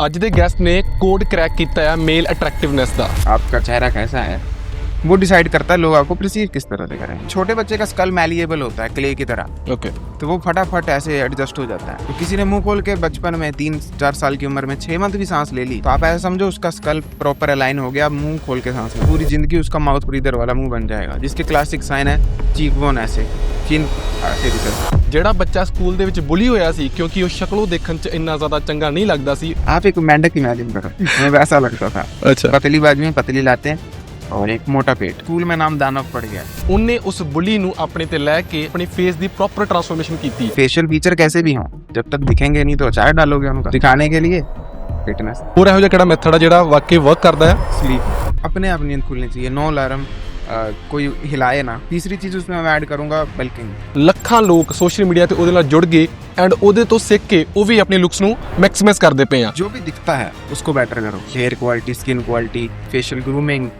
ਅੱਜ ਦੇ ਗੈਸਟ ਨੇ ਕੋਡ क्रैक ਕੀਤਾ ਹੈ मेल अट्रैक्टिवनेस ਦਾ। आपका चेहरा कैसा है वो डिसाइड करता है लोग आपको परसीव किस तरह से करें। छोटे बच्चे का स्कल मैलिएबल होता है क्ले की तरह, ओके तो वो फटाफट ऐसे एडजस्ट हो जाता है। तो किसी ने मुंह खोल के बचपन में 3-4 साल की उम्र में 6 मंथ भी सांस ले ली, तो आप ऐसा समझो उसका स्कल प्रॉपर अलाइन हो गया, मुंह खोल के सांस ले, पूरी जिंदगी उसका माउथ ब्रीदर वाला मुंह बन जाएगा, जिसके क्लासिक साइन है चीक बोन ऐसे चिन ऐसे। ਜਿਹੜਾ ਬੱਚਾ ਸਕੂਲ ਦੇ ਵਿੱਚ ਬੁਲੀ ਹੋਇਆ ਸੀ ਕਿਉਂਕਿ ਉਹ ਸ਼ਕਲੋਂ ਦੇਖਣ 'ਚ ਇੰਨਾ ਜ਼ਿਆਦਾ ਚੰਗਾ ਨਹੀਂ ਲੱਗਦਾ ਸੀ। आप एक मेंढक इमेजिन करो, हमें वैसा लगता था। अच्छा। पतली बाजू में पतली लाते हैं और एक मोटा पेट। स्कूल में नाम दानव पड़ गया। ਉਹਨੇ ਉਸ ਬੁਲੀ ਨੂੰ ਆਪਣੇ ਤੇ ਲੈ ਕੇ ਆਪਣੀ ਫੇਸ ਦੀ ਪ੍ਰੋਪਰ ਟਰਾਂਸਫਾਰਮੇਸ਼ਨ ਕੀਤੀ। फेशियल फीचर कैसे भी हों, जब तक दिखेंगे नहीं तो अचार डालोगे उनका दिखाने के लिए। फिटनेस ਹੋਰ ਇਹੋ ਜਿਹਾ ਕਿਹੜਾ ਮੈਥਡ ਆ ਜਿਹੜਾ ਵਾਕਈ ਵਰਕ ਕਰਦਾ ਹੈ? स्लीप, अपने आप नींद खुलनी चाहिए, नो अलार्म, कोई हिलाए ना। तीसरी चीज उसमें मैं ऐड करूंगा बल्किंग। ਲੱਖਾਂ ਲੋਕ ਸੋਸ਼ਲ ਮੀਡੀਆ ਤੇ ਉਹਦੇ ਨਾਲ ਜੁੜ ਗਏ ਐਂਡ ਉਹਦੇ ਤੋਂ ਸਿੱਖ ਕੇ ਉਹ ਵੀ ਆਪਣੇ ਲੁੱਕਸ ਨੂੰ ਮੈਕਸਿਮਾਈਜ਼ ਕਰਦੇ ਪਏ ਆ। जो भी दिखता है उसको बेटर करो, hair quality, skin quality, facial grooming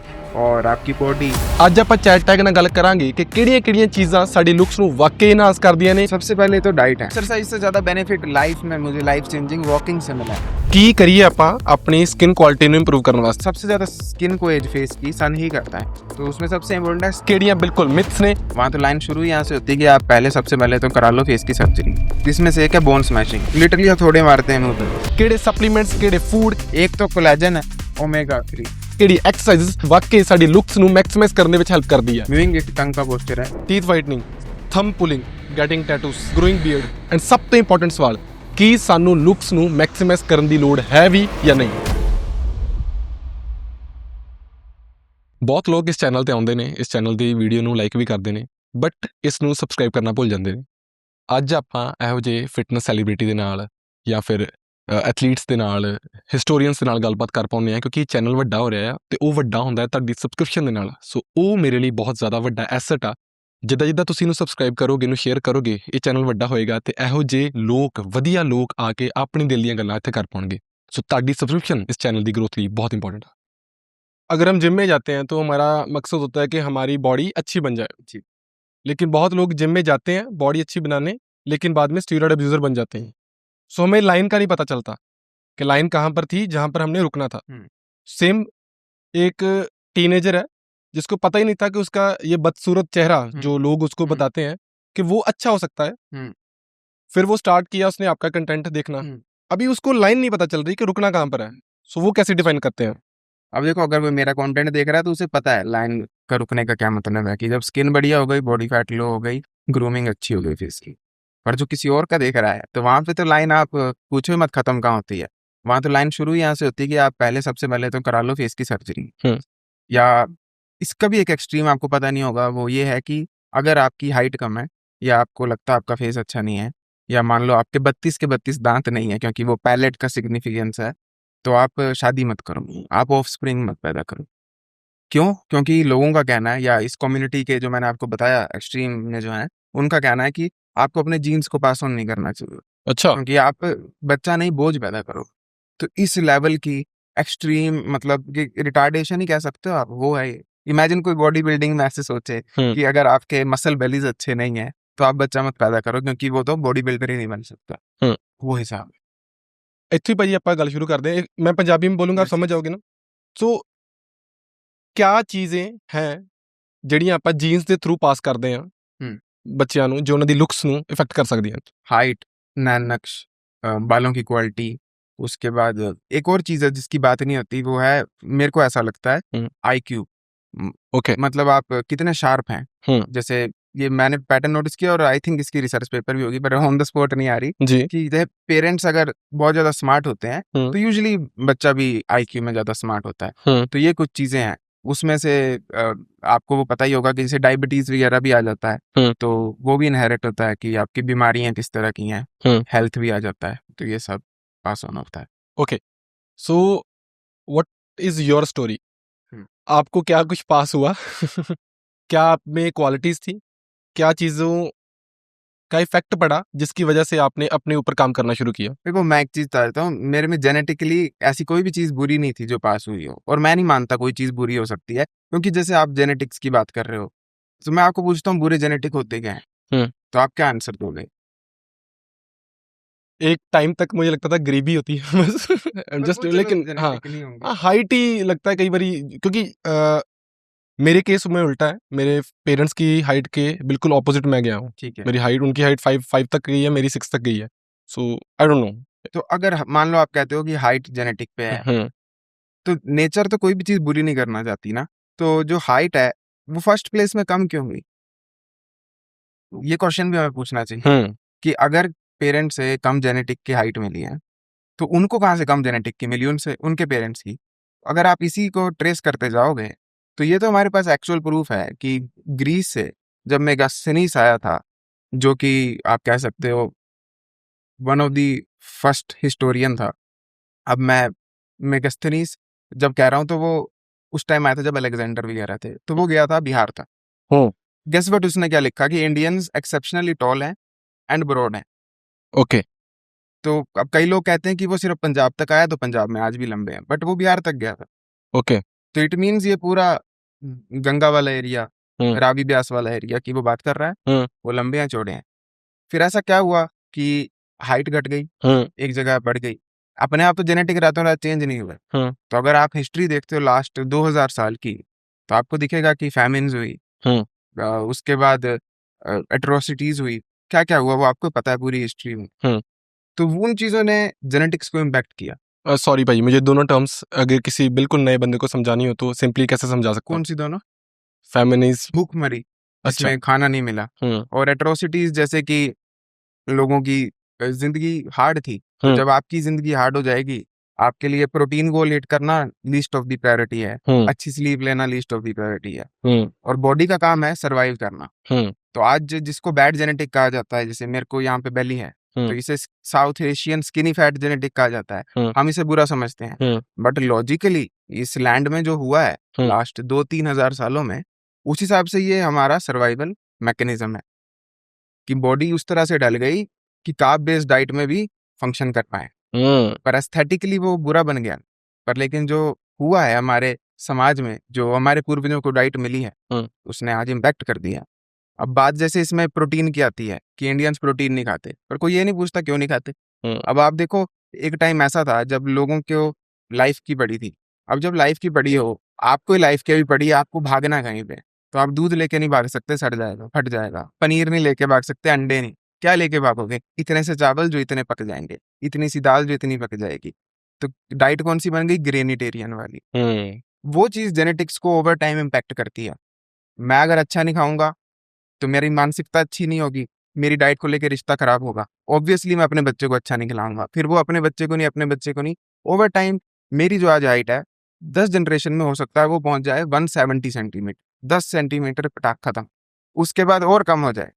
और आपकी बॉडी। ਅੱਜ ਆਪਾਂ ਚੈਟ ਟੈਗ ਨਾਲ ਗੱਲ ਕਰਾਂਗੇ ਕਿ ਕਿਹੜੀਆਂ-ਕਿਹੜੀਆਂ ਚੀਜ਼ਾਂ ਸਾਡੇ ਲੁੱਕਸ ਨੂੰ ਵਾਕਈ ਇਨਹਾਂਸ ਕਰਦੀਆਂ ਨੇ। सबसे पहले तो डाइट है। एक्सरसाइज से ज्यादा बेनिफिट लाइफ में मुझे लाइफ चेंजिंग वॉकिंग से मिला है। ਕੀ ਕਰੀਏ ਆਪਾਂ ਆਪਣੀ ਸਕਿਨ ਕੁਆਲਿਟੀ ਨੂੰ ਇੰਪਰੂਵ ਕਰਨ ਵਾਸਤੇ? सबसे ज्यादा स्किन को एज फेस की सन ही करता है, तो उसमें सबसे इम्पोर्टेंट है। ਕਿਹੜੀਆਂ ਬਿਲਕੁਲ ਮਿਥਸ ਨੇ? वहाँ तो लाइन शुरू यहाँ से होती है कि आप पहले सबसे पहले तो करा लो फेस की सर्जरी, जिसमें से एक है बोन स्मैशिंग, लिटरली हथौड़े मारते हैं मुंह पे। ਕਿਹੜੇ ਸਪਲੀਮੈਂਟਸ, ਕਿਹੜੇ ਫੂਡ, एक तो कोलेजन है, ओमेगा 3। ਕਿਹੜੀ ਐਕਸਰਸਾਈਜ਼ ਵਾਕਈ ਸਾਡੀ ਲੁੱਕਸ ਨੂੰ ਮੈਕਸਿਮਾਈਜ਼ ਕਰਨ ਦੇ ਵਿੱਚ ਹੈਲਪ ਕਰਦੀ ਹੈ? मूविंग एक टंग का पोस्चर है। Teeth whitening, thumb pulling, getting tattoos, growing beard and ਸਭ ਤੋਂ ਇੰਪੋਰਟੈਂਟ ਸਵਾਲ, ਕੀ ਸਾਨੂੰ ਲੁੱਕਸ ਨੂੰ ਮੈਕਸਿਮਾਈਜ਼ ਕਰਨ ਦੀ ਲੋੜ ਹੈ ਵੀ ਜਾਂ ਨਹੀਂ? ਬਹੁਤ ਲੋਕ ਇਸ ਚੈਨਲ ਤੇ ਆਉਂਦੇ ਨੇ, ਇਸ ਚੈਨਲ ਦੀ ਵੀਡੀਓ ਨੂੰ ਲਾਈਕ ਵੀ ਕਰਦੇ ਨੇ, ਬਟ ਇਸ ਨੂੰ ਸਬਸਕ੍ਰਾਈਬ ਕਰਨਾ ਭੁੱਲ ਜਾਂਦੇ ਨੇ। ਅੱਜ ਆਪਾਂ ਇਹੋ ਜਿਹੇ ਫਿਟਨੈਸ ਸੈਲੀਬ੍ਰਿਟੀ ਦੇ ਨਾਲ ਜਾਂ ਫਿਰ ਐਥਲੀਟਸ ਦੇ ਨਾਲ, ਹਿਸਟੋਰੀਅਨਸ ਦੇ ਨਾਲ ਗੱਲਬਾਤ ਕਰ ਪਾਉਂਦੇ ਆ, ਕਿਉਂਕਿ ਚੈਨਲ ਵੱਡਾ ਹੋ ਰਿਹਾ ਆ ਤੇ ਉਹ ਵੱਡਾ ਹੁੰਦਾ ਹੈ ਤੁਹਾਡੀ ਸਬਸਕ੍ਰਿਪਸ਼ਨ ਦੇ ਨਾਲ। ਸੋ ਉਹ ਮੇਰੇ ਲਈ ਬਹੁਤ ਜ਼ਿਆਦਾ ਵੱਡਾ ਐਸਟ ਆ। ਜਿੱਦਾਂ ਜਿੱਦਾਂ ਤੁਸੀਂ ਇਹਨੂੰ ਸਬਸਕ੍ਰਾਈਬ ਕਰੋਗੇ, ਇਹਨੂੰ ਸ਼ੇਅਰ ਕਰੋਗੇ, ਇਹ ਚੈਨਲ ਵੱਡਾ ਹੋਏਗਾ ਤੇ ਇਹੋ ਜਿਹੇ ਲੋਕ, ਵਧੀਆ ਲੋਕ ਆ ਕੇ ਆਪਣੀ ਦਿਲ ਦੀਆਂ ਗੱਲਾਂ ਇੱਥੇ ਕਰ ਪਾਉਣਗੇ। सो ਤੁਹਾਡੀ सब्सक्रिप्शन इस चैनल की ग्रोथ लिए बहुत इंपॉर्टेंट है। अगर हम जिम में जाते हैं तो हमारा मकसद होता है कि हमारी बॉडी अच्छी बन जाए जी, लेकिन बहुत लोग जिम में जाते हैं बॉडी अच्छी बनाने, लेकिन बाद में स्टीरॉयड अब्यूजर बन जाते हैं। सो हमें लाइन का नहीं पता चलता कि लाइन कहाँ पर थी जहाँ पर हमने रुकना था। सेम एक टीनेजर है जिसको पता ही नहीं था कि उसका ये बदसूरत चेहरा जो लोग उसको बताते हैं कि वो अच्छा हो सकता है, फिर वो स्टार्ट किया उसने आपका कंटेंट देखना, अभी उसको लाइन नहीं पता चल रही कि रुकना कहाँ पर है। सो वो कैसे डिफाइन करते हैं? अब देखो, अगर वो मेरा कंटेंट देख रहा है तो उसे पता है लाइन का रुकने का क्या मतलब है, कि जब स्किन बढ़िया हो गई, बॉडी फैट लो हो गई, ग्रूमिंग अच्छी हो गई फेस की। पर जो किसी और का देख रहा है तो वहाँ पे तो लाइन आप पूछो मत खत्म कहाँ होती है। वहाँ तो लाइन शुरू यहाँ से होती है कि आप पहले सबसे पहले तो करा लो फेस की सर्जरी। या इसका भी एक एक्सट्रीम आपको पता नहीं होगा, वो ये है कि अगर आपकी हाइट कम है या आपको लगता है आपका फेस अच्छा नहीं है, या मान लो आपके 32 के 32 दांत नहीं है, क्योंकि वो पैलेट का सिग्निफिकेंस है, तो आप शादी मत करो, आप ऑफ स्प्रिंग मत पैदा करो। क्यों? क्योंकि लोगों का कहना है, या इस कम्युनिटी के जो मैंने आपको बताया एक्सट्रीम में जो है, उनका कहना है कि आपको अपने जीन्स को पास ऑन नहीं करना चाहिए। अच्छा, क्योंकि आप बच्चा नहीं बोझ पैदा करो। तो इस लेवल की एक्सट्रीम, मतलब कि रिटार्डेशन ही कह सकते हो आप, वो है। इमेजिन कोई बॉडी बिल्डिंग में ऐसे सोचे कि अगर आपके मसल बेलीज अच्छे नहीं है तो आप बच्चा मत पैदा करो, क्योंकि वो तो बॉडी बिल्डर ही नहीं बन सकता। वो हिसाब है। ਇੱਥੇ ਭਾਜੀ ਆਪਾਂ ਗੱਲ ਸ਼ੁਰੂ ਕਰਦੇ ਹਾਂ। ਮੈਂ ਪੰਜਾਬੀ में बोलूँगा, आप समझ जाओगे ना? सो क्या ਚੀਜ਼ਾਂ ਹੈ ਜਿਹੜੀਆਂ ਆਪਾਂ ਜੀਨਸ ਦੇ ਥਰੂ ਪਾਸ ਕਰਦੇ ਹਾਂ ਬੱਚਿਆਂ ਨੂੰ, ਜੋ ਉਹਨਾਂ ਦੀ ਲੁੱਕਸ ਨੂੰ ਇਫੈਕਟ ਕਰ ਸਕਦੀਆਂ? हाइट, नैन नक्श, बालों की क्वालिटी। उसके बाद एक और चीज है जिसकी बात नहीं होती, वो है, मेरे को ऐसा लगता है, IQ। ओके, मतलब आप कितने शार्प हैं। जैसे ये मैंने पैटर्न नोटिस किया, और आई थिंक इसकी रिसर्च पेपर भी होगी, पर ऑन द स्पॉट नहीं आ रही जी, कि कि पेरेंट्स अगर बहुत ज्यादा स्मार्ट होते हैं तो यूजुअली बच्चा भी IQ में ज्यादा स्मार्ट होता है। तो ये कुछ चीजें हैं, उसमें से आपको वो पता ही होगा कि जैसे डायबिटीज वगैरह भी आ जाता है, तो वो भी इनहेरिट होता है कि आपकी बीमारियां किस तरह की हैं, हेल्थ भी आ जाता है, तो ये सब पास ऑन होता है। Okay, so what is your story? आपको क्या कुछ पास हुआ? क्या आप में क्वालिटीज थी? क्या चीजों का इफेक्ट पड़ा जिसकी वजह से आपने अपने ऊपर काम करना शुरू किया? देखो, मैं एक चीज बता देता हूँ, मेरे में जेनेटिकली ऐसी कोई भी चीज बुरी नहीं थी जो पास हुई हो, और मैं नहीं मानता कोई चीज बुरी हो सकती है, क्योंकि जैसे आप जेनेटिक्स की बात कर रहे हो, तो मैं आपको पूछता हूँ बुरे जेनेटिक होते क्या हैं, तो आप क्या आंसर दोगे? एक टाइम तक मुझे लगता था गरीबी होती है बस पर जस्ट वो चलो लेकिन हाँ जेनेटिक नहीं होंगे। हाइट ही लगता है कई बारी क्योंकि मेरे केस में उल्टा है। मेरे पेरेंट्स की हाइट के बिल्कुल ऑपोजिट मैं गया हूँ। ठीक है। मेरी हाइट उनकी हाइट 5 तक गई है, मेरी 6 तक गई है। सो आई डोंट नो। तो अगर मान लो आप कहते हो कि हाइट जेनेटिक पे है, हम्म तो नेचर तो कोई भी चीज बुरी नहीं करना चाहती ना, तो जो हाइट है वो फर्स्ट प्लेस में कम क्यों हुई? ये क्वेश्चन भी हमें पूछना चाहिए हम्म कि अगर पेरेंट्स से कम जेनेटिक की हाइट मिली है, तो उनको कहाँ से कम जेनेटिक की मिली? उनसे, उनके पेरेंट्स की। अगर आप इसी को ट्रेस करते जाओगे, तो ये तो हमारे पास एक्चुअल प्रूफ है कि ग्रीस से जब मेगास्थनीज आया था, जो कि आप कह सकते हो one of the first historian था। अब मैं मेगास्थनीज जब कह रहा हूँ तो वो उस टाइम आया था जब अलेक्जेंडर वगैरह थे, तो वो गया था बिहार था। हम्म गेस व्हाट उसने क्या लिखा कि इंडियंस एक्सेप्शनली टॉल हैं एंड ब्रॉड हैं। ओके तो अब कई लोग कहते हैं कि वो सिर्फ पंजाब तक आया, तो पंजाब में आज भी लंबे हैं, बट वो बिहार तक गया था। ओके तो इट मीन्स ये पूरा गंगा वाला एरिया, हम्म रावी ब्यास वाला एरिया की वो बात कर रहा है, हम्म वो लंबे हैं चौड़े हैं। फिर ऐसा क्या हुआ कि हाइट घट गई, हम्म एक जगह बढ़ गई? अपने आप तो जेनेटिक रातों रात चेंज नहीं हुआ। हम्म तो अगर आप हिस्ट्री देखते हो लास्ट 2000 साल की, तो आपको दिखेगा कि फैमिन्स हुई, हम्म उसके बाद एट्रोसिटीज हुई, क्या क्या हुआ वो आपको पता है पूरी हिस्ट्री में। हम्म तो वो उन चीजों ने जेनेटिक्स को इम्पैक्ट किया। सॉरी भाई, मुझे दोनों टर्म्स अगर किसी बिल्कुल नए बंदे को समझानी हो तो सिंपली कैसे समझा सकता हूँ? कौन सी दोनों? फेमिनिज्म। भूखमरी, अच्छा। जिसमें खाना नहीं मिला, हम्म और एट्रोसिटीज जैसे कि लोगों की जिंदगी हार्ड थी। तो हम्म जब आपकी जिंदगी हार्ड हो जाएगी, आपके लिए प्रोटीन को लेट करना लीस्ट ऑफ द प्रायोरिटी है, हम्म अच्छी स्लीप लेना लीस्ट ऑफ द प्रायोरिटी है, हम्म और बॉडी का काम है सरवाइव करना। हम्म तो आज जिसको बैड जेनेटिक कहा जाता है, जैसे मेरे को यहाँ पे बेली है, तो हम्म इसे south Asian skinny fat genetic कहा जाता है। हम्म हम इसे बुरा समझते हैं, हम्म बट लॉजिकली इस लैंड में जो हुआ है हम्म लास्ट 2-3 हजार सालों में, उस हिसाब से ये हमारा सर्वाइवल मैकेनिज्म है कि बॉडी उस तरह से ढल गई कि कार्ब बेस्ड डाइट में भी फंक्शन कर पाए। हम्म पर एस्थेटिकली वो बुरा बन गया। पर लेकिन जो हुआ है हमारे समाज में, जो हमारे पूर्वजों को डाइट मिली है, हम्म उसने आज इम्पैक्ट कर दिया। अब बात जैसे इसमें प्रोटीन की आती है कि इंडियंस प्रोटीन नहीं खाते, पर कोई ये नहीं पूछता क्यों नहीं खाते। हम्म अब आप देखो, एक टाइम ऐसा था जब लोगों को लाइफ की पड़ी थी। अब जब लाइफ की पड़ी हो, आपको लाइफ की भी पड़ी है, आपको भागना है कहीं पे, तो आप दूध लेके नहीं भाग सकते, सड़ जाएगा, फट जाएगा। पनीर नहीं लेके भाग सकते, अंडे नहीं, क्या लेके भागोगे? इतने से चावल जो इतने पक जाएंगे, इतनी सी दाल जो इतनी पक जाएगी। तो डाइट कौन सी बन गई? ग्रेनिटेरियन वाली। हम्म वो चीज जेनेटिक्स को ओवर टाइम इम्पैक्ट करती है। मैं अगर अच्छा नहीं खाऊंगा, तो मेरी मानसिकता अच्छी नहीं होगी, मेरी डाइट को लेकर रिश्ता खराब होगा। ऑब्वियसली मैं अपने बच्चे को अच्छा नहीं खिलाऊंगा, फिर वो अपने बच्चे को नहीं, अपने बच्चे को नहीं। ओवर टाइम मेरी जो आज हाइट है, 10 जनरेशन में हो सकता है वो पहुंच जाए 170 सेंटीमीटर, 10 सेंटीमीटर, पटाख खत्म। उसके बाद और कम हो जाए।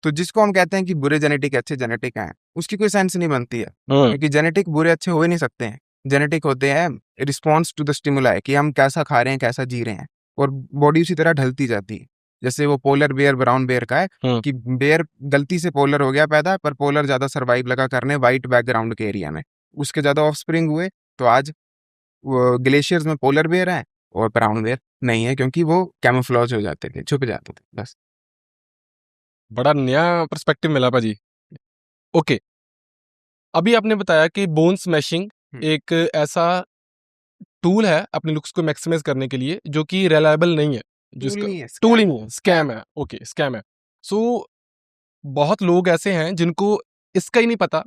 तो जिसको हम कहते हैं कि बुरे जेनेटिक अच्छे जेनेटिक हैं, उसकी कोई सेंस नहीं बनती है, क्योंकि जेनेटिक बुरे अच्छे हो ही नहीं सकते हैं। जेनेटिक होते हैं रिस्पॉन्स टू द स्टिमुलाई, कि हम कैसा खा रहे हैं, कैसा जी रहे हैं, और बॉडी उसी तरह ढलती जाती है। जैसे वो पोलर बेयर, ब्राउन बेयर का है हम्म कि बेयर गलती से पोलर हो गया पैदा, पर पोलर ज्यादा सर्वाइव लगा करने वाइट बैकग्राउंड के एरिया में, उसके ज्यादा ऑफस्प्रिंग हुए। तो आज ग्लेशियर्स में पोलर बेयर है और ब्राउन बेयर नहीं है, क्योंकि वो कैमोफ्लॉज हो जाते थे, छुप जाते थे बस। बड़ा नया पर्सपेक्टिव मिला भाजी। ओके, अभी आपने बताया कि बोन स्मैशिंग एक ऐसा टूल है अपने लुक्स को मैक्सिमाइज करने के लिए जो कि रिलायबल नहीं है, टूल जिसका नहीं है, टूल ही स्कैम। नहीं है, स्कैम है। ओके, स्कैम है। सो बहुत लोग ऐसे हैं जिनको इसका ही नहीं पता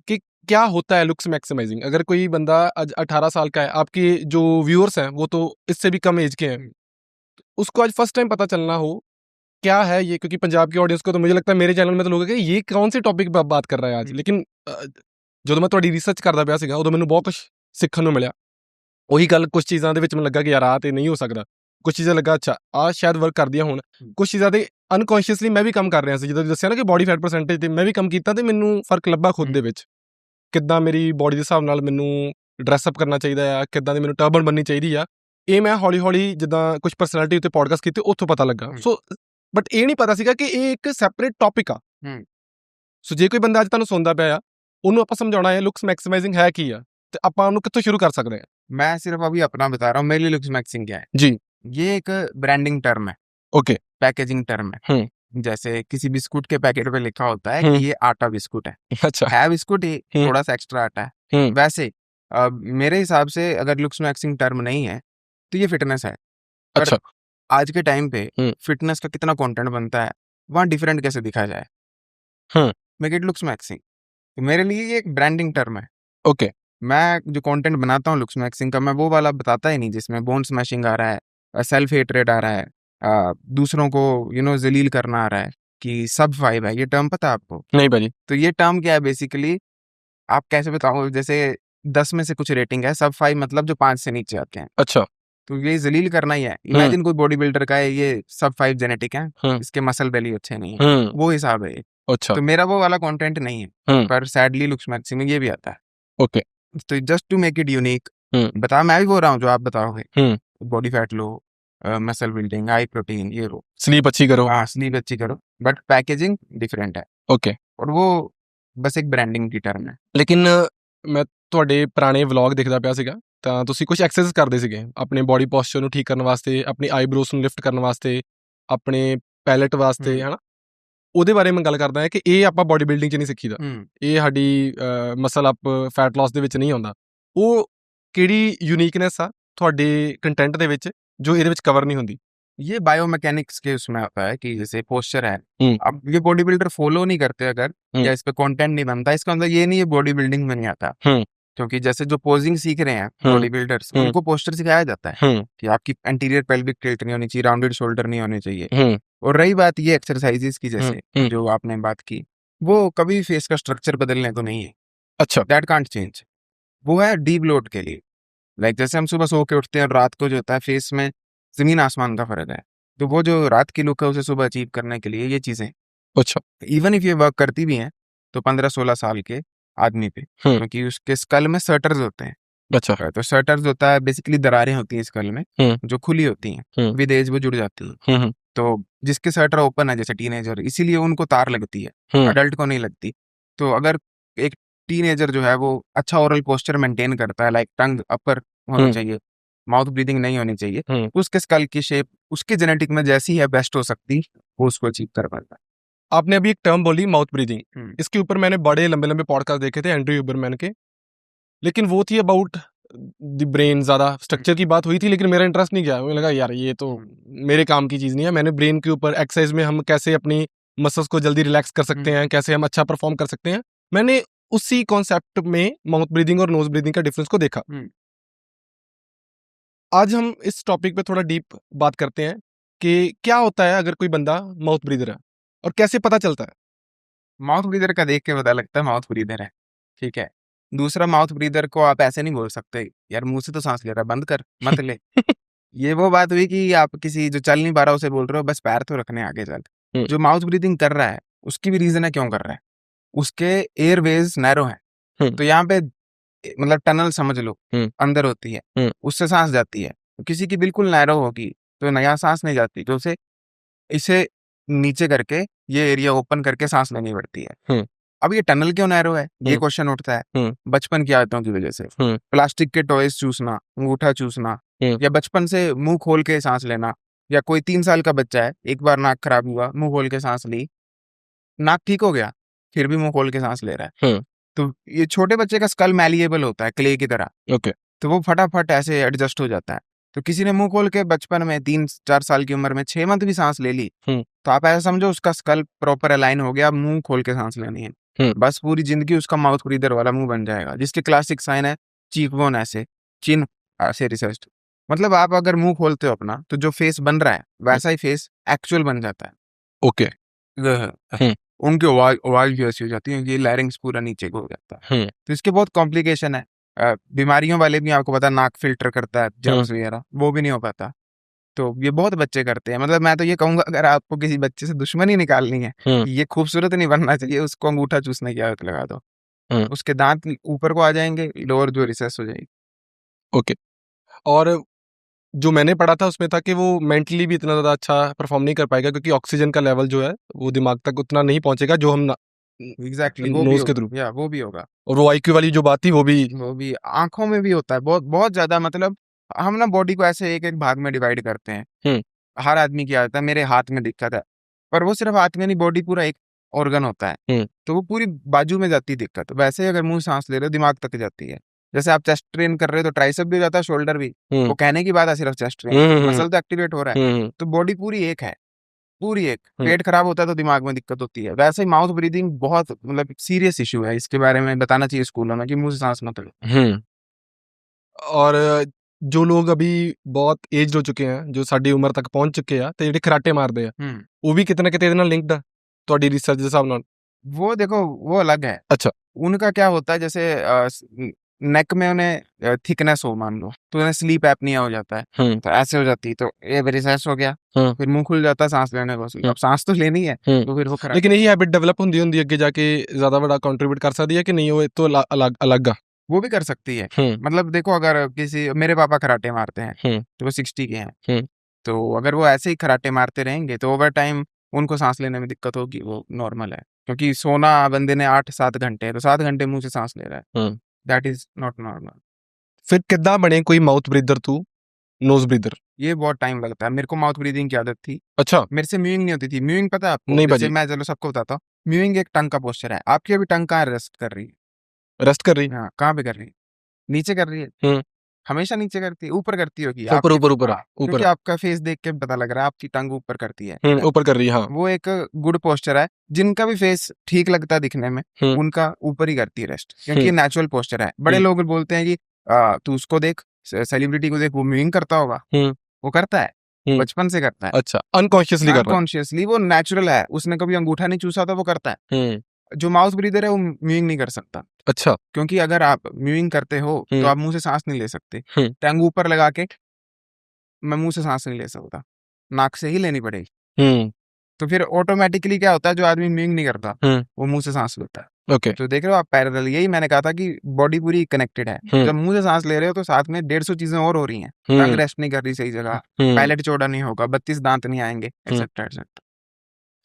कि क्या होता है लुक्स मैक्सिमाइजिंग। अगर कोई बंदा आज 18 साल का है, आपके जो व्यूअर्स हैं वो तो इससे भी कम एज के हैं, उसको आज फर्स्ट टाइम पता चलना हो क्या है ये, क्योंकि पंजाब की ऑडियंस को तो मुझे लगता है मेरे चैनल में तो लोग हैं कि ये कौन से टॉपिक पे बात कर रहा है आज। लेकिन ਜਦੋਂ ਮੈਂ ਤੁਹਾਡੀ ਰਿਸਰਚ ਕਰਦਾ ਪਿਆ ਸੀਗਾ ਉਦੋਂ ਮੈਨੂੰ ਬਹੁਤ ਕੁਝ ਸਿੱਖਣ ਨੂੰ ਮਿਲਿਆ। ਉਹੀ ਗੱਲ ਕੁਝ ਚੀਜ਼ਾਂ ਦੇ ਵਿੱਚ ਮੈਨੂੰ ਲੱਗਾ ਕਿ ਯਾਰ ਆਹ ਤੇ ਨਹੀਂ ਹੋ ਸਕਦਾ, ਕੁਝ ਚੀਜ਼ਾਂ ਲੱਗਾ ਅੱਛਾ ਆਹ ਸ਼ਾਇਦ ਵਰਕ ਕਰਦੀਆਂ ਹੋਣ, ਕੁਝ ਚੀਜ਼ਾਂ ਤੇ ਅਨਕੌਂਸ਼ੀਅਸਲੀ ਮੈਂ ਵੀ ਕੰਮ ਕਰ ਰਿਹਾ ਸੀ। ਜਦੋਂ ਦੱਸਿਆ ਨਾ ਕਿ ਬੋਡੀ ਫੈਟ ਪਰਸੈਂਟੇਜ ਤੇ ਮੈਂ ਵੀ ਕੰਮ ਕੀਤਾ ਤੇ ਮੈਨੂੰ ਫਰਕ ਲੱਭਾ ਖੁਦ ਦੇ ਵਿੱਚ, ਕਿੱਦਾਂ ਮੇਰੀ ਬੋਡੀ ਦੇ ਹਿਸਾਬ ਨਾਲ ਮੈਨੂੰ ਡਰੈਸ ਅਪ ਕਰਨਾ ਚਾਹੀਦਾ ਆ, ਕਿੱਦਾਂ ਦੀ ਮੈਨੂੰ ਟਰਬਨ ਬਣਨੀ ਚਾਹੀਦੀ ਆ। ਇਹ ਮੈਂ ਹੌਲੀ ਹੌਲੀ ਜਿੱਦਾਂ ਕੁਝ ਪਰਸਨੈਲਿਟੀ ਉੱਤੇ ਪੋਡਕਾਸਟ ਕੀਤੇ ਉੱਥੋਂ ਪਤਾ ਲੱਗਾ। ਸੋ ਬਟ ਇਹ ਨਹੀਂ ਪਤਾ ਸੀਗਾ ਕਿ ਇਹ ਇੱਕ ਸੈਪਰੇਟ ਟੌਪਿਕ ਆ। ਸੋ ਜੇ ਕੋਈ ਬੰਦਾ ਅੱਜ ਤੁਹਾਨੂੰ ਸੁਣਦਾ ਪਿਆ ਆ, ਉਹਨੂੰ ਆਪਾਂ ਸਮਝਾਉਣਾ ਹੈ ਲੁਕਸ ਮੈਕਸਿਮਾਈਜ਼ਿੰਗ ਹੈ ਕੀ ਆ, ਤੇ ਆਪਾਂ ਉਹਨੂੰ ਕਿੱਥੋਂ ਸ਼ੁਰੂ ਕਰ ਸਕਦੇ ਹਾਂ? मैं सिर्फ अभी अपना बता रहा हूँ, मेरे लिए लुक्स मैक्सिंग क्या है। जी। ये एक ब्रांडिंग टर्म है, ओके। पैकेजिंग टर्म है। जैसे किसी बिस्कुट के पैकेट पे लिखा होता है कि हम्म। ये आटा बिस्कुट है अच्छा। है बिस्कुट ही, हम्म। थोड़ा सा एक्स्ट्रा आटा है। हम्म। वैसे मेरे हिसाब से अगर लुक्स मैक्सिंग टर्म नहीं है तो ये फिटनेस है। पर अच्छा। आज के टाइम पे हम्म। फिटनेस का कितना कंटेंट बनता है, वहाँ डिफरेंट कैसे दिखा जाए, hmm. Make it looks maxing. तो मेरे लिए ये एक ब्रांडिंग टर्म है। ओके। मैं जो कंटेंट बनाता हूँ लुक्स मैक्सिंग का, मैं वो वाला बताता ही नहीं जिसमें बोन स्मैशिंग आ रहा है, सेल्फ हेट्रेड आ रहा है, दूसरों को जलील करना आ रहा है, कि सब फाइव है। ये टर्म पता है आपको? नहीं भाजी। तो ये टर्म क्या है बेसिकली, आप कैसे बताओ, जैसे 10 में से कुछ रेटिंग है, सब फाइव मतलब जो 5 से नीचे आते हैं, अच्छा। तो ये जलील करना ही है। हम्म। इमेजिन कोई बॉडी बिल्डर का है, ये सब फाइव जेनेटिक है, हम्म। इसके मसल बेली अच्छे नहीं है, हम्म। वो हिसाब है ये। अच्छा। तो मेरा वो वाला कंटेंट नहीं है, हम्म। पर सैडली लुक्स मैक्सिंग में ये भी आता है। ओके। तो just to make it unique, hmm. बता मैं भी बोल रहा हूँ जो आप बताओगे, hmm. Body fat low, muscle building, high protein, ये लो, स्लीप अच्छी करो। हाँ स्लीप अच्छी करो, बट पैकेजिंग डिफरेंट है, ओके। और वो बस एक ब्रांडिंग की टर्म है। ਲੇਕਿਨ ਮੈਂ ਤੁਹਾਡੇ ਪੁਰਾਣੇ ਵਲੌਗ ਦੇਖਦਾ ਪਿਆ ਸੀਗਾ ਤਾਂ ਤੁਸੀਂ ਕੁਝ ਐਕਸਰਸਾਈਜ਼ ਕਰਦੇ ਸੀਗੇ ਆਪਣੇ ਬੋਡੀ ਪੋਸਚਰ ਨੂੰ ਠੀਕ ਕਰਨ ਵਾਸਤੇ, ਆਪਣੀ ਆਈਬ੍ਰੋਸ ਨੂੰ ਲਿਫਟ ਕਰਨ ਵਾਸਤੇ, ਆਪਣੇ ਪੈਲੇਟ ਵਾਸਤੇ, ਹਨਾ? ਉਹਦੇ ਬਾਰੇ ਮੈਂ ਗੱਲ ਕਰਦਾ ਹਾਂ ਕਿ ਇਹ ਆਪਾਂ ਬੋਡੀ ਬਿਲਡਿੰਗ 'ਚ ਨਹੀਂ ਸਿੱਖੀਦਾ। ਇਹ ਸਾਡੀ ਮਸਲ ਅਪ, ਫੈਟ ਲਾਸ ਦੇ ਵਿੱਚ ਨਹੀਂ ਆਉਂਦਾ। ਉਹ ਕਿਹੜੀ ਯੂਨੀਕਨੈਸ ਆ ਤੁਹਾਡੇ ਕੰਟੈਂਟ ਦੇ ਵਿੱਚ ਜੋ ਇਹਦੇ ਵਿੱਚ ਕਵਰ ਨਹੀਂ ਹੁੰਦੀ? ये बायोमैकेनिक्स के उसमें आता है कि जैसे पोस्चर है, हम्म। अब ये बॉडी बिल्डर फॉलो नहीं करते अगर, या इस पे कंटेंट नहीं बनता, इसका मतलब ये नहीं है बॉडी बिल्डिंग में नहीं आता। क्योंकि जैसे जो पोजिंग सीख रहे हैं बॉडी बिल्डर्स, उनको पोस्चर सिखाया जाता है कि आपकी एंटीरियर पेल्विक टिल्ट नहीं होनी चाहिए, राउंडेड शोल्डर नहीं होने चाहिए। और रही बात ये एक्सरसाइजेस की, जैसे जो आपने बात की, वो कभी फेस का स्ट्रक्चर बदलने को नहीं है। अच्छा। That can't change. वो है डीप लोड के लिए। लाइक जैसे हम सुबह सो के उठते हैं और रात को जो होता है फेस में जमीन आसमान का फर्क है, तो वो जो रात की लुक है उसे सुबह अचीव करने के लिए ये चीजें, अच्छा। इवन इफ ये वर्क करती भी हैं तो 15-16 साल के आदमी पे, क्योंकि उसके स्कल में सर्टर्स होते हैं। अच्छा। तो सर्टर्स होता है बेसिकली दरारें होती हैं स्कल में, जो खुली होती हैं, विद एज वो जुड़ जाती हैं। तो जिसके सर्टर ओपन है जैसे टीनेजर, इसीलिए उनको तार लगती है, अडल्ट को नहीं लगती। तो अगर एक टीनेजर जो है वो अच्छा ओरल पोस्चर मेंटेन करता है, लाइक टंग अपर होनी चाहिए, माउथ ब्रीदिंग नहीं होनी चाहिए, तो उसके स्कल की शेप उसके जेनेटिक में जैसी है बेस्ट हो सकती, वो उसको अचीव कर पाता है। आपने अभी एक टर्म बोली माउथ ब्रीदिंग, इसके ऊपर मैंने बड़े लंबे लंबे पॉडकास्ट देखे थे एंड्रयू हुबरमैन के, लेकिन वो थी अबाउट द ब्रेन, ज़्यादा स्ट्रक्चर की बात हुई थी, लेकिन मेरा इंटरेस्ट नहीं गया। मुझे लगा यार ये तो मेरे काम की चीज़ नहीं है। मैंने ब्रेन के ऊपर एक्सरसाइज में हम कैसे अपनी मसल्स को जल्दी रिलैक्स कर सकते हैं, कैसे हम अच्छा परफॉर्म कर सकते हैं, मैंने उसी कॉन्सेप्ट में माउथ ब्रीदिंग और नोज ब्रीदिंग का डिफरेंस को देखा। आज हम इस टॉपिक पे थोड़ा डीप बात करते हैं कि क्या होता है अगर कोई बंदा माउथ ब्रीदर है और कैसे पता चलता है। माउथ ब्रीदर का देख के पता लगता है माउथ ब्रीदर है, ठीक है। दूसरा, माउथ ब्रीदर को आप ऐसे नहीं बोल सकते यार मुंह से तो सांस ले रहा है, बंद कर, मत ले। ये वो बात हुई कि आप किसी जो चल नहीं पा रहा उसे बोल रहे हो बस पैर तो रखने आगे चल। जो माउथ ब्रीदिंग कर रहा है उसकी भी रीजन है क्यों कर रहा है, उसके एयरवेज नैरो है, तो यहाँ पे मतलब टनल समझ लो अंदर होती है, उससे सांस जाती है। तो किसी की बिल्कुल नैरो होगी तो नया सांस नहीं जाती, तो उसे इसे नीचे करके ये एरिया ओपन करके सांस लेनी पड़ती है। अब ये टनल क्यों नैरो है, ये क्वेश्चन उठता है बचपन की आदतों की वजह से। प्लास्टिक के टॉयज चूसना, अंगूठा चूसना, या बचपन से मुंह खोल के सांस लेना, या कोई 3 साल का बच्चा है, एक बार नाक खराब हुआ, मुंह खोल के सांस ली, नाक ठीक हो गया, फिर भी मुंह खोल के सांस ले रहा है। तो ये छोटे बच्चे का स्कल मैलिएबल होता है क्ले की तरह। ओके। तो वो फटाफट ऐसे एडजस्ट हो जाता है। तो किसी ने मुंह खोल के बचपन में 3-4 साल की उम्र में 6 मंथ भी सांस ले ली, तो आप ऐसा समझो उसका स्कल प्रॉपर अलाइन हो गया, अब मुंह खोल के सांस लेनी है। बस पूरी जिंदगी उसका माउथ ब्रीदर वाला मुंह बन जाएगा, जिसके क्लासिक साइन है चीक बोन ऐसे, चिन ऐसे रिसर्च। मतलब आप अगर मुंह खोलते हो अपना तो जो फेस बन रहा है वैसा ही फेस एक्चुअल बन जाता है। ओके। उनकी आवाज भी ऐसी हो जाती है, ये लैरिंग्स पूरा नीचे को हो जाता है। तो इसके बहुत कॉम्प्लिकेशन है। बीमारियों वाले भी आपको पता नाक फिल्टर करता है, जर्म्स वगैरह, वो भी नहीं हो पाता। तो ये बहुत बच्चे करते हैं। मतलब मैं तो ये कहूंगा अगर आपको किसी बच्चे से दुश्मनी निकालनी है, ये खूबसूरत नहीं बनना चाहिए, उसको अंगूठा चूसने की आदत लगा दो, उसके दांत ऊपर को आ जाएंगे, लोअर जो रिसेस हो जाएगी। ओके। और जो मैंने पढ़ा था उसमें था कि वो मेंटली भी इतना ज़्यादा अच्छा परफॉर्म नहीं कर पाएगा, क्योंकि ऑक्सीजन का लेवल जो है वो दिमाग तक उतना नहीं पहुंचेगा जो हम एग्जैक्टली वो भी नोज के थ्रू। या वो भी होगा। और वो आईक्यू वाली जो बात थी वो भी आंखों में भी होता है बहुत बहुत ज्यादा। मतलब हम ना बॉडी को ऐसे एक एक भाग में डिवाइड करते हैं। हर आदमी की आदत है, मेरे हाथ में दिक्कत है, पर वो सिर्फ हाथ में नहीं, बॉडी पूरा एक ऑर्गन होता है, तो वो पूरी बाजू में जाती है दिक्कत। वैसे ही अगर मुंह सांस ले रहे हो दिमाग तक जाती है। जैसे आप चेस्ट ट्रेन कर रहे हो तो ट्राइसेप भी हो जाता है, शोल्डर भी। वो कहने की बात है सिर्फ चेस्ट ट्रेन, मसल तो एक्टिवेट हो रहा है। तो बॉडी पूरी एक है, पूरी एक। पेट खराब होता है तो दिमाग में दिक्कत होती है। वैसे ही माउथ ब्रीदिंग बहुत मतलब सीरियस इशू है, इसके बारे में बताना चाहिए स्कूलों में कि मुंह से सांस मत लो। और जो लोग अभी बहुत एज हो चुके हैं, जो साडी उम्र तक पहुंच चुके हैं, ਤੇ ਜਿਹੜੇ ਖਰਾਟੇ ਮਾਰਦੇ ਆ ਉਹ ਵੀ ਕਿਤੇ ਨਾ ਕਿਤੇ ਇਹਦੇ ਨਾਲ ਲਿੰਕਡ ਆ ਤੁਹਾਡੀ ਰਿਸਰਚ ਦੇ ਹਿਸਾਬ ਨਾਲ? वो देखो वो अलग है। अच्छा। उनका क्या होता है, जैसे नेक में उन्हें थिकनेस हो मान लो, तो उन्हें स्लीप एपनिया हो जाता है, तो ऐसे हो जाती है, तो ये रिसर्च हो गया, फिर मुंह खुल जाता है सांस लेने को। अब सांस तो लेनी है, तो फिर वो लेकिन यही हैबिट डेवलप ਹੁੰਦੀ ਹੁੰਦੀ ਅੱਗੇ ਜਾ ਕੇ ਜ਼ਿਆਦਾ ਵੱਡਾ ਕੰਟਰੀਬਿਊਟ ਕਰ ਸਕਦੀ ਹੈ ਕਿ ਨਹੀਂ, ਉਹ ਇਹ ਤੋਂ ਅਲੱਗ ਆ? वो भी कर सकती है। मतलब देखो, अगर किसी मेरे पापा कराटे मारते हैं तो वो 60 के हैं, तो अगर वो ऐसे ही कराटे मारते रहेंगे तो ओवर टाइम उनको सांस लेने में दिक्कत होगी, वो नॉर्मल है। क्योंकि सोना बंदे ने 8-7 घंटे है, तो 7 घंटे मुंह से सांस ले रहा है, दैट इज नॉट नॉर्मल। फिर किद्दां बने कोई माउथ ब्रीदर तू नोज ब्रीदर? ये बहुत टाइम लगता है। मेरे को माउथ ब्रीदिंग की आदत थी। अच्छा। मेरे से म्यूइंग नहीं होती थी। म्यूइंग पता है आपको? नहीं जैसे भाजी। मैं चलो सबको बताता हूँ, म्यूइंग एक टंग का पोस्चर है। आपकी अभी टंग कहाँ रेस्ट कर रही है? रेस्ट कर रही? हाँ, कहाँ पे कर रही है? नीचे कर रही है। हमेशा नीचे करती है, ऊपर करती होगी ऊपर ऊपर ऊपर क्योंकि ऊपर आपका फेस देख के पता लग रहा है आपकी टंग ऊपर करती है। ऊपर कर रही है, हाँ। वो एक गुड पोस्चर है। जिनका भी फेस ठीक लगता है दिखने में, उनका ऊपर ही करती है रेस्ट, क्योंकि ये नेचुरल पोस्चर है। बड़े लोग बोलते हैं कि तू उसको देख, सेलिब्रिटी को देख, वो म्यूइंग करता होगा। वो करता है, बचपन से करता है। अच्छा, अनकॉन्शियसली कर रहा है? अनकॉन्शियसली, वो नेचुरल है। उसने कभी अंगूठा नहीं चूसा तो वो करता है। जो माउथ ब्रीदर है वो म्यूइंग नहीं कर सकता। अच्छा। क्योंकि अगर आप म्यूइंग करते हो तो आप मुंह से सांस नहीं ले सकते। टंग ऊपर लगा के मैं मुंह से सांस नहीं ले सकता, नाक से ही लेनी पड़ेगी। तो फिर ऑटोमेटिकली क्या होता है, जो आदमी म्यूइंग नहीं करता वो मुंह से सांस लेता है। ओके। तो देख रहे हो आप पैरेलल, यही मैंने कहा था कि बॉडी पूरी कनेक्टेड है। जब मुंह से सांस ले रहे हो तो साथ में 150 चीजें और हो रही हैं। टंग रेस्ट नहीं कर रही सही जगह, पैलेट चौड़ा नहीं होगा, 32 दांत नहीं आएंगे, एक्सेट्रा एक्सेट्रा,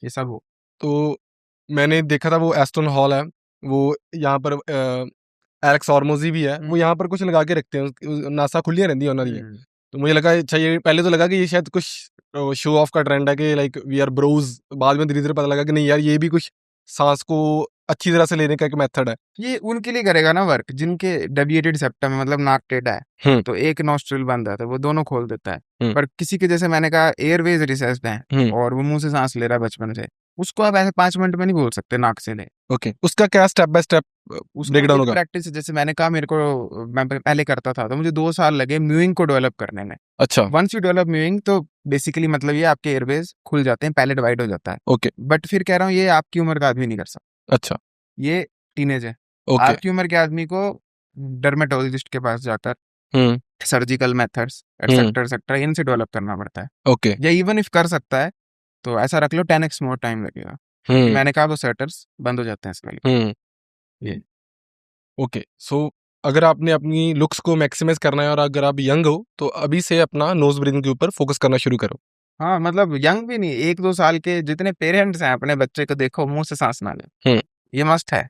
ये सब हो। तो मैंने देखा था वो एस्टन हॉल है, वो यहाँ पर एलेक्स हॉर्मोजी भी है, वो यहाँ पर कुछ लगा के रखते हैं, नासा खुलियां रहती है उन्होंने। तो मुझे लगा अच्छा, ये पहले तो लगा कि ये शायद कुछ शो ऑफ का ट्रेंड है कि लाइक वी आर ब्रोज। बाद में धीरे धीरे पता लगा कि नहीं यार, ये भी कुछ सांस को अच्छी तरह से लेने का एक मेथड है। ये उनके लिए करेगा ना वर्क जिनके डेविएटेड सेप्टम है, मतलब नाक टेढ़ा है, तो एक नॉस्ट्रिल बंद है तो वो दोनों खोल देता है। पर किसी के, जैसे मैंने कहा, एयरवेज रिसेस्ड है और वो मुंह से सांस ले रहा है बचपन से, उसको आप ऐसे 5 मिनट में नहीं बोल सकते नाक से ले। ओके, उसका क्या स्टेप बाय स्टेप ब्रेकडाउन होगा? प्रैक्टिस, जैसे मैंने कहा, मेरे को मैं पहले करता था तो मुझे 2 साल लगे म्यूइंग को डेवलप करने में। अच्छा। वंस यू डेवलप म्यूइंग तो बेसिकली मतलब ये आपके एयरवेज खुल जाते हैं, पैलेट वाइड हो जाता है। ओके। बट फिर कह रहा हूँ, ये आपकी उम्र का आदमी नहीं कर सकता। अच्छा। ये टीनेज है। ओके। आपकी उम्र के आदमी को डर्मेटोलॉजिस्ट के पास जाकर सर्जिकल मेथड्स एक्सेट्रा एक्सेट्रा इनसे डेवलप करना पड़ता है। ओके। या इवन इफ कर सकता है तो ऐसा रख लो 10x मोर टाइम लगेगा। मैंने कहा वो सेटर्स बंद हो जाते हैं इसके लिए। ये ओके, सो अगर आपने अपनी लुक्स को मैक्सिमाइज करना है और अगर आप यंग हो तो अभी से अपना नोज ब्रीदिंग के ऊपर फोकस करना शुरू करो। हाँ, मतलब यंग भी नहीं, 1-2 साल के जितने पेरेंट्स हैं, अपने बच्चे को देखो मुंह से सांस ना ले, ये मस्ट है।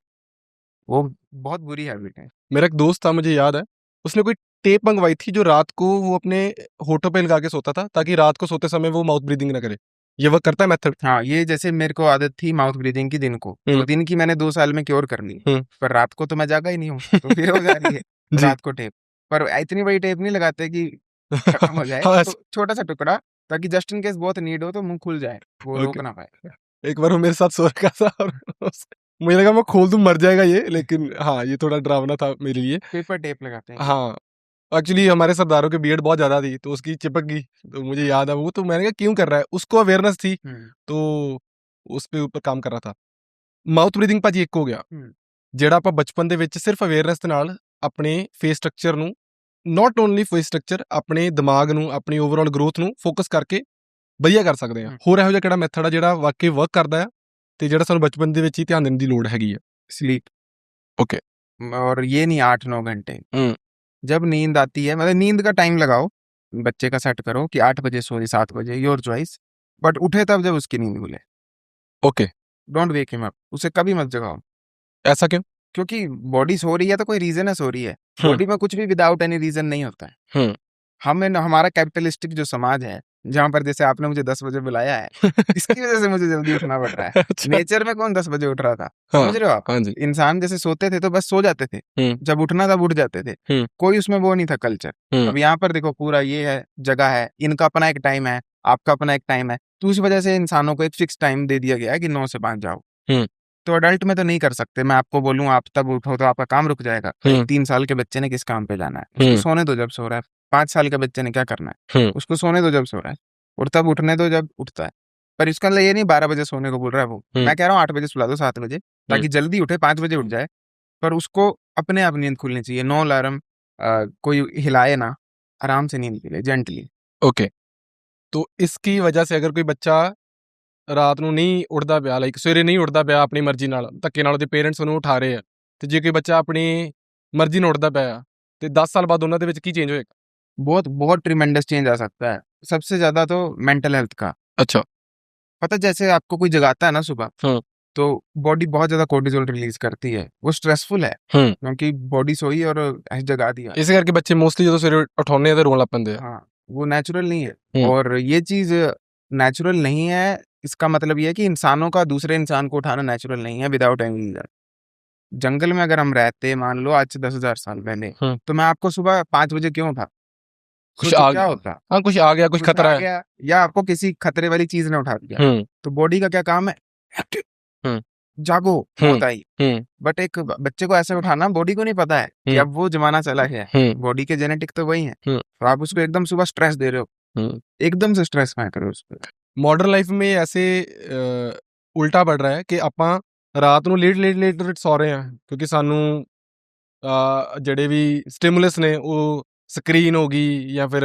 वो बहुत बुरी हैबिट है। मेरा एक दोस्त था, मुझे याद है, उसने कोई टेप मंगवाई थी जो रात को वो अपने होठों पे लगा के सोता था ताकि रात को सोते समय वो माउथ ब्रीदिंग ना करे। ये वर्क करता है मेथड? हाँ, ये जैसे मेरे को आदत थी माउथ ब्रीदिंग की दिन को, तो दिन की मैंने 2 साल में क्योर कर ली, पर रात को तो मैं जागा ही नहीं हूँ, तो फिर हो जा रही है रात को टेप। पर इतनी बड़ी टेप नहीं लगाते कि खत्म हो जाए, हाँ, तो छोटा सा टुकड़ा, ताकि जस्ट इन केस बहुत नीड हो तो मुंह खुल जाए, वो रोक ना पाए। एक बार वो मेरे साथ सो रखा था और मुझे लगा मैं खोल दूं मर जाएगा ये, लेकिन हाँ, ये थोड़ा डरावना था मेरे लिए। पेपर टेप लगाते हैं। हाँ, एक्चुअली हमारे सरदारों की बीएड बहुत ज्यादा थी तो उसकी चिपक गई, तो मुझे याद है वो, तो मैंने कहा क्यों कर रहा है, उसको अवेयरनेस थी तो उस पे ऊपर काम कर रहा था। ਮਾਊਥ ਬਰੀਥਿੰਗ ਭਾਜੀ ਇੱਕ ਹੋ ਗਿਆ ਜਿਹੜਾ ਆਪਾਂ ਬਚਪਨ ਦੇ ਵਿੱਚ ਸਿਰਫ ਅਵੇਅਰਨੈਸ ਦੇ ਨਾਲ ਆਪਣੇ ਫੇਸ ਸਟਰਕਚਰ ਨੂੰ, ਨਾਟ ਓਨਲੀ ਫੇਸ ਸਟਰਕਚਰ, ਆਪਣੇ ਦਿਮਾਗ ਨੂੰ, ਆਪਣੀ ਓਵਰਆਲ ਗਰੋਥ ਨੂੰ ਫੋਕਸ ਕਰਕੇ ਵਧੀਆ ਕਰ ਸਕਦੇ ਆ। ਹੋਰ ਇਹੋ ਜਿਹਾ ਕਿਹੜਾ ਮੈਥਡ ਆ ਜਿਹੜਾ ਵਾਕਈ ਵਰਕ ਕਰਦਾ ਆ ਤੇ ਜਿਹੜਾ ਸਾਨੂੰ ਬਚਪਨ ਦੇ ਵਿੱਚ ਹੀ ਧਿਆਨ ਦੇਣ ਦੀ ਲੋੜ ਹੈਗੀ ਆ? स्लीप। ओके। और ये नहीं 8-9 घंटे, जब नींद आती है, मतलब नींद का टाइम लगाओ, बच्चे का सेट करो कि 8 बजे सोए, 7 बजे, योर चॉइस, बट उठे तब जब उसकी नींद खुले। Okay. Don't wake him up, उसे कभी मत जगाओ। ऐसा क्यों? क्योंकि बॉडी सो रही है तो कोई रीजन है सो रही है। बॉडी में कुछ भी विदाउट एनी रीजन नहीं होता है। हमारा कैपिटलिस्टिक जो समाज है जहाँ पर जैसे आपने मुझे 10 बजे बुलाया है, इसकी वजह से मुझे जल्दी उठना पड़ रहा है। अच्छा। नेचर में कौन 10 बजे उठ रहा था? हाँ, समझ रहे हो आप? हाँ जी। इंसान जैसे सोते थे तो बस सो जाते थे, हुँ, जब उठना तब उठ जाते थे। हुँ, कोई उसमें वो नहीं था कल्चर। हुँ, अब यहाँ पर देखो पूरा ये है, जगह है, इनका अपना एक टाइम है, आपका अपना एक टाइम है, तो उस वजह से इंसानों को एक फिक्स टाइम दे दिया गया है कि 9 से 5 जाओ। हुँ, तो अडल्ट में तो नहीं कर सकते। मैं आपको बोलूँ आप तब उठो तो आपका काम रुक जाएगा। एक हुँ, 3 साल के बच्चे ने किस काम पे जाना है? उसको हुँ, सोने दो जब सो रहा है। 5 साल के बच्चे ने क्या करना है? हुँ, उसको सोने दो जब सो रहा है, और तब उठने दो जब उठता है। पर इसका मतलब ये नहीं 12 बजे सोने को बोल रहा है वो। हुँ, मैं कह रहा हूँ 8 बजे सुला दो, 7 बजे, हुँ, ताकि जल्दी उठे, 5 बजे उठ जाए। पर उसको अपने आप नींद खुलनी चाहिए, नो अलार्म, कोई हिलाए ना, आराम से नींद खुले, जेंटली। ओके। तो इसकी वजह से अगर कोई ਬੱਚਾ ਰਾਤ ਨੂੰ ਨਹੀਂ ਉੱਠਦਾ ਪਿਆ, ਲਾਈਕ ਸਵੇਰੇ ਨਹੀਂ ਉੱਠਦਾ ਪਿਆ ਆਪਣੀ ਮਰਜ਼ੀ ਨਾਲ, ਧੱਕੇ ਨਾਲ ਉਹਦੇ ਪੇਰੈਂਟਸ ਉਹਨੂੰ ਉਠਾ ਰਹੇ ਆ, ਤੇ ਜੇ ਕੋਈ ਬੱਚਾ ਆਪਣੀ ਮਰਜ਼ੀ ਨਾਲ ਉੱਠਦਾ ਪਿਆ ਆ, ਤੇ 10 ਸਾਲ ਬਾਅਦ ਉਹਨਾਂ ਦੇ ਵਿੱਚ ਕੀ ਚੇਂਜ ਹੋਏਗਾ? बहुत बहुत ट्रिमेंडस चेंज आ सकता है। सबसे ज़्यादा तो मेंटल हेल्थ का। अच्छा। पता है जैसे आपको कोई जगाता है ना सुबह, हाँ, तो बॉडी बहुत ज़्यादा कोर्टिसोल रिलीज़ करती है। वो स्ट्रेसफुल है, हुँ। क्योंकि बॉडी सोई और ऐसे जगा दिया। ਇਸੇ ਕਰਕੇ ਬੱਚੇ ਮੋਸਟਲੀ ਜਦੋਂ ਸਵੇਰੇ ਉਠਾਉਂਦੇ ਆ ਤੇ ਰੋਣ ਲੱਗ ਪੈਂਦੇ ਆ। हाँ, वो नेचुरल नहीं है। हुँ, और ये चीज़ नेचुरल नहीं है, इसका मतलब ये है कि इंसानों का दूसरे इंसान को उठाना नेचुरल नहीं है विदाउट एनी रीज़न। जंगल में अगर हम रहते, मान लो आज से 10,000 साल पहले, हुँ। तो मैं आपको सुबह 5 बजे क्यों उठा? कुछ सोचो आ क्या होता? हाँ, कुछ आ गया, कुछ कुछ खतरा आ है। गया, या आपको किसी खतरे वाली चीज़ ने उठा दिया। हुँ, तो बॉडी का क्या काम है? एक्टिव, हुँ, जागो, हुँ, मौत आई। हुँ, बट एक बच्चे को ऐसे उठाना, बॉडी को नहीं पता है कि हुँ, अब वो ज़माना चला गया है। हुँ, बॉडी के जेनेटिक तो वही हैं। हुँ, तो आप उसको एकदम सुबह स्ट्रेस दे रहे हो, हुँ। एकदम से स्ट्रेस ना करो उसपे। मॉडर्न लाइफ में ऐसे ਉਲਟਾ ਪੜ ਰਿਹਾ ਹੈ ਕਿ ਆਪਾਂ ਰਾਤ ਨੂੰ ਲੇਟ ਸੌ ਰਹੇ ਹਾਂ ਕਿਉਂਕਿ ਸਾਨੂੰ ਜਿਹੜੇ ਵੀ ਸਟਿਮੂਲਸ ਨੇ ਉਹ ਸਕਰੀਨ ਹੋ ਗਈ ਜਾਂ ਫਿਰ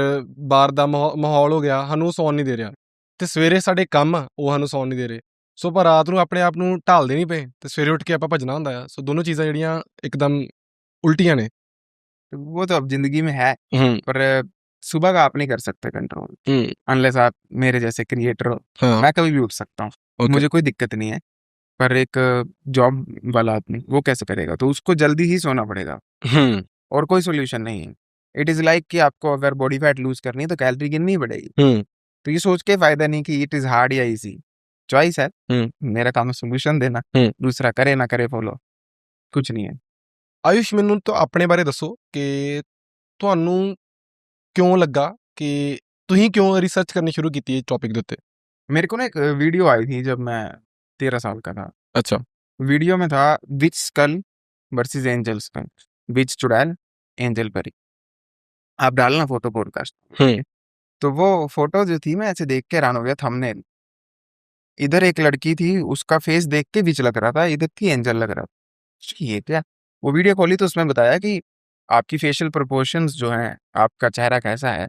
ਬਾਹਰ ਦਾ ਮਾਹੌਲ ਹੋ ਗਿਆ, ਸਾਨੂੰ ਉਹ ਸੌਣ ਨਹੀਂ ਦੇ ਰਿਹਾ, ਤੇ ਸਵੇਰੇ ਸਾਡੇ ਕੰਮ ਆ ਉਹ ਸਾਨੂੰ ਸੌਣ ਨਹੀਂ ਦੇ ਰਹੇ। ਸੋ ਆਪਾਂ ਰਾਤ ਨੂੰ ਆਪਣੇ ਆਪ ਨੂੰ ਢਾਲਦੇ ਨਹੀਂ ਪਏ ਤੇ ਸਵੇਰੇ ਉੱਠ ਕੇ ਆਪਾਂ ਭੱਜਣਾ ਹੁੰਦਾ ਆ। ਸੋ ਦੋਨੋਂ ਚੀਜ਼ਾਂ ਜਿਹੜੀਆਂ ਇੱਕਦਮ ਉਲਟੀਆਂ ਨੇ। तो वो तो अब ज़िंदगी में है, ਹੂੰ, पर सुबह का आप नहीं कर सकते कंट्रोल, ਹੂੰ, अनलेस आप मेरे जैसे क्रिएटर हो। ਹਾਂ, मैं कभी भी उठ सकता हूँ, ਓਕੇ, मुझे कोई दिक्कत नहीं है। पर एक जॉब वाला आदमी वो कैसे करेगा? तो उसको जल्दी ही सोना पड़ेगा, हूँ, और कोई सॉल्यूशन नहीं है। इट इज़ लाइक कि आपको अगर बॉडी फैट लूज़ करनी है तो कैलोरी गिननी ही पड़ेगी। हूँ, तो ये सोच के फ़ायदा नहीं कि इट इज़ हार्ड या ईज़ी, चॉइस है। हूँ, मेरा काम है सॉल्यूशन देना, हूँ। दूसरा करे ना करे फॉलो, कुछ नहीं है। ਆਯੁਸ਼, ਮੈਨੂੰ ਤਾਂ ਆਪਣੇ ਬਾਰੇ ਦੱਸੋ ਕਿ ਤੁਹਾਨੂੰ ਕਿਉਂ ਲੱਗਾ ਕਿ ਤੁਸੀਂ ਕਿਉਂ ਰਿਸਰਚ ਕਰਨੀ ਸ਼ੁਰੂ ਕੀਤੀ ਇਸ ਟੌਪਿਕ ਦੇ ਉੱਤੇ? मेरे को ना एक वीडियो आई थी जब मैं 13 साल का था। अच्छा। वीडियो में था विच स्कल वर्सेस एंजल स्कल, विच चुड़ैल, एंजल परी। आप डालना फ़ोटो पॉडकास्ट, हुँ, ठीक है? तो वो फ़ोटो जो थी मैं ऐसे देख के हैरान हो गया, थंबनेल। इधर एक लड़की थी, उसका फेस देख के विच लग रहा था, इधर थी एंजल लग रहा था। ये क्या? वो वीडियो खोली तो उसमें बताया कि आपकी फेशियल प्रोपोर्शंस जो हैं, आपका चेहरा कैसा है,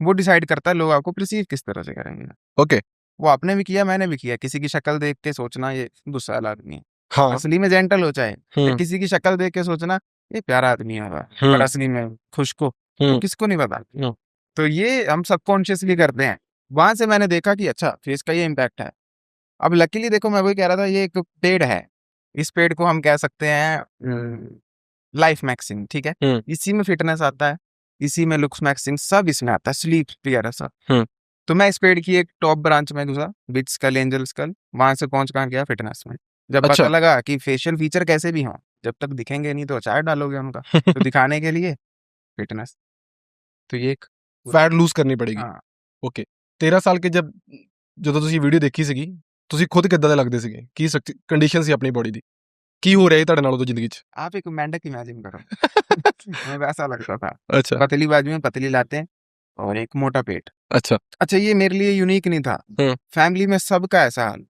वो डिसाइड करता है लोग आपको परसीव किस तरह से करेंगे। ओके। वो आपने भी किया, मैंने भी किया। किसी की शक्ल देख के सोचना ये गुस्सा वाला आदमी है, हाँ। असली में जेंटल हो चाहे, या हुँ, किसी की शक्ल देख के सोचना ये प्यारा आदमी होगा, पर हुँ, असली में खुशको, तो हुँ, किसको नहीं पता। हुँ, तो ये हम सबकॉन्शियसली करते हैं। वहाँ से मैंने देखा कि अच्छा फेस का ये इम्पैक्ट है। अब लकीली देखो मैं वही कह रहा था, ये एक पेड़ है। इस पेड़ को हम कह सकते हैं लाइफ मैक्सिम, ठीक है? हुँ, इसी में फिटनेस आता है, इसी में लुक्स मैक्सिम, सब इसमें आता है, स्लीप वगैरह सब। हुँ, तो मैं इस पेड़ की एक टॉप ब्रांच में घुसा, विच स्कल, एंजल स्कल, वहाँ से पहुँच कहाँ गया फिटनेस में। जब पता अच्छा। लगा कि फेशियल फीचर कैसे भी हों, जब तक दिखेंगे नहीं तो अचार डालोगे उनका, तो दिखाने के लिए फिटनेस। तो ये एक ਫੈਟ ਲੂਜ਼ ਕਰਨੀ ਪੜੇਗੀ। हाँ। ਓਕੇ। 13 ਸਾਲ ਕੇ ਜਦੋਂ ਤੁਸੀਂ ਵੀਡੀਓ ਦੇਖੀ ਸੀਗੀ, ਤੁਸੀਂ ਖੁਦ ਕਿੱਦਾਂ ਦੇ ਲੱਗਦੇ ਸੀਗੇ? ਕੀ ਕੰਡੀਸ਼ਨ ਸੀ ਆਪਣੀ ਬੋਡੀ ਦੀ? ਕੀ ਹੋ ਰਿਹਾ ਸੀ ਤੁਹਾਡੇ ਨਾਲ ਉਦੋਂ ਜ਼ਿੰਦਗੀ 'ਚ? आप एक मेंढक इमेजिन करो। मैं वैसा लगता था। अच्छा, पतली बाजू में पतली लातें और एक मोटा पेट। अच्छा। अच्छा ये मेरे लिए यूनिक नहीं था, हुँ, फैमिली में सबका ऐसा हाल।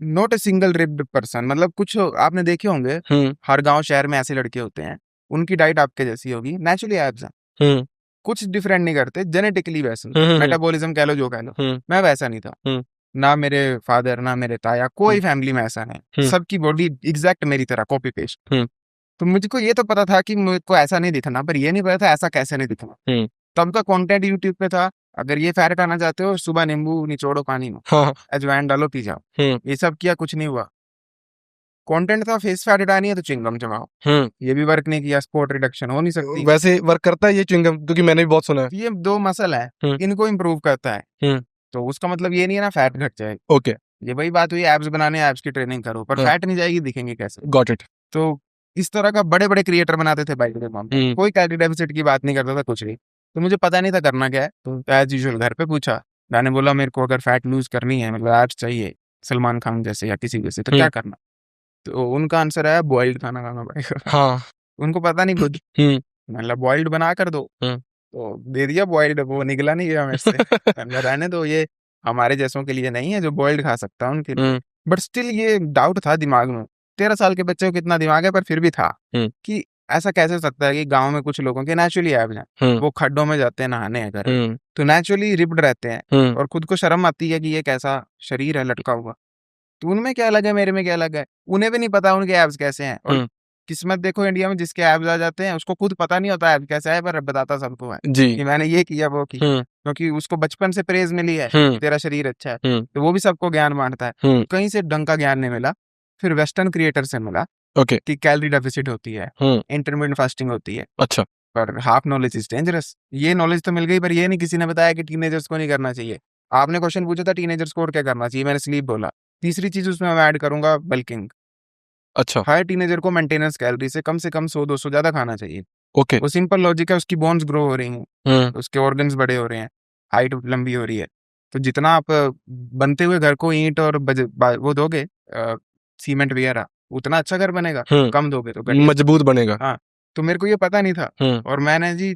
Not a single ripped person, मतलब कुछ आपने देखे होंगे, हुँ, हर गाँव शहर में ऐसे लड़के होते हैं, उनकी डाइट आपके जैसी होगी, नेचुरली एब्स हैं, हुँ, कुछ डिफरेंट नहीं करते, जेनेटिकली वैसे, हुँ, हुँ, मेटाबॉलिज्म कह लो जो कह लो। हुँ, मैं वैसा नहीं था। हुँ, ना मेरे फादर, ना मेरे ताया, कोई हुँ, फैमिली में ऐसा नहीं। हुँ, सबकी बॉडी एग्जैक्ट मेरी तरह कॉपी पेस्ट। हुँ, तो मुझको ये तो पता था कि मुझको ऐसा नहीं दिखना, पर ये नहीं पता था ऐसा कैसे नहीं दिखना। हुँ, तब का कंटेंट यूट्यूब पे था, अगर ये फैट हटाना चाहते हो सुबह नींबू निचोड़ो पानी में, हाँ, अजवाइन डालो पी जाओ। हुँ, ये सब किया, कुछ नहीं हुआ। कंटेंट था फेस फैट हटानी है तो च्युइंगम चबाओ, ये भी वर्क नहीं किया, स्पॉट रिडक्शन हो नहीं सकती। वैसे वर्क करता है ये च्युइंगम? क्योंकि मैंने भी बहुत सुना है। ये 2 मसल है, इनको इंप्रूव करता है, तो उसका मतलब ये नहीं है ना फैट घट जाए। ओके, ये वही बात हुई, एब्स बनाने, एब्स की ट्रेनिंग करो, पर फैट नहीं जाएगी, दिखेंगे कैसे? Got it. तो इस तरह का बड़े-बड़े क्रिएटर बनाते थे बाइक के मामले, कोई कैलोरी डेफिसिट की बात नहीं करता था, कुछ नहीं। तो मुझे पता नहीं था करना क्या है, तो एज़ यूजुअल घर पे पूछा, मैंने बोला मेरे को अगर फैट लूज़ करनी है, मतलब एब्स चाहिए, सलमान खान जैसे या किसी जैसे, तो क्या करना? तो उनका आंसर आया बॉइल्ड खाना खाना पड़ेगा। हाँ। उनको पता नहीं खुद। मैंने बोला बॉइल्ड बना कर दो, तो दे दिया बॉइल्ड, वो निकला नहीं गया मेरे से। मैंने बोला रहने दो, ये हमारे जैसों के लिए नहीं है, जो बॉइल्ड खा सकता है उनके लिए। बट स्टिल ये डाउट था दिमाग में, 13 साल के बच्चे को कितना दिमाग है, पर फिर भी था कि ऐसा कैसे हो सकता है कि गाँव में कुछ लोगों के नेचुरली एब्स हैं, वो खड्डों में जाते हैं नहाने अगर, तो नेचुरली रिप्ड रहते हैं और खुद को शर्म आती है कि ये कैसा शरीर है लटका हुआ। तो उनमें क्या अलग है, मेरे में क्या अलग है? उन्हें भी नहीं पता उनके एब्स कैसे हैं, और किस्मत देखो इंडिया में जिसके एब्स आ जाते हैं उसको खुद पता नहीं होता एब्स कैसा है, पर बताता सबको है जी। कि मैंने ये किया वो किया, क्योंकि उसको बचपन से प्रेज मिली है कि तेरा शरीर अच्छा है, तो वो भी सबको ज्ञान बांटता है। कहीं से ढंग का ज्ञान नहीं मिला, फिर वेस्टर्न क्रिएटर से मिला ओके। कि कैलोरी डेफिसिट होती है, इंटरमिटेंट फास्टिंग होती है। अच्छा। पर हाफ नॉलेज इज डेंजरस। ये नॉलेज तो मिल गई, पर ये नहीं किसी ने बताया कि टीनेजर्स को नहीं करना चाहिए। आपने क्वेश्चन पूछा था टीनेजर्स को और क्या करना चाहिए, मैंने स्लीप बोला। तीसरी चीज उसमें मैं ऐड करूंगा बल्किंग। अच्छा। हर टीनेजर को मेंटेनेंस कैलोरी से कम 100-200 ज्यादा खाना चाहिए। ओके। वो सिंपल लॉजिक है, उसकी बोन्स ग्रो हो रही हैं, उसके ऑर्गन्स बड़े हो रहे हैं, हाइट लंबी हो रही है, तो जितना आप बनते हुए घर को ईंट और वो दोगे सीमेंट वगैरह, उतना अच्छा घर बनेगा। कम दोगे तो घटिया मजबूत बनेगा। हाँ, तो मेरे को ये पता नहीं था, और मैंने जी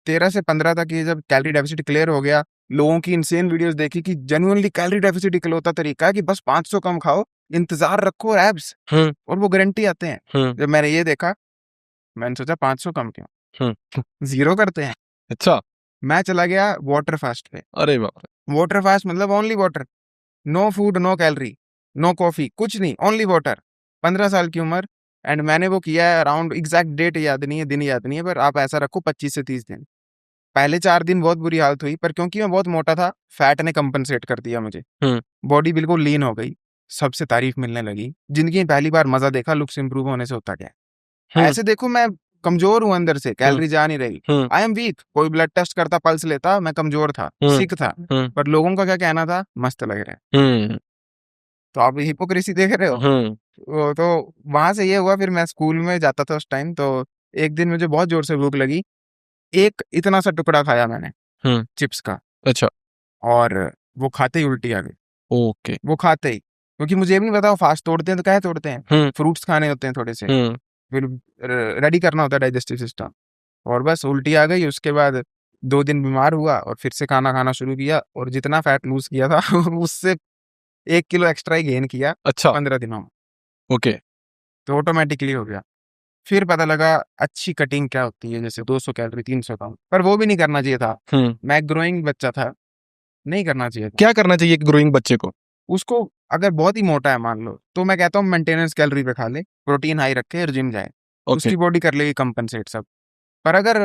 13 से 15 तक ये जब कैलोरी डेफिसिट क्लियर हो गया, लोगों की इनसेन वीडियोस देखी कि जेन्युइनली कैलोरी डेफिसिट इकलौता तरीका है कि बस 500 कम खाओ, इंतजार रखो एब्स, और वो गारंटी आते हैं। जब मैंने ये देखा, मैंने सोचा 500 कम क्यों, 0 करते हैं। अच्छा। मैं चला गया वाटर फास्ट पे। अरे बाप रे। वाटर फास्ट मतलब only water, no food, no calorie, no coffee, कुछ नहीं, ओनली वाटर। 15 साल की उम्र, एंड मैंने वो किया है अराउंड, एग्जैक्ट डेट याद नहीं है, दिन याद नहीं है, पर आप ऐसा रखो 25 से 30 दिन। पहले 4 दिन बहुत बुरी हालत हुई, पर क्योंकि मैं बहुत मोटा था, फैट ने कंपनसेट कर दिया मुझे। बॉडी बिल्कुल लीन हो गई, सबसे तारीफ मिलने लगी। जिंदगी में पहली बार मजा देखा लुक्स इंप्रूव होने से होता क्या है। ऐसे देखो मैं कमजोर हूं अंदर से, कैलोरी जा नहीं रही, आई एम वीक। कोई ब्लड टेस्ट करता, पल्स लेता, मैं कमजोर था, सिक था, पर लोगों का क्या कहना था, मस्त लग रहा है। तो आप हिपोक्रेसी देख रहे हो। तो वहां से ये हुआ, फिर मैं स्कूल में जाता था उस टाइम, तो एक दिन मुझे बहुत जोर से भूख लगी, एक इतना सा टुकड़ा खाया मैंने चिप्स का। अच्छा। और वो खाते ही उल्टी आ गई। ओके। वो खाते ही, क्योंकि मुझे ये भी नहीं पता वो फास्ट तोड़ते हैं तो क्या तोड़ते हैं, फ्रूट्स खाने होते हैं थोड़े से, फिर रेडी करना होता है डाइजेस्टिव सिस्टम, और बस उल्टी आ गई। उसके बाद 2 दिन बीमार हुआ और फिर से खाना खाना शुरू किया, और जितना फैट लूज किया था उससे 1 किलो एक्स्ट्रा ही गेन किया। अच्छा। 15 दिनों में। ओके। तो ऑटोमेटिकली हो गया। फिर पता लगा अच्छी कटिंग क्या होती है, जैसे 200 कैलोरी, 300 कम, पर वो भी नहीं करना चाहिए था। मैं ग्रोइंग बच्चा था, नहीं करना चाहिए था। क्या करना चाहिए एक ग्रोइंग बच्चे को? उसको अगर बहुत ही मोटा है मान लो, तो मैं कहता हूँ मेंटेनेंस कैलोरी पे खा ले, प्रोटीन हाई रखे और जिम जाए, उसकी बॉडी कर लेगी कंपनसेट सब। पर अगर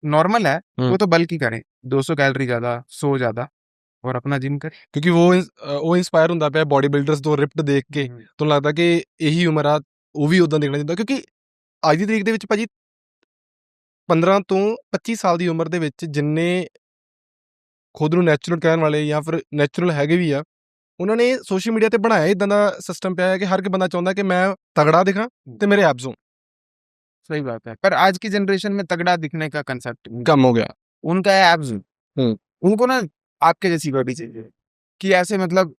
नॉर्मल है वो तो बल्कि करे, 200 कैलोरी ज्यादा, 100 ज्यादा, और अपना जिम करे। क्योंकि वो इंस्पायर ਹੁੰਦਾ ਪਿਆ ਬੋਡੀ ਬਿਲਡਰਸ ਤੋਂ ਰਿਪਡ ਦੇਖ ਕੇ, ਤੁਹਾਨੂੰ ਲੱਗਦਾ ਕਿ ਇਹੀ ਉਮਰ ਆ, ਉਹ ਵੀ ਉਦਾਂ ਦੇਖਣਾ ਚਾਹੁੰਦਾ। ਕਿਉਂਕਿ ਅੱਜ ਦੀ ਤਰੀਕ ਦੇ ਵਿੱਚ ਭਾਜੀ 15 ਤੋਂ 25 ਸਾਲ ਦੀ ਉਮਰ ਦੇ ਵਿੱਚ ਜਿੰਨੇ ਖੁਦ ਨੂੰ ਨੈਚੁਰਲ ਕਹਿਣ ਵਾਲੇ ਜਾਂ ਫਿਰ ਨੈਚੁਰਲ ਹੈਗੇ ਵੀ ਆ, ਉਹਨਾਂ ਨੇ ਸੋਸ਼ਲ ਮੀਡੀਆ ਤੇ ਬਣਾਇਆ ਇਦਾਂ ਦਾ ਸਿਸਟਮ ਪਿਆ ਹੈ ਕਿ ਹਰ ਇੱਕ ਬੰਦਾ ਚਾਹੁੰਦਾ ਕਿ ਮੈਂ ਤਗੜਾ ਦਿਖਾਂ ਤੇ ਮੇਰੇ ਐਬਸ ਹੋਣ। सही बात है, पर आज की जनरेशन में तगड़ा दिखने का कंसेप्ट कम हो गया। उनका है एब्स। उनको ना आपके जैसी बॉडी चाहिए कि ऐसे मतलब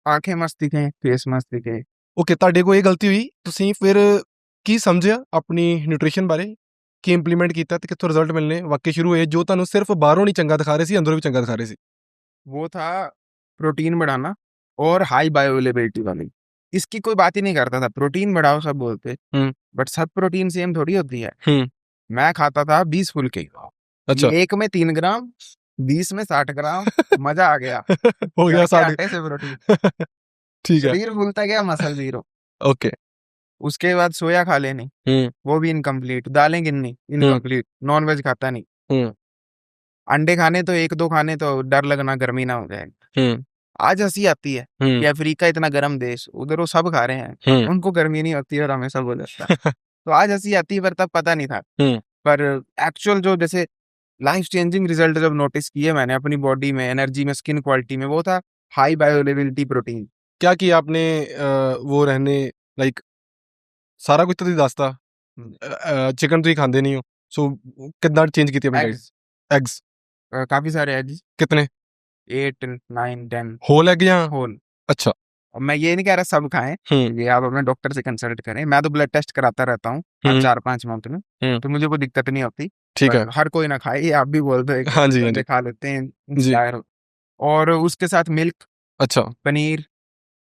आंखें मस्त दिखें, फेस मस्त दिखे। ओके, ਤੁਹਾਡੇ ਕੋਲ ਇਹ ਗਲਤੀ ਹੋਈ, ਤੁਸੀਂ ਫਿਰ ਕੀ ਸਮਝਿਆ ਆਪਣੀ ਨਿਊਟ੍ਰੀਸ਼ਨ ਬਾਰੇ, ਕੀ ਇੰਪਲੀਮੈਂਟ ਕੀਤਾ ਤੇ ਕਿੱਥੋਂ ਰਿਜ਼ਲਟ ਮਿਲਨੇ ਵਾਕਈ ਸ਼ੁਰੂ ਹੋਏ ਜੋ ਤੁਹਾਨੂੰ ਸਿਰਫ ਬਾਹਰੋਂ ਨਹੀਂ ਚੰਗਾ ਦਿਖਾ ਰਹੇ ਸੀ, ਅੰਦਰੋਂ ਵੀ ਚੰਗਾ ਦਿਖਾ ਰਹੇ ਸੀ? वो था प्रोटीन बढ़ाना और हाई बायोअवेलेबिलिटी वाली। इसकी कोई बात ही नहीं करता था, प्रोटीन बढ़ाओ सब बोलते, बट सब प्रोटीन सेम थोड़ी होती है। मैं खाता था 20 फुल के, अच्छा। एक में 3 ग्राम, 20 में 60 ग्राम, मजा आ गया। हो गया 60 आटे से प्रोटीन। ठीक है। शरीर फूलता गया, मसल 0। ओके। उसके बाद सोया खा लेनी, वो भी इनकम्प्लीट। दालें गिननी, इनकम्प्लीट। नॉन वेज खाता नहीं। अंडे खाने तो 1-2 खाने तो डर लगना गर्मी ना हो जाए। आज हंसी आती है कि अफ्रीका इतना गर्म देश, उधर वो सब खा रहे हैं, उनको गर्मी नहीं होती और हमेशा वो लगता है। तो आज हंसी आती है, पर तब पता नहीं था। पर एक्चुअल जो जैसे लाइफ चेंजिंग रिजल्ट जब नोटिस किए मैंने अपनी बॉडी में, एनर्जी में, स्किन क्वालिटी में, वो था हाई बायोअवेलेबिलिटी प्रोटीन। क्या किया आपने वो रहने लाइक ਸਾਰਾ ਕੁਝ ਤੁਸੀਂ ਦੱਸਤਾ ਚਿਕਨ ਤੁਸੀਂ ਖਾਂਦੇ ਨਹੀਂ ਹੋ ਸੋ ਕਿੱਦਾਂ ਚੇਂਜ ਕੀਤੀ ਆਪਣੀ एग्स, एग्स काफी सारे एग्स, कितने 8 9 10 होल एग या होल। अच्छा और मैं ये नहीं कह रहा सब खाएं, ये आप अपने डॉक्टर से कंसल्ट करें। मैं तो ब्लड टेस्ट कराता रहता हूँ हर 4-5 मंथ में, तो मुझे कोई दिक्कत नहीं होती। ठीक है पर हर कोई ना खाए, ये आप भी बोल दो, एक हाँ जी हाँ बंदे जी खा लेते हैं जी इंस्पायर हो। और उसके साथ मिल्क, अच्छा paneer,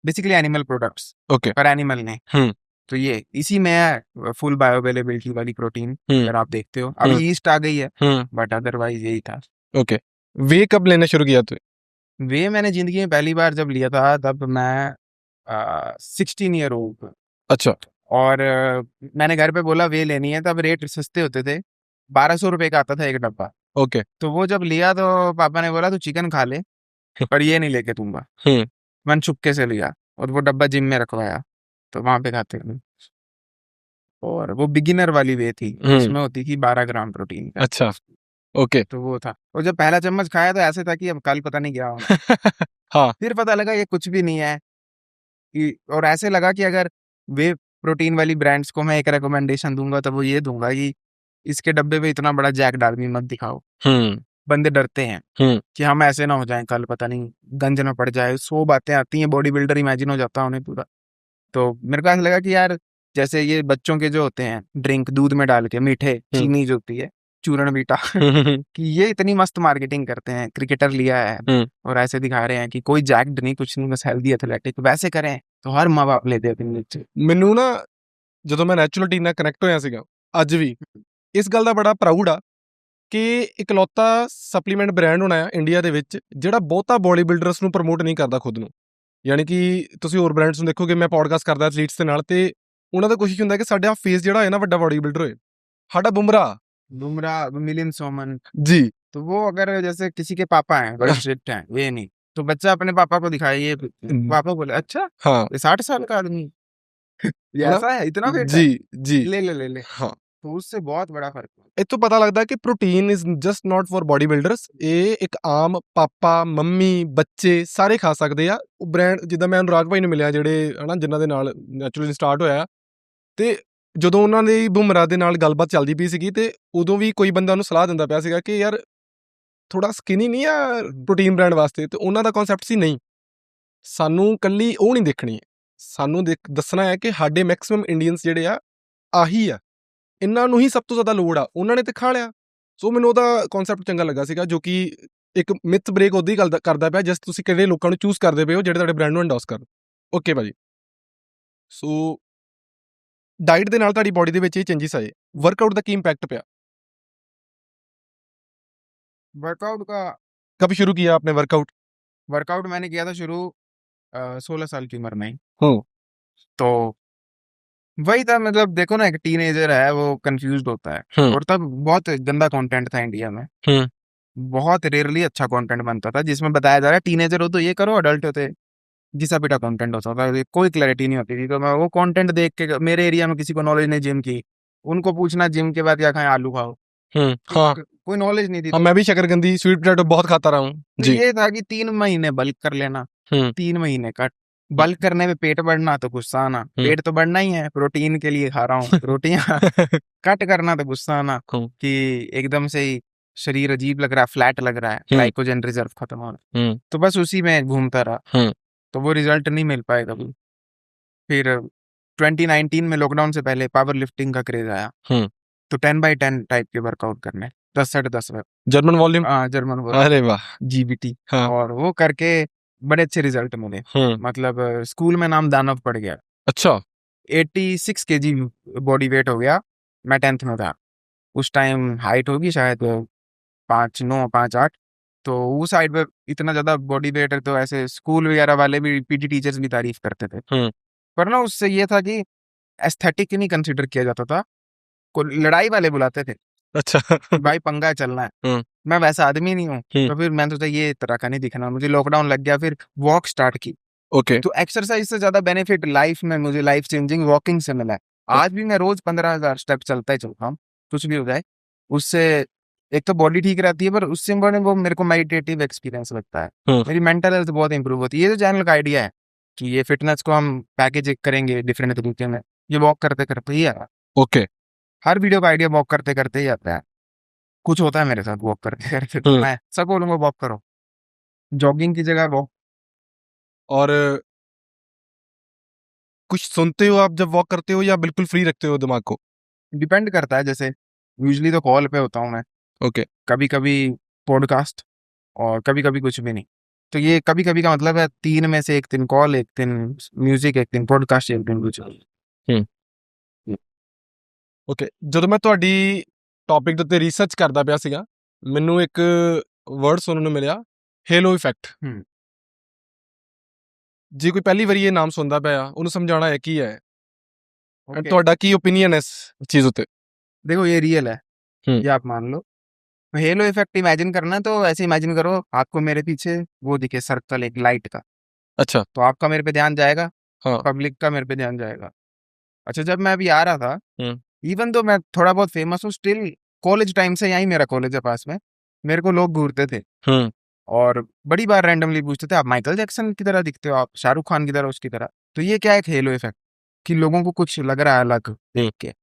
basically animal products, okay पर एनिमल नहीं। तो ये इसी में है फुल बायोअवेलेबिलिटी वाली प्रोटीन, अगर आप देखते हो। अभी ईस्ट आ गई है, बट अदरवाइज यही था। ओके वे कब लेना शुरू किया तू वे मैंने जिंदगी में पहली बार जब लिया था तब मैं 16 ईयर ओल्ड। अच्छा और मैंने घर पे बोला वे लेनी है, तब रेट सस्ते होते थे, 1200 रुपए का आता था एक डब्बा। ओके तो वो जब लिया तो पापा ने बोला तू चिकन खा ले, पर ये नहीं लेके दूंगा। मैंने छुपके से लिया और वो डब्बा जिम में रखवाया, तो वहां पे खाते थे। और वो बिगिनर वाली वे थी, उसमें होती थी 12 ग्राम प्रोटीन का। अच्छा ओके तो वो था, और जब पहला चम्मच खाया तो ऐसे था कि अब कल पता नहीं क्या होगा। हाँ फिर पता लगा ये कुछ भी नहीं है और ऐसे लगा कि अगर वे प्रोटीन वाली ब्रांड्स को मैं एक रिकमेंडेशन दूंगा तो वो ये दूंगा कि इसके डब्बे पे इतना बड़ा जैक डालमी मत दिखाओ। बंदे डरते हैं कि हम ऐसे ना हो जाएं, कल पता नहीं गंज ना पड़ जाए, 100 बातें आती हैं, बॉडी बिल्डर इमेजिन हो जाता है उन्हें पूरा। तो मेरे को ऐसा लगा कि यार जैसे ये बच्चों के जो होते हैं ड्रिंक दूध में डाल के मीठे, चीनी जो होती है, चूरण बीटा, कि ये इतनी मस्त मार्केटिंग करते हैं, क्रिकेटर लिया है और ऐसे दिखा रहे हैं कि कोई जैक्ड नहीं, कुछ नहीं, बस हेल्दी एथलेटिक, वैसे करें तो हर माँ बाप लेते हैं। ਮੈਨੂੰ ਨਾ ਜਦੋਂ ਮੈਂ ਨੈਚੁਰਲਿਟੀ ਨਾਲ ਕਨੈਕਟ ਹੋਇਆ ਸੀਗਾ ਅੱਜ ਵੀ ਇਸ ਗੱਲ ਦਾ ਬੜਾ ਪ੍ਰਾਊਡ ਆ ਕਿ ਇਕਲੌਤਾ ਸਪਲੀਮੈਂਟ ਬ੍ਰਾਂਡ ਹੋਣਾ ਆ ਇੰਡੀਆ ਦੇ ਵਿੱਚ ਜਿਹੜਾ ਬਹੁਤਾ ਬੋਡੀ ਬਿਲਡਰਸ ਨੂੰ ਪ੍ਰਮੋਟ ਨਹੀਂ ਕਰਦਾ ਖੁਦ ਨੂੰ ਯਾਨੀ ਕਿ ਤੁਸੀਂ ਹੋਰ ਬ੍ਰਾਂਡਸ ਨੂੰ ਦੇਖੋਗੇ ਮੈਂ ਪੋਡਕਾਸਟ ਕਰਦਾ ਐਥਲੀਟਸ ਦੇ ਨਾਲ ਤੇ ਉਹਨਾਂ ਦਾ ਕੋਸ਼ਿਸ਼ ਹੁੰਦਾ ਕਿ ਸਾਡਾ ਫੇਸ ਜਿਹੜਾ ਹੋਏ ਨਾ ਵੱਡਾ ਬੋਡੀ ਬਿਲਡਰ ਹੋਏ ਸਾਡਾ बुमराह, मिलिंद सोमन जी तो वो अगर जैसे किसी के पापा हैं बड़े स्ट्रिक्ट हैं, ये नहीं, तो बच्चा अपने पापा को दिखाए, ये पापा बोले अच्छा हाँ ये 60 साल का आदमी ये है ना? ऐसा है, इतना वेट जी है, जी ले हाँ तो उससे बहुत बड़ा फर्क है। ਇੱਥੋਂ ਪਤਾ ਲੱਗਦਾ ਕਿ protein is just not for body builders ਇਹ ਇੱਕ ਆਮ ਪਾਪਾ ਮੰਮੀ ਬੱਚੇ ਸਾਰੇ ਖਾ ਸਕਦੇ ਆ ਉਹ ਬ੍ਰਾਂਡ ਜਿੱਦਾਂ ਮੈਂ ਅਨੁਰਾਗ ਭਾਈ ਨੂੰ ਮਿਲਿਆ ਜਿਹੜੇ ਹਨਾ ਜਿਨ੍ਹਾਂ ਦੇ ਨਾਲ ਨੈਚੁਰਲੀ ਸਟਾਰਟ ਹੋਇਆ ਤੇ ਜਦੋਂ ਉਹਨਾਂ ਦੀ ਬੁਮਰਾਹ ਦੇ ਨਾਲ ਗੱਲਬਾਤ ਚੱਲਦੀ ਪਈ ਸੀਗੀ ਤੇ ਉਦੋਂ ਵੀ ਕੋਈ ਬੰਦਾ ਉਹਨੂੰ ਸਲਾਹ ਦਿੰਦਾ ਪਿਆ ਸੀਗਾ ਕਿ ਯਾਰ ਥੋੜਾ ਸਕਿਨੀ ਨਹੀਂ ਆ ਪ੍ਰੋਟੀਨ ਬ੍ਰਾਂਡ ਵਾਸਤੇ ਤੇ ਉਹਨਾਂ ਦਾ ਕਨਸੈਪਟ ਸੀ ਨਹੀਂ ਸਾਨੂੰ ਕੱਲੀ ਉਹ ਨਹੀਂ ਦੇਖਣੀ ਸਾਨੂੰ ਦੱਸਣਾ ਹੈ ਕਿ ਸਾਡੇ ਮੈਕਸਿਮਮ ਇੰਡੀਅਨਸ ਜਿਹੜੇ ਆ ਆਹੀ ਆ ਇਹਨਾਂ ਨੂੰ ਹੀ ਸਭ ਤੋਂ ਜ਼ਿਆਦਾ ਲੋੜ ਆ ਉਹਨਾਂ ਨੇ ਤੇ ਖਾ ਲਿਆ ਸੋ ਮੈਨੂੰ ਉਹਦਾ ਕਨਸੈਪਟ ਚੰਗਾ ਲੱਗਾ ਸੀਗਾ ਜੋ ਕਿ ਇੱਕ ਮਿਥ ਬ੍ਰੇਕ ਉਹਦੀ ਗੱਲ ਕਰਦਾ ਪਿਆ ਜਿਸ ਤੁਸੀਂ ਕਿਹੜੇ ਲੋਕਾਂ ਨੂੰ ਚੂਜ਼ ਕਰਦੇ ਪਏ ਹੋ ਜਿਹੜੇ ਤੁਹਾਡੇ ਬ੍ਰਾਂਡ ਨੂੰ ਐਂਡੋਰਸ ਕਰਨ ਓਕੇ ਭਾਜੀ ਸੋ ਡਾਈਟ ਦੇ ਨਾਲ ਤੁਹਾਡੀ ਬੋਡੀ ਦੇ ਵਿੱਚ ਇਹ ਚੇਂਜਸ ਆਏ ਵਰਕਆਊਟ ਦਾ ਕੀ ਇੰਪੈਕਟ ਪਿਆ वर्कआउट का कब शुरू किया आपने वर्कआउट मैंने किया था शुरू 16 साल की उम्र में ही। तो वही था, मतलब देखो ना, एक टीनेजर है वो कंफ्यूज्ड होता है, और तब बहुत गंदा कंटेंट था इंडिया में, बहुत रेयरली अच्छा कंटेंट बनता था जिसमें बताया जा रहा है टीनेजर हो तो ये करो, अडल्ट होते घिसा पिटा कंटेंट होता था, कोई क्लैरिटी नहीं होती थी। तो मैं वो कंटेंट देख के, मेरे एरिया में किसी को नॉलेज नहीं जिम की, उनको पूछना जिम के बाद क्या खाएं, आलू खाओ, हाँ कोई नॉलेज नहीं थी। हाँ मैं भी शकरकंदी स्वीट पोटैटो बहुत खाता रहा हूँ तो जी ये था कि 3 महीने बल्क कर लेना, 3 महीने कट, बल्क करने में पेट बढ़ना तो गुस्सा आना, पेट तो बढ़ना ही है, प्रोटीन के लिए खा रहा हूँ प्रोटीन, कट करना तो गुस्सा आना कि एकदम से ही शरीर अजीब लग रहा है, फ्लैट लग रहा है, ग्लाइकोजन रिजर्व खत्म हो रहा है, तो बस उसी में घूमता रहा, तो वो रिजल्ट नहीं मिल पाए कभी। फिर 2019 में लॉकडाउन से पहले पावर लिफ्टिंग का क्रेज आया, तो 10x10 टाइप के वर्कआउट करने, 10x10 जर्मन वॉल्यूम जर्मन अरे वाह जीबीटी, हाँ और वो करके बड़े अच्छे रिजल्ट मिले, मतलब स्कूल में नाम दानव पड़ गया। अच्छा 86 केजी बॉडी वेट हो गया, मैं 10th में था उस टाइम, हाइट होगी शायद 5'9" 5'8", तो उस साइड पे इतना ज्यादा बॉडी वेट है, तो ऐसे स्कूल वगैरह वाले भी, पीटी टीचर्स भी तारीफ करते थे। पर ना उससे ये था कि एस्थेटिक नहीं कंसिडर किया जाता था, को लड़ाई वाले बुलाते थे, अच्छा। भाई पंगा चलना है। हम्म। मैं वैसा आदमी नहीं हूँ। हम्म। तो फिर मैंने सोचा ये तरह का नहीं दिखना मुझे। लॉकडाउन लग गया, फिर वॉक स्टार्ट की। ओके। तो एक्सरसाइज से ज्यादा बेनिफिट लाइफ में मुझे लाइफ चेंजिंग वॉकिंग से मिला है। आज भी मैं रोज 15,000 स्टेप चलता ही चलता हूँ, कुछ भी हो जाए। उससे एक तो बॉडी ठीक रहती है, पर उससे बड़े वो मेरे को मेडिटेटिव एक्सपीरियंस लगता है। हम्म। मेरी मेंटल हेल्थ बहुत इंप्रूव होती है। ये जो चैनल का आइडिया है कि ये फिटनेस को हम पैकेज करेंगे डिफरेंट तरीके में, ये वॉक करते करते ही आया। ओके। हर वीडियो का आइडिया वॉक करते करते ही आता है। कुछ होता है मेरे साथ वॉक करते करते, तो हम्म। मैं सब बोलूंगा वॉक करो, जॉगिंग की जगह वॉक। और कुछ सुनते हो आप जब वॉक करते हो, या बिल्कुल फ्री रखते हो दिमाग को? डिपेंड करता है, जैसे यूजली तो कॉल पे होता हूँ मैं, ओके। कभी कभी पॉडकास्ट, और कभी कभी कुछ भी नहीं। तो ये कभी कभी का मतलब है 3 में से 1 दिन कॉल, 1 दिन म्यूजिक, 1 दिन पॉडकास्ट, 1 दिन कुछ। ਹੂੰ। ਓਕੇ, ਜਦੋਂ ਮੈਂ ਤੁਹਾਡੀ ਟੌਪਿਕ ਦੇ ਉੱਤੇ ਰਿਸਰਚ ਕਰਦਾ ਪਿਆ ਸੀਗਾ, ਮੈਨੂੰ ਇੱਕ ਵਰਡ ਸੁਣਨ ਨੂੰ ਮਿਲਿਆ, ਹੇਲੋ ਇਫੈਕਟ। हम्म, ਜੇ ਕੋਈ ਪਹਿਲੀ ਵਾਰੀ ਇਹ ਨਾਮ ਸੁਣਦਾ ਪਿਆ, ਉਹਨੂੰ ਸਮਝਾਉਣਾ ਹੈ ਕੀ ਹੈ, ਐਂਡ ओके। ਤੁਹਾਡਾ ਕੀ ਓਪੀਨੀਅਨ ਹੈ ਇਸ ਚੀਜ਼ ਉੱਤੇ? देखो ये रियल है, हम्म। ये आप मान लो। हेलो इफेक्ट इमेजिन करना है तो ऐसे इमेजिन करो आपको मेरे पीछे वो दिखे सर्कल एक लाइट का, अच्छा। तो आपका मेरे पे ध्यान जाएगा, हाँ। पब्लिक का मेरे पे ध्यान जाएगा। अच्छा, जब मैं अभी आ रहा था, हम्म। इवन तो मैं थोड़ा बहुत फेमस हूँ स्टिल, कॉलेज टाइम से यहीं मेरा कॉलेज है पास में, मेरे को लोग घूरते थे हम्म। और बड़ी बार रैंडमली पूछते थे आप माइकल जैक्सन की तरह दिखते हो, आप शाहरुख खान की तरह, उसकी तरह। तो ये क्या है, एक हेलो इफेक्ट, कि लोगों को कुछ लग रहा है अलग देख के।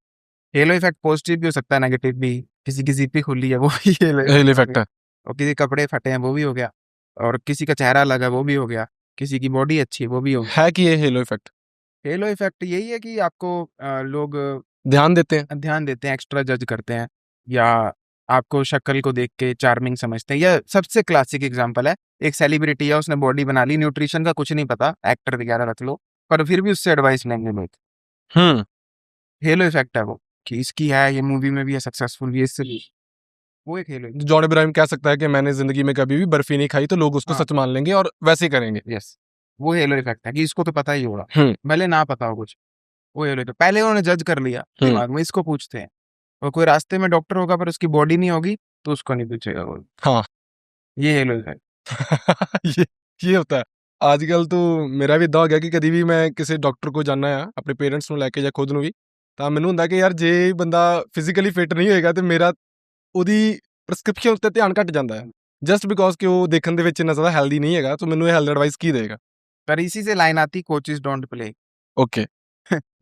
हेलो इफेक्ट पॉजिटिव भी हो सकता है, नेगेटिव भी। किसी की जिप खुली है वो भी हेलो हेलो इफेक्ट हो इफेक्ट गया, है। और किसी के कपड़े फटे हैं वो भी हो गया, और किसी का चेहरा अलग है वो भी हो गया, किसी की बॉडी अच्छी है वो भी हो गया। है कि ये हेलो इफेक्ट हेलो इफेक्ट यही है कि आपको लोग ध्यान देते हैं? ध्यान देते हैं, एक्स्ट्रा जज करते हैं, या आपको शक्ल को देख के चार्मिंग समझते हैं। यह सबसे क्लासिक एग्जांपल है, एक सेलिब्रिटी है, उसने बॉडी बना ली, न्यूट्रिशन का कुछ नहीं पता, एक्टर वगैरह रख लो, पर फिर भी उससे एडवाइस लेंगे लोग। हम्म। हेलो इफेक्ट है वो, कि इसकी है, ये मूवी में भी है, सक्सेसफुल भी है, इससे भी। वो एक हेलो। जॉन इब्राहिम कह सकता है कि मैंने जिंदगी में कभी भी बर्फी नहीं खाई, तो लोग उसको हाँ, सच मान लेंगे और वैसे ही करेंगे। यस, वो हेलो इफेक्ट है कि इसको तो पता ही होगा, हम्म। भले ना पता हो कुछ। वो हेलो इफेक्ट, पहले उन्होंने जज कर लिया हम्म। दिमाग में, इसको पूछते हैं। और कोई रास्ते में डॉक्टर होगा पर उसकी बॉडी नहीं होगी, तो उसको नहीं पूछेगा वो। हाँ। ये हेलो इफेक्ट। ये होता है। ਅੱਜ-ਕੱਲ੍ਹ तो ਮੇਰਾ ਵੀ ਇੱਦਾਂ ਹੋ ਗਿਆ ਕਿ ਕਦੀ ਵੀ ਮੈਂ ਕਿਸੇ ਡਾਕਟਰ ਕੋਲ ਜਾਨਾ ਆ, ਆਪਣੇ ਪੇਰੈਂਟਸ ਨੂੰ ਲੈ ਕੇ ਜਾਂ ਖੁਦ ਨੂੰ ਵੀ, ਤਾਂ ਮੈਨੂੰ ਹੁੰਦਾ ਕਿ ਯਾਰ ਜੇ ਬੰਦਾ ਫਿਜ਼ੀਕਲੀ ਫਿਟ ਨਹੀਂ ਹੋਏਗਾ ਤੇ ਮੇਰਾ ਉਹਦੀ ਪ੍ਰਿਸਕ੍ਰਿਪਸ਼ਨ ਉੱਤੇ ਧਿਆਨ ਘੱਟ ਜਾਂਦਾ ਹੈ। ਜਸਟ ਬਿਕੋਜ਼ ਕਿ ਉਹ ਦੇਖਣ ਦੇ ਵਿੱਚ ਇੰਨਾ ਜ਼ਿਆਦਾ ਹੈਲਦੀ ਨਹੀਂ ਹੈਗਾ, ਤਾਂ ਮੈਨੂੰ ਇਹ ਹੈਲਥ ਐਡਵਾਈਸ ਕੀ ਦੇਗਾ? पर इसी से लाइन आती, कोचेस डोंट प्ले। ओके।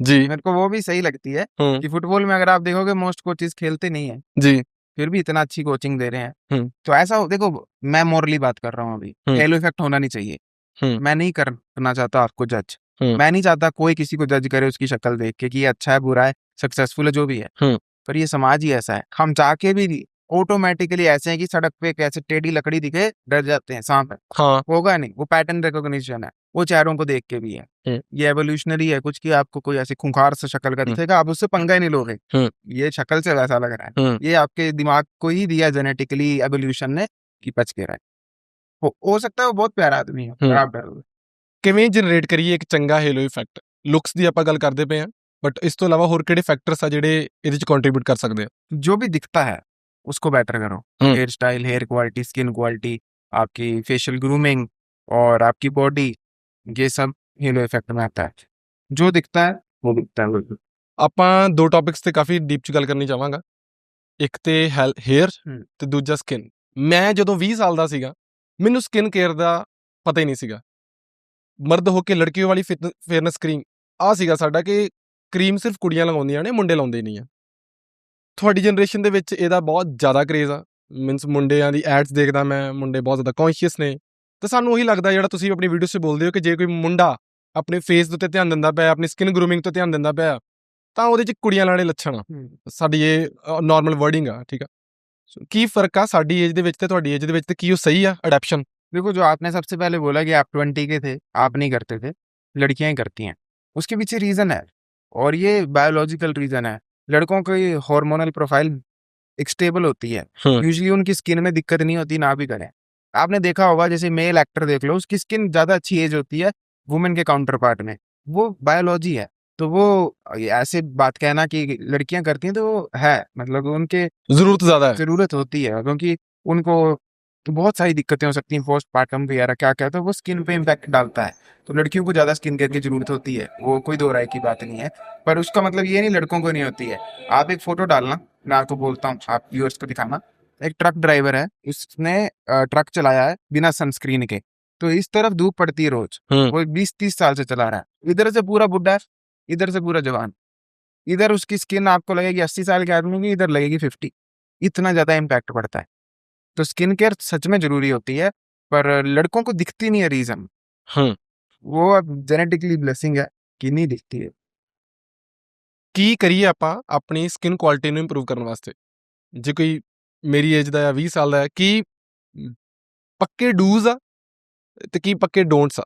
जी। मेरे को वो भी सही लगती है हुँ। कि फुटबॉल में अगर आप देखोगे मोस्ट कोचेस खेलते नहीं है, जी। फिर भी इतना अच्छी कोचिंग दे रहे हैं। हुँ। तो ऐसा देखो, मैं मॉरली बात कर रहा हूँ अभी, हुँ। हेलो इफेक्ट होना नहीं चाहिए। हुँ। मैं नहीं करना चाहता आपको जज, हुँ। मैं नहीं चाहता कोई किसी को जज करे उसकी शक्ल देख के कि ये अच्छा है, बुरा है, सक्सेसफुल है, जो भी है। हुँ। पर ये समाज ही ऐसा है, हम चाह के भी ऑटोमेटिकली ऐसे हैं कि सड़क पे कैसे टेढ़ी लकड़ी दिखे डर जाते हैं, सांप है, हाँ। होगा नहीं। वो पैटर्न रिकॉग्निशन है, वो चेहरों को देख के भी है। हुँ। ये एवोल्यूशनरी है कुछ, कि आपको कोई ऐसी खूंखार सा शक्ल का हुँ। दिखेगा, आप उससे पंगा ही नहीं लोगे। हुँ। ये शक्ल से वैसा लग रहा है, हुँ। ये आपके दिमाग को ही दिया जेनेटिकली एवोल्यूशन ने कि बच के रहे। हो सकता है वो बहुत प्यारा आदमी है, पर हुँ। आप डरोगे। ਕਿਵੇਂ ਜਨਰੇਟ ਕਰੀਏ ਇੱਕ ਚੰਗਾ ਹੇਲੋ ਇਫੈਕਟ? ਲੁੱਕਸ ਦੀ ਆਪਾਂ ਗੱਲ ਕਰਦੇ ਪਏ ਹਾਂ, ਬਟ ਇਸ ਤੋਂ ਇਲਾਵਾ ਹੋਰ ਕਿਹੜੇ ਫੈਕਟਰਸ ਆ ਜਿਹੜੇ ਇਹਦੇ 'ਚ ਕੰਟਰੀਬਿਊਟ ਕਰ ਸਕਦੇ ਆ? जो भी दिखता है उसको बेटर करो। Hmm. Hair style, hair quality, skin quality, आपकी फेशियल ग्रूमिंग और आपकी बॉडी, ये सब हेलो इफेक्ट में आता है। जो दिखता है वो दिखता है बिल्कुल। ਆਪਾਂ ਦੋ ਟੌਪਿਕਸ ਤੇ ਕਾਫੀ ਡੀਪ 'ਚ ਗੱਲ ਕਰਨੀ ਚਾਹਾਂਗਾ। ਇੱਕ ਤੇ ਹੇਅਰ ਹੂੰ। ਤੇ ਦੂਜਾ ਸਕਿਨ। ਮੈਂ ਜਦੋਂ 20 ਸਾਲ ਦਾ ਸੀਗਾ, ਮੈਨੂੰ ਸਕਿਨ ਕੇਅਰ ਦਾ ਪਤਾ ਹੀ ਨਹੀਂ ਸੀਗਾ। ਮਰਦ ਹੋ ਕੇ ਲੜਕੀਆਂ ਵਾਲੀ ਫੇਅਰਨੈਸ ਕਰੀਮ, ਆਹ ਸੀਗਾ ਸਾਡਾ ਕਿ ਕਰੀਮ ਸਿਰਫ ਕੁੜੀਆਂ ਲਗਾਉਂਦੀਆਂ ਨੇ, ਮੁੰਡੇ ਲਾਉਂਦੇ ਨਹੀਂ ਆ। ਤੁਹਾਡੀ ਜਨਰੇਸ਼ਨ ਦੇ ਵਿੱਚ ਇਹਦਾ ਬਹੁਤ ਜ਼ਿਆਦਾ ਕਰੇਜ਼ ਆ, ਮੀਨਸ ਮੁੰਡਿਆਂ ਦੀ ਐਡਸ ਦੇਖਦਾ ਮੈਂ, ਮੁੰਡੇ ਬਹੁਤ ਜ਼ਿਆਦਾ ਕੌਨਸ਼ੀਅਸ ਨੇ, ਤੇ ਸਾਨੂੰ ਉਹੀ ਲੱਗਦਾ ਜਿਹੜਾ ਤੁਸੀਂ ਆਪਣੀ ਵੀਡੀਓ 'ਚ ਬੋਲਦੇ ਹੋ ਕਿ ਜੇ ਕੋਈ ਮੁੰਡਾ ਆਪਣੇ ਫੇਸ ਦੇ ਉੱਤੇ ਧਿਆਨ ਦਿੰਦਾ ਪਿਆ, ਆਪਣੀ ਸਕਿਨ ਗਰੂਮਿੰਗ ਤੋਂ ਧਿਆਨ ਦਿੰਦਾ ਪਿਆ, ਤਾਂ ਉਹਦੇ 'ਚ ਕੁੜੀਆਂ ਵਾਲੇ ਲੱਛਣ ਆ। ਸਾਡੀ ਇਹ ਨਾਰਮਲ ਵਰਡਿੰਗ ਆ, ਠੀਕ ਆ। ਕੀ ਫਰਕ ਆ ਸਾਡੀ ਏਜ ਦੇ ਵਿੱਚ ਤੇ ਤੁਹਾਡੀ ਏਜ ਦੇ ਵਿੱਚ, ਤੇ ਕੀ ਉਹ ਸਹੀ ਆ ਅਡੈਪਸ਼ਨ? देखो, जो आपने सबसे पहले बोला कि आप 20 के थे, आप नहीं करते थे, लड़कियां ही करती हैं, उसके पीछे रीजन है, और ये बायोलॉजिकल रीजन है। लड़कों की हार्मोनल प्रोफाइल एक स्टेबल होती है, यूजुअली उनकी स्किन में दिक्कत नहीं होती, ना भी करें। आपने देखा होगा, जैसे मेल एक्टर देख लो, उसकी स्किन ज्यादा अच्छी एज होती है वुमेन के काउंटर पार्ट में, वो बायोलॉजी है। तो वो ऐसे बात कहना कि लड़कियां करती हैं तो वो है, मतलब उनके ज़रूरत ज़्यादा है। ज़रूरत होती है, क्योंकि उनको तो बहुत सारी दिक्कतें हो सकती हैं, पोस्टपार्टम वगैरह क्या-क्या, तो वो स्किन पे इम्पैक्ट डालता है। तो लड़कियों को ज़्यादा स्किन केयर की ज़रूरत होती है, वो कोई दो राय की बात नहीं है। पर उसका मतलब ये नहीं लड़कों को नहीं होती है। आप एक फ़ोटो डालना, मैं आपको बोलता हूँ, आप व्यूअर्स को दिखाना। एक ट्रक ड्राइवर है, उसने ट्रक चलाया है बिना सनस्क्रीन के। तो इस तरफ धूप पड़ती है रोज़, हुँ, वो 20-30 साल से चला रहा है। इधर से पूरा बुड्ढा है, इधर से पूरा जवान। इधर उसकी स्किन आपको लगेगी 80 साल के आदमी की, इधर लगेगी 50। इतना ज़्यादा इम्पैक्ट पड़ता है। तो स्किन केयर सच में ज़रूरी होती है, पर लड़कों को दिखती नहीं है रीज़न। हुँ। वो अब जेनेटिकली ब्लेसिंग है कि नहीं दिखती है। ਕੀ ਕਰੀਏ ਆਪਾਂ ਆਪਣੀ ਸਕਿਨ ਕੁਆਲਿਟੀ ਨੂੰ ਇੰਪਰੂਵ ਕਰਨ ਵਾਸਤੇ? ਜੇ ਕੋਈ ਮੇਰੀ ਏਜ ਦਾ ਆ 20 ਸਾਲ ਦਾ ਹੈ, ਕੀ ਪੱਕੇ ਡੂਜ਼ ਆ ਤੇ ਕੀ ਪੱਕੇ ਡੋਂਟਸ ਆ?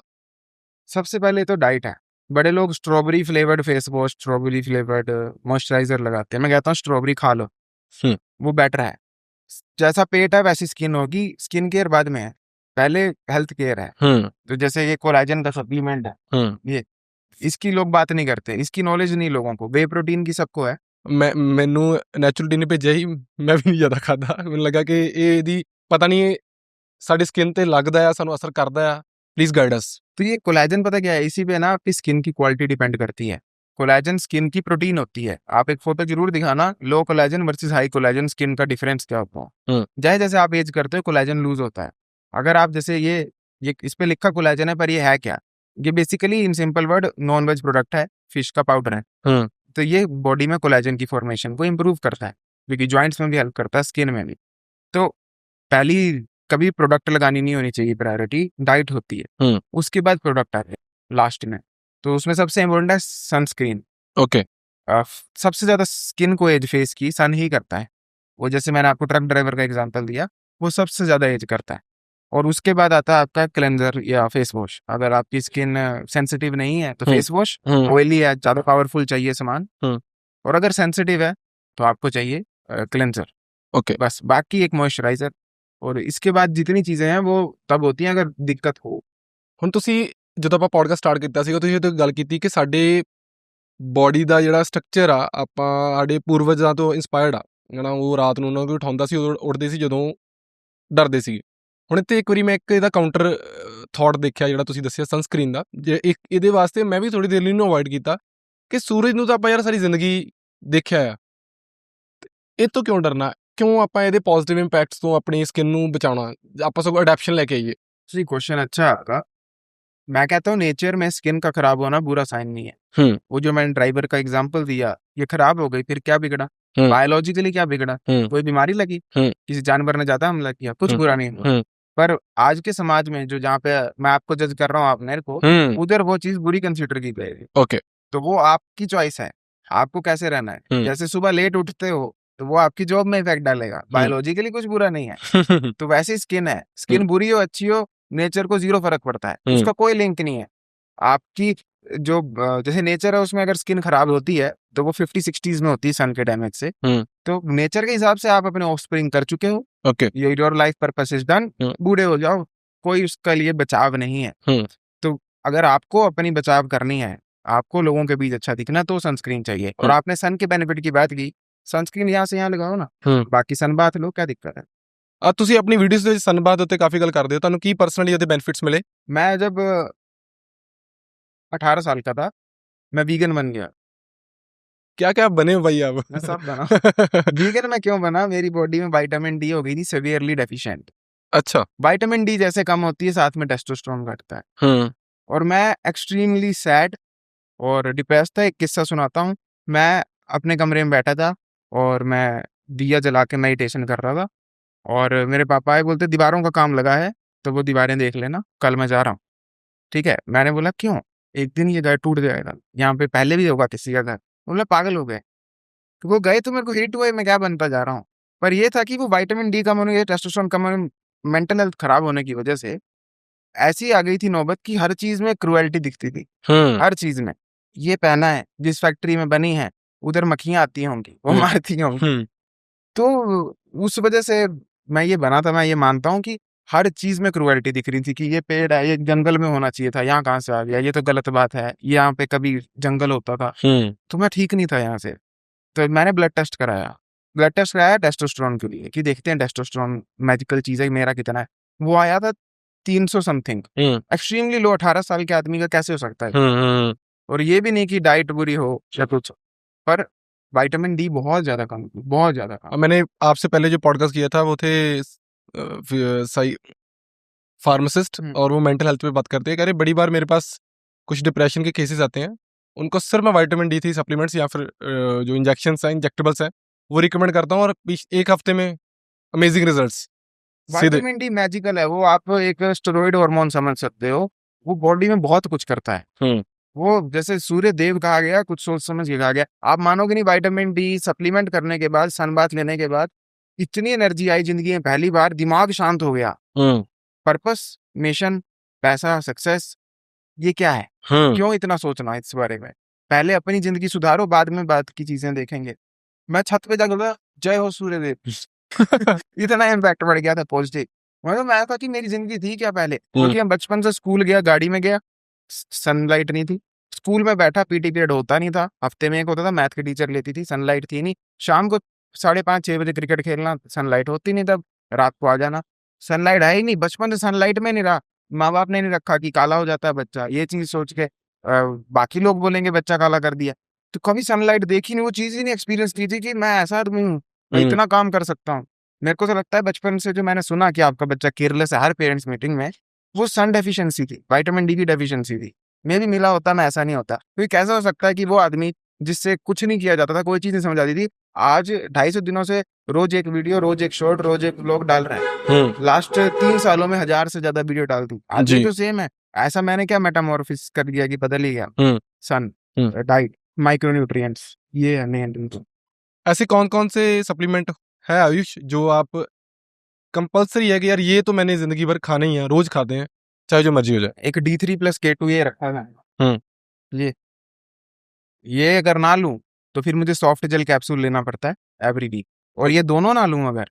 सबसे पहले तो डाइट है। बड़े लोग strawberry flavoured face wash, strawberry flavoured moisturiser लगाते हैं। मैं कहता हूँ स्ट्रॉबेरी खा लो, हुँ, वो बेटर है। जैसा पेट है वैसी स्किन होगी, स्किन केयर बाद में है, पहले हेल्थ केयर है। हुँ, तो जैसे ये कोलेजन का सप्लीमेंट है, हुँ। ये इसकी लोग बात नहीं करते, इसकी नॉलेज नहीं लोगों को। वे प्रोटीन की सबको है। ਮੈਨੂੰ ਨੈਚੁਰਲ ਨੇ ਭੇਜਿਆ ਸੀ, ਮੈਂ ਵੀ ਨਹੀਂ ਜ਼ਿਆਦਾ ਖਾਧਾ। ਮੈਨੂੰ ਲੱਗਾ ਕਿ ਇਹਦੀ ਪਤਾ ਨਹੀਂ ਇਹ ਸਾਡੀ ਸਕਿਨ ਤੇ ਲੱਗਦਾ ਆ, ਸਾਨੂੰ ਅਸਰ ਕਰਦਾ ਆ। ਪਲੀਜ਼ ਗਾਈਡ ਅਸ। तो ये कोलेजन पता क्या है, इसी पे ना आपकी स्किन की क्वालिटी डिपेंड करती है। कोलेजन स्किन की प्रोटीन होती है। आप एक फोटो जरूर दिखाना, low collagen versus high collagen skin का डिफरेंस क्या होता है। हुँ, जैसे जैसे आप एज करते हो कोलेजन लूज होता है। अगर आप जैसे ये इस पे लिखा कोलेजन है, पर ये है क्या? ये basically in simple word non veg product है, फिश का पाउडर है। हुँ, तो ये बॉडी में कोलेजन की फॉर्मेशन को इम्प्रूव करता है, क्योंकि ज्वाइंट्स में भी हेल्प करता है, स्किन में भी। तो पहली कभी प्रोडक्ट लगानी नहीं होनी चाहिए, प्रायोरिटी डाइट होती है। हुँ। उसके बाद प्रोडक्ट आते हैं लास्ट में। तो उसमें सबसे इम्पोर्टेंट है सनस्क्रीन। ओके। सबसे ज़्यादा स्किन को एज फेस की सन ही करता है। वो जैसे मैंने आपको ट्रक ड्राइवर का एग्जांपल दिया, वो सबसे ज़्यादा एज करता है। और उसके बाद आता है आपका क्लेंजर या फेस वॉश। अगर आपकी स्किन सेंसिटिव नहीं है तो हुँ, फेस वॉश, हुँ, ऑयली है, ज़्यादा पावरफुल चाहिए सामान, हुँ। और अगर सेंसिटिव है तो आपको चाहिए क्लेंजर। ओके। बस, बाकी एक मॉइस्चराइज़र। और इसके बाद जितनी चीज़ें हैं वो तब होती हैं अगर दिक्कत हो। ਹੁਣ ਤੁਸੀਂ ਜਦੋਂ ਆਪਾਂ ਪੋਡਕਾਸਟ ਸਟਾਰਟ ਕੀਤਾ ਸੀਗਾ, ਤੁਸੀਂ ਇਹ ਤੋਂ ਗੱਲ ਕੀਤੀ ਕਿ ਸਾਡੇ ਬੋਡੀ ਦਾ ਜਿਹੜਾ ਸਟਰਕਚਰ ਆ, ਆਪਾਂ ਸਾਡੇ ਪੂਰਵਜਾਂ ਤੋਂ ਇੰਸਪਾਇਰਡ ਆ, ਹੈ ਨਾ? ਉਹ ਰਾਤ ਨੂੰ ਉਹਨਾਂ ਨੂੰ ਕੋਈ ਉਠਾਉਂਦਾ ਸੀ, ਉਦੋਂ ਉੱਠਦੇ ਸੀ ਜਦੋਂ ਡਰਦੇ ਸੀਗੇ। ਹੁਣ ਇੱਥੇ ਇੱਕ ਵਾਰੀ ਮੈਂ ਇੱਕ ਇਹਦਾ ਕਾਊਂਟਰ ਥੋਟ ਦੇਖਿਆ, ਜਿਹੜਾ ਤੁਸੀਂ ਦੱਸਿਆ ਸਨਸਕ੍ਰੀਨ ਦਾ। ਜੇ ਇੱਕ ਇਹਦੇ ਵਾਸਤੇ ਮੈਂ ਵੀ ਥੋੜ੍ਹੀ ਦੇਰ ਲਈ ਇਹਨੂੰ ਅਵੋਇਡ ਕੀਤਾ ਕਿ ਸੂਰਜ ਨੂੰ ਤਾਂ ਆਪਾਂ ਯਾਰ ਸਾਰੀ ਜ਼ਿੰਦਗੀ ਦੇਖਿਆ ਆ, ਇਹ ਤੋਂ ਕਿਉਂ ਡਰਨਾ? ਕਿਉਂ ਆਪਾਂ ਇਹਦੇ ਪੋਜ਼ੀਟਿਵ ਇੰਪੈਕਟਸ ਤੋਂ ਆਪਣੀ ਸਕਿਨ ਨੂੰ ਬਚਾਉਣਾ? ਆਪਾਂ ਸਗੋਂ ਅਡੈਪਸ਼ਨ ਲੈ ਕੇ ਆਈਏ। जी, क्वेश्चन अच्छा है आपका। मैं कहता हूँ नेचर में स्किन का खराब होना बुरा साइन नहीं है। हुँ, वो जो मैंने ड्राइवर का एग्जांपल दिया, ये खराब हो गई, फिर क्या बिगड़ा? हुँ, बायोलॉजिकली क्या बिगड़ा? हुँ, कोई बीमारी लगी? हुँ, किसी जानवर ने ज़्यादा हमला किया? कुछ हुँ, बुरा नहीं हुआ। हुँ, पर आज के समाज में जो जहाँ पे मैं आपको जज कर रहा हूँ, आप मेरे को, हुँ। उधर वो चीज़ बुरी कंसिडर की गई। ओके। तो वो आपकी चॉइस है, आपको कैसे रहना है। हुँ, जैसे सुबह लेट उठते हो, तो वो आपकी जॉब में इफेक्ट डालेगा। हुँ। बायोलॉजिकली कुछ बुरा नहीं है। हुँ, तो वैसे स्किन है, स्किन बुरी हो अच्छी हो, नेचर को जीरो फर्क पड़ता है, हुँ, उसका कोई लिंक नहीं है। आपकी जो जैसे नेचर है उसमें अगर स्किन खराब होती है तो वो 50-60s में होती है सन के डैमेज से। हुँ। तो नेचर के हिसाब से आप अपने ऑफस्प्रिंग कर चुके हो, okay. Your life purpose is done, hmm, बूढ़े हो जाओ, कोई उसका लिए बचाव नहीं है। हुँ, तो अगर आपको अपनी बचाव करनी है, आपको लोगों के बीच अच्छा दिखना, तो सनस्क्रीन चाहिए। और हुँ, आपने सन के बेनिफिट की बात की, सनस्क्रीन यहाँ से यहाँ लगाओ ना, हुँ। बाकी सन बात लो, क्या दिक्कत है? ਤੁਸੀਂ ਆਪਣੀ ਵੀਡੀਓਜ਼ ਦੇ ਵਿੱਚ ਸਨਬਾਥ ਉੱਤੇ ਕਾਫੀ ਗੱਲ ਕਰਦੇ ਹੋ, ਤੁਹਾਨੂੰ ਕੀ ਪਰਸਨਲੀ ਇਹਦੇ ਬੈਨੀਫਿਟਸ ਮਿਲੇ? मैं जब 18 साल का था, मैं वीगन बन गया। क्या क्या बने हो भाई आप? मैं सब बना। वीगन में क्यों बना? मेरी बॉडी में विटामिन डी हो गई थी सेवियरली डेफिशिएंट। अच्छा। विटामिन डी जैसे कम होती है, साथ में टेस्टोस्टेरोन घटता है। हुँ, और मैं एक्सट्रीमली सैड और डिप्रेस्ड था। एक किस्सा सुनाता हूँ। मैं अपने कमरे में बैठा था और मैं दिया जला के मेडिटेशन कर रहा था, और मेरे पापा आए, बोलते दीवारों का काम लगा है तो वो दीवारें देख लेना, कल मैं जा रहा हूँ। ठीक है, मैंने बोला क्यों? एक दिन ये घर टूट जाएगा, यहाँ पे पहले भी होगा किसी का घर। बोला पागल हो गए। तो वो गए तो मेरे को हिट हुए, मैं क्या बनता जा रहा हूँ। पर ये था कि वो विटामिन डी कम होने, टेस्टोस्टेरोन कम होने, मेंटल हेल्थ खराब होने की वजह से ऐसी आ गई थी नौबत कि हर चीज में क्रुएल्टी दिखती थी। हुँ, हर चीज में ये पहना है, जिस फैक्ट्री में बनी है उधर मक्खियां आती होंगी, वो हुँ, मारती होंगी। हुँ, तो उस वजह से मैं ये बना था। मैं ये मानता हूँ कि हर चीज में क्रुएल्टी दिख रही थी कि ये पेड़ है, ये जंगल में होना चाहिए था, यहाँ कहाँ से आ गया, ये तो गलत बात है, यहाँ पे कभी जंगल होता था, तो मैं ठीक नहीं था यहाँ से। तो मैंने ब्लड टेस्ट कराया टेस्टोस्टेरोन के लिए कि देखते हैं टेस्टोस्टेरोन मैजिकल चीज है, मेरा कितना है। वो आया था 300 समथिंग, एक्सट्रीमली लो। 18 साल के आदमी का कैसे हो सकता है? और ये भी नहीं कि डाइट बुरी हो या कुछ, पर विटामिन डी बहुत ज्यादा कम, बहुत ज्यादा कम। मैंने आपसे पहले जो पॉडकास्ट किया था वो थे सही फार्मासिस्ट, और वो मेंटल हेल्थ पे बात करते हैं। कह रहे बड़ी बार मेरे पास कुछ डिप्रेशन के केसेस आते हैं, उनको सिर्फ मैं विटामिन डी 3 सप्लीमेंट्स या फिर जो इंजेक्शंस हैं, इंजेक्टेबल्स हैं, वो रिकमेंड करता हूँ, और एक हफ्ते में अमेजिंग रिजल्ट्स सीधे। विटामिन डी मैजिकल है, वो आप एक स्टेरॉइड हार्मोन समझ सकते हो, वो बॉडी में बहुत कुछ करता है। वो जैसे सूर्य देव कहा गया, कुछ सोच समझ के कहा गया। आप मानोगे नहीं, विटामिन डी सप्लीमेंट करने के बाद, सन बाथ लेने के बाद इतनी एनर्जी आई जिंदगी में, पहली बार दिमाग शांत हो गया। पर्पस, मिशन, पैसा, सक्सेस, ये क्या है? क्यों इतना सोचना इस बारे में? पहले अपनी जिंदगी सुधारो, बाद में बात की चीजें देखेंगे। मैं छत पे जाकर बोला, जय हो सूर्यदेव। इतना इम्पैक्ट बढ़ गया था पॉजिटिव। मतलब मैं कहा कि मेरी जिंदगी थी क्या पहले? क्योंकि हम बचपन से स्कूल गया, गाड़ी में गया, सनलाइट नहीं थी। स्कूल में बैठा, पीटी पीरियड होता नहीं था, हफ्ते में एक होता था, मैथ की टीचर लेती थी, सनलाइट थी नहीं। शाम को 5:30-6 बजे क्रिकेट खेलना, सनलाइट होती नहीं तब, रात को आ जाना। सनलाइट है ही नहीं, बचपन से सनलाइट में नहीं रहा। माँ बाप ने नहीं रखा कि काला हो जाता है बच्चा, ये चीज सोच के बाकी लोग बोलेंगे बच्चा काला कर दिया। तो कभी सनलाइट देखी नहीं, वो चीज ही नहीं एक्सपीरियंस की थी कि मैं ऐसा आदमी हूँ, मैं इतना काम कर सकता हूँ। मेरे को तो लगता है बचपन से जो मैंने सुना कि आपका बच्चा केयरलेस है हर पेरेंट्स मीटिंग में, वो सन डेफिशिएंसी थी, विटामिन डी की डेफिशिएंसी थी। मैं भी मिला होता, मैं ऐसा नहीं होता। क्योंकि कैसा हो सकता है कि वो आदमी जिससे कुछ नहीं किया जाता था, कोई चीज नहीं समझ आती थी, आज 250 दिनों से रोज एक वीडियो, रोज एक शॉर्ट, रोज एक व्लॉग डाल रहा है। लास्ट 3 सालों में 1000 से ज्यादा वीडियो डाल दी, आदमी तो सेम है। ऐसा मैंने क्या मेटामॉर्फिस कर दिया कि बदल ही गया? सन, डाइट, माइक्रोन्यूट्रिएंट्स, ये है मेन। ऐसे कौन कौन से सप्लीमेंट है आयुष जो आप कंपलसरी है कि यार ये तो मैंने जिंदगी भर खाना ही है, रोज खाते हैं, चाहे जो मर्जी हो जाए? एक D3+K2 ये रखा है ये अगर ना लूं तो फिर मुझे सॉफ्ट जेल कैप्सूल लेना पड़ता है एवरी वीक, और ये दोनों ना लूं अगर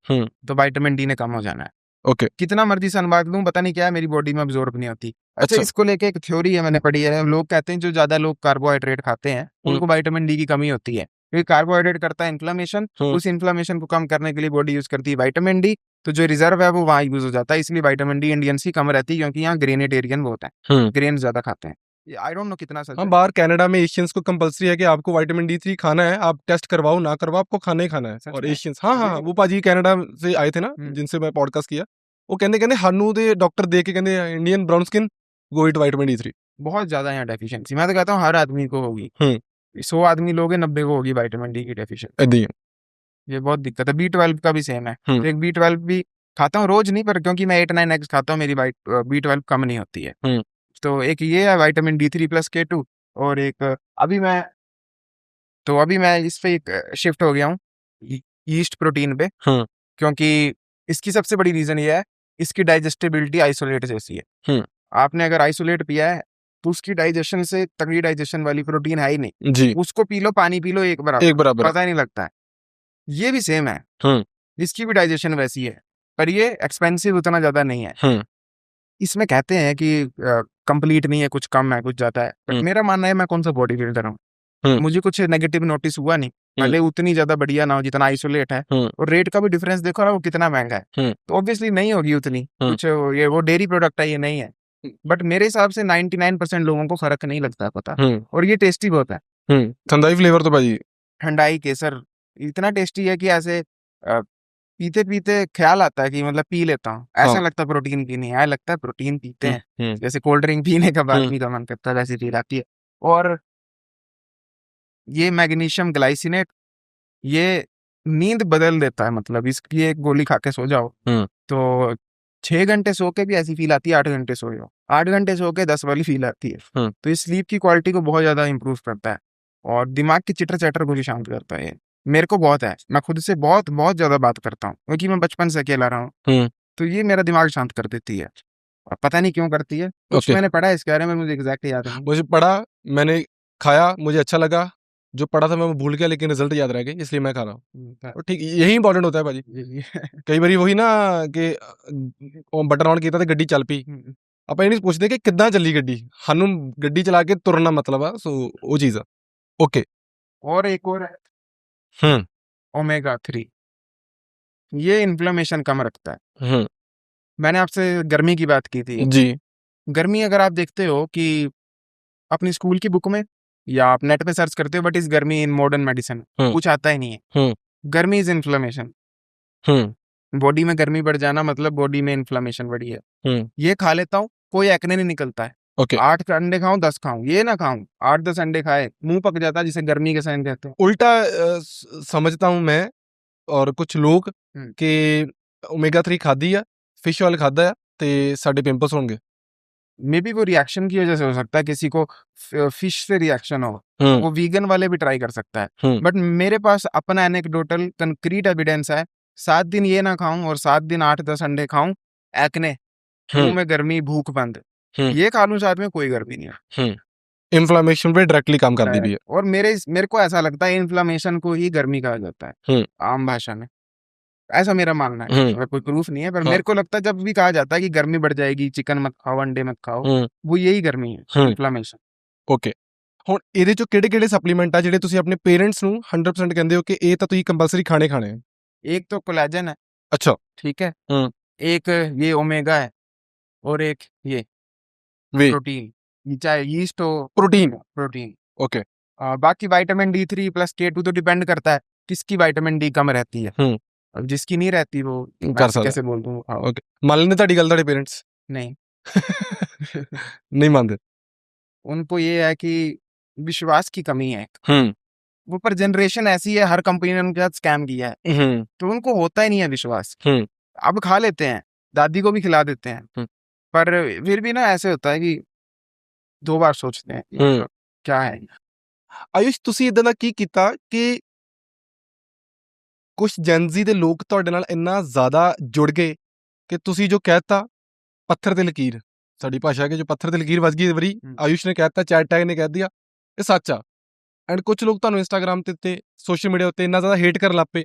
तो विटामिन डी ने कम हो जाना है। ओके। कितना मर्जी सनबाथ लूं, पता नहीं क्या है, मेरी बॉडी में अब्जॉर्ब नहीं होती। अच्छा, इसको लेके एक थ्योरी है, मैंने पढ़ी है। लोग कहते हैं जो ज्यादा लोग कार्बोहाइड्रेट खाते हैं उनको विटामिन डी की कमी होती है, क्योंकि कार्बोहाइड्रेट करता है इन्फ्लेमेशन, उस इन्फ्लेमेशन को कम करने के लिए बॉडी यूज करती है विटामिन डी, तो जो रिजर्व है वो वहां यूज हो जाता है। इसलिए विटामिन डी इंडियंस की कम रहती है, क्योंकि यहाँ ग्रेनेटेरियन बहुत है, ग्रेन ज्यादा खाते हैं। आई डोंट नो कितना सच है। बाहर कनाडा में एशियंस को कंपलसरी है कि आपको विटामिन डी 3 खाना है, आप टेस्ट करवाओ ना करवाओ, आपको खाना ही खाना है। और एशियंस, हाँ, वो पाजी कनाडा से आए थे ना, जिनसे मैं पॉडकास्ट किया, वो कहते हानू दे डॉक्टर देख के कहते Indian brown skin, go it vitamin D 3। बहुत ज्यादा यहाँ डेफिशिएंसी, मैं तो कहता हूँ हर आदमी को होगी। 100 आदमी लोग 90 को होगी विटामिन डी की डेफिशिएंसी। ये बहुत दिक्कत है। B12 का भी सेम है, तो एक B12 भी खाता हूँ, रोज नहीं, पर क्योंकि मैं 8-9 एग्स खाता हूँ, मेरी B12 कम नहीं होती है। तो एक ये है विटामिन D3+K2, और एक अभी मैं इस पे एक शिफ्ट हो गया हूँ ईस्ट प्रोटीन पे, क्योंकि इसकी सबसे बड़ी रीजन ये है, इसकी डाइजेस्टिबिलिटी आइसोलेट जैसी है। आपने अगर आइसोलेट पिया है तो उसकी डाइजेशन से तगड़ी डाइजेशन वाली प्रोटीन है ही नहीं जी। उसको पी लो, पानी पी लो, एक बराबर पता ही नहीं लगता है। ये भी सेम है, इसकी भी डाइजेशन वैसी है, पर ये एक्सपेंसिव उतना ज्यादा नहीं है। इसमें कहते हैं कि कंप्लीट नहीं है, कुछ कम है, कुछ ज्यादा है, बट मेरा मानना है मैं कौन सा बॉडी बिल्डर हूँ, मुझे कुछ नेगेटिव नोटिस हुआ नहीं। भले उतनी ज्यादा बढ़िया ना हो जितना आइसोलेट है, और रेट का भी डिफरेंस देखो ना, वो कितना महंगा है, तो ऑब्वियसली नहीं होगी उतनी कुछ। ये वो डेयरी प्रोडक्ट है, ये नहीं है। बट मेरे हिसाब से 99% लोगों को फर्क नहीं लगता, पता। और ये टेस्टी बहुत है। ठंडाई फ्लेवर तो भाई, ठंडाई केसर इतना टेस्टी है कि ऐसे पीते पीते ख्याल आता है कि मतलब पी लेता हूँ, ऐसा लगता प्रोटीन पीनी है, लगता है प्रोटीन पीते हैं। जैसे कोल्ड ड्रिंक पीने का आदमी का मन करता है, वैसे फील आती है। और ये मैग्नीशियम ग्लाइसिनेट, ये नींद बदल देता है, मतलब इसकी एक गोली खा के सो जाओ तो 6 घंटे सो के भी ऐसी फील आती है, 8 घंटे सो जाओ, 8 घंटे सो के 10 वाली फील आती है। तो इस स्लीप की क्वालिटी को बहुत ज्यादा इंप्रूव करता है, और दिमाग की चिटर चैटर को भी शांत करता है। मेरे को बहुत है, मैं खुद से बहुत बहुत ज्यादा बात करता हूँ, क्योंकि मैं बचपन से अकेला रहा हूँ, तो ये मेरा दिमाग शांत कर देती है। और पता नहीं क्यों करती है, कुछ मैंने पढ़ा है इसके बारे में, मुझे एग्जैक्ट याद है। मुझे पढ़ा, मैंने खाया, मुझे अच्छा लगा, जो पढ़ा था मैं वो भूल गया लेकिन रिजल्ट याद रह गए इसलिए मैं खा रहा हूँ। और ठीक यही इंपॉर्टेंट होता है भाजी। कई ਵਾਰੀ ਉਹੀ ਨਾ ਕਿ ਉਹ ਬਟਨ ਔਨ ਕੀਤਾ ਤੇ ਗੱਡੀ ਚੱਲ ਪਈ। ਆਪਾਂ ਇਹ ਨਹੀਂ ਪੁੱਛਦੇ ਕਿ ਕਿੱਦਾਂ ਚੱਲੀ ਗੱਡੀ, ਸਾਨੂੰ ਗੱਡੀ ਚਲਾ ਕੇ ਤੁਰਨਾ ਮਤਲਬ ਆ। ਸੋ ਉਹ ਚੀਜ਼ ਆ। ਓਕੇ। और एक और है ਹੂੰ ओमेगा 3, ये इन्फ्लेमेशन कम रखता है। हूँ मैंने आपसे गर्मी की बात की थी। जी गर्मी अगर आप देखते हो कि अपनी स्कूल की बुक में या आप नेट पे सर्च करते हो बट इस गर्मी इन मॉडर्न मेडिसिन हम्म। कुछ आता ही नहीं है। हम्म। गर्मी इज इन्फ्लेमेशन। हम्म बॉडी में गर्मी बढ़ जाना मतलब बॉडी में इन्फ्लेमेशन बढ़ी है। हम्म ये खा लेता हूँ, कोई एक्ने नहीं निकलता है। ओके 8 अंडे खाऊं 10 खाऊं, ये ना खाऊं 8-10 अंडे खाए मुंह पक जाता है, जिसे गर्मी के साइन कहते हैं। उल्टा समझता हूँ मैं और कुछ लोग हम्म। कि ओमेगा 3 खादी आ, फिश ऑयल खादा आ ते साडे पिंपल्स होंगे। मे बी वो रिएक्शन की वजह से हो सकता है, किसी को फिश से रिएक्शन हो, वो वीगन वाले भी ट्राई कर सकता है। बट मेरे पास अपना एनेक्डोटल कंक्रीट एविडेंस है, 7 दिन ये ना खाऊं और 7 दिन 8-10 अंडे खाऊं, एक्ने, मुंह में गर्मी, भूख बंद, ये खा लूं साथ में कोई गर्मी नहीं है। इन्फ्लेमेशन पे डायरेक्टली काम कर दी भी है। और मेरे को ऐसा लगता है इन्फ्लेमेशन को ही गर्मी कहा जाता है आम भाषा में, ऐसा मेरा मानना है। अगर कोई प्रूफ नहीं है पर मेरे को लगता है जब भी कहा जाता है कि गर्मी बढ़ जाएगी, चिकन मत खाओ, अंडे मत खाओ, वो यही गर्मी है, इन्फ्लेमेशन। ਓਕੇ। ਹੁਣ ਇਹਦੇ ਚੋਂ ਕਿਹੜੇ-ਕਿਹੜੇ ਸਪਲੀਮੈਂਟ ਆ ਜਿਹੜੇ ਤੁਸੀਂ ਆਪਣੇ ਪੇਰੈਂਟਸ ਨੂੰ 100% ਕਹਿੰਦੇ ਹੋ ਕਿ ਇਹ ਤਾਂ ਤੁਸੀਂ ਕੰਪਲਸਰੀ ਖਾਣੇ ਖਾਣੇ ਆ? एक तो कोलेजन है, अच्छा। ठीक है, हम्म। एक ये ओमेगा है और एक ये वे प्रोटीन, चाहे यीस्ट हो, प्रोटीन। ओके। बाकी विटामिन D3 प्लस K2 तो डिपेंड करता है किसकी विटामिन डी कम रहती है। अब जिसकी नहीं रहती वो कर सकता कैसे बोल दूं। ओके। मान लेंगे ਤੁਹਾਡੀ ਗੱਲ ਤੁਹਾਡੇ पेरेंट्स नहीं नहीं मानते। उनको ये है कि विश्वास की कमी है। वो पर जनरेशन ऐसी है, हर कंपनी ने उनके साथ स्कैम किया है, तो उनको होता ही नहीं है विश्वास। अब खा लेते हैं, दादी को भी खिला देते हैं, पर फिर भी ना ऐसे होता है कि 2 बार सोचते हैं कि क्या है। ਆਯੁਸ਼ ਤੁਸੀਂ ਇਦਾਂ ਦਾ ਕੀ ਕੀਤਾ ਕਿ ਕੁਝ ਜੈਨਜ਼ੀ ਦੇ ਲੋਕ ਤੁਹਾਡੇ ਨਾਲ ਇੰਨਾ ਜ਼ਿਆਦਾ ਜੁੜ ਗਏ ਕਿ ਤੁਸੀਂ ਜੋ ਕਹਿਤਾ ਪੱਥਰ ਤੇ ਲਕੀਰ, ਸਾਡੀ ਭਾਸ਼ਾ ਕੇ ਜੋ ਪੱਥਰ ਤੇ ਲਕੀਰ ਵੱਜ ਗਈ ਵਾਰੀ ਆਯੁਸ਼ ਨੇ ਕਹਿਤਾ, ਚੈਟ ਟੈਗ ਨੇ ਕਹਿ ਦਿਆ ਇਹ ਸੱਚ ਆ। ਐਂਡ ਕੁਝ ਲੋਕ ਤੁਹਾਨੂੰ ਇੰਸਟਾਗ੍ਰਾਮ ਤੇ ਉੱਤੇ ਸੋਸ਼ਲ ਮੀਡੀਆ ਉੱਤੇ ਇੰਨਾ ਜ਼ਿਆਦਾ ਹੇਟ ਕਰਨ ਲੱਗ ਪਏ,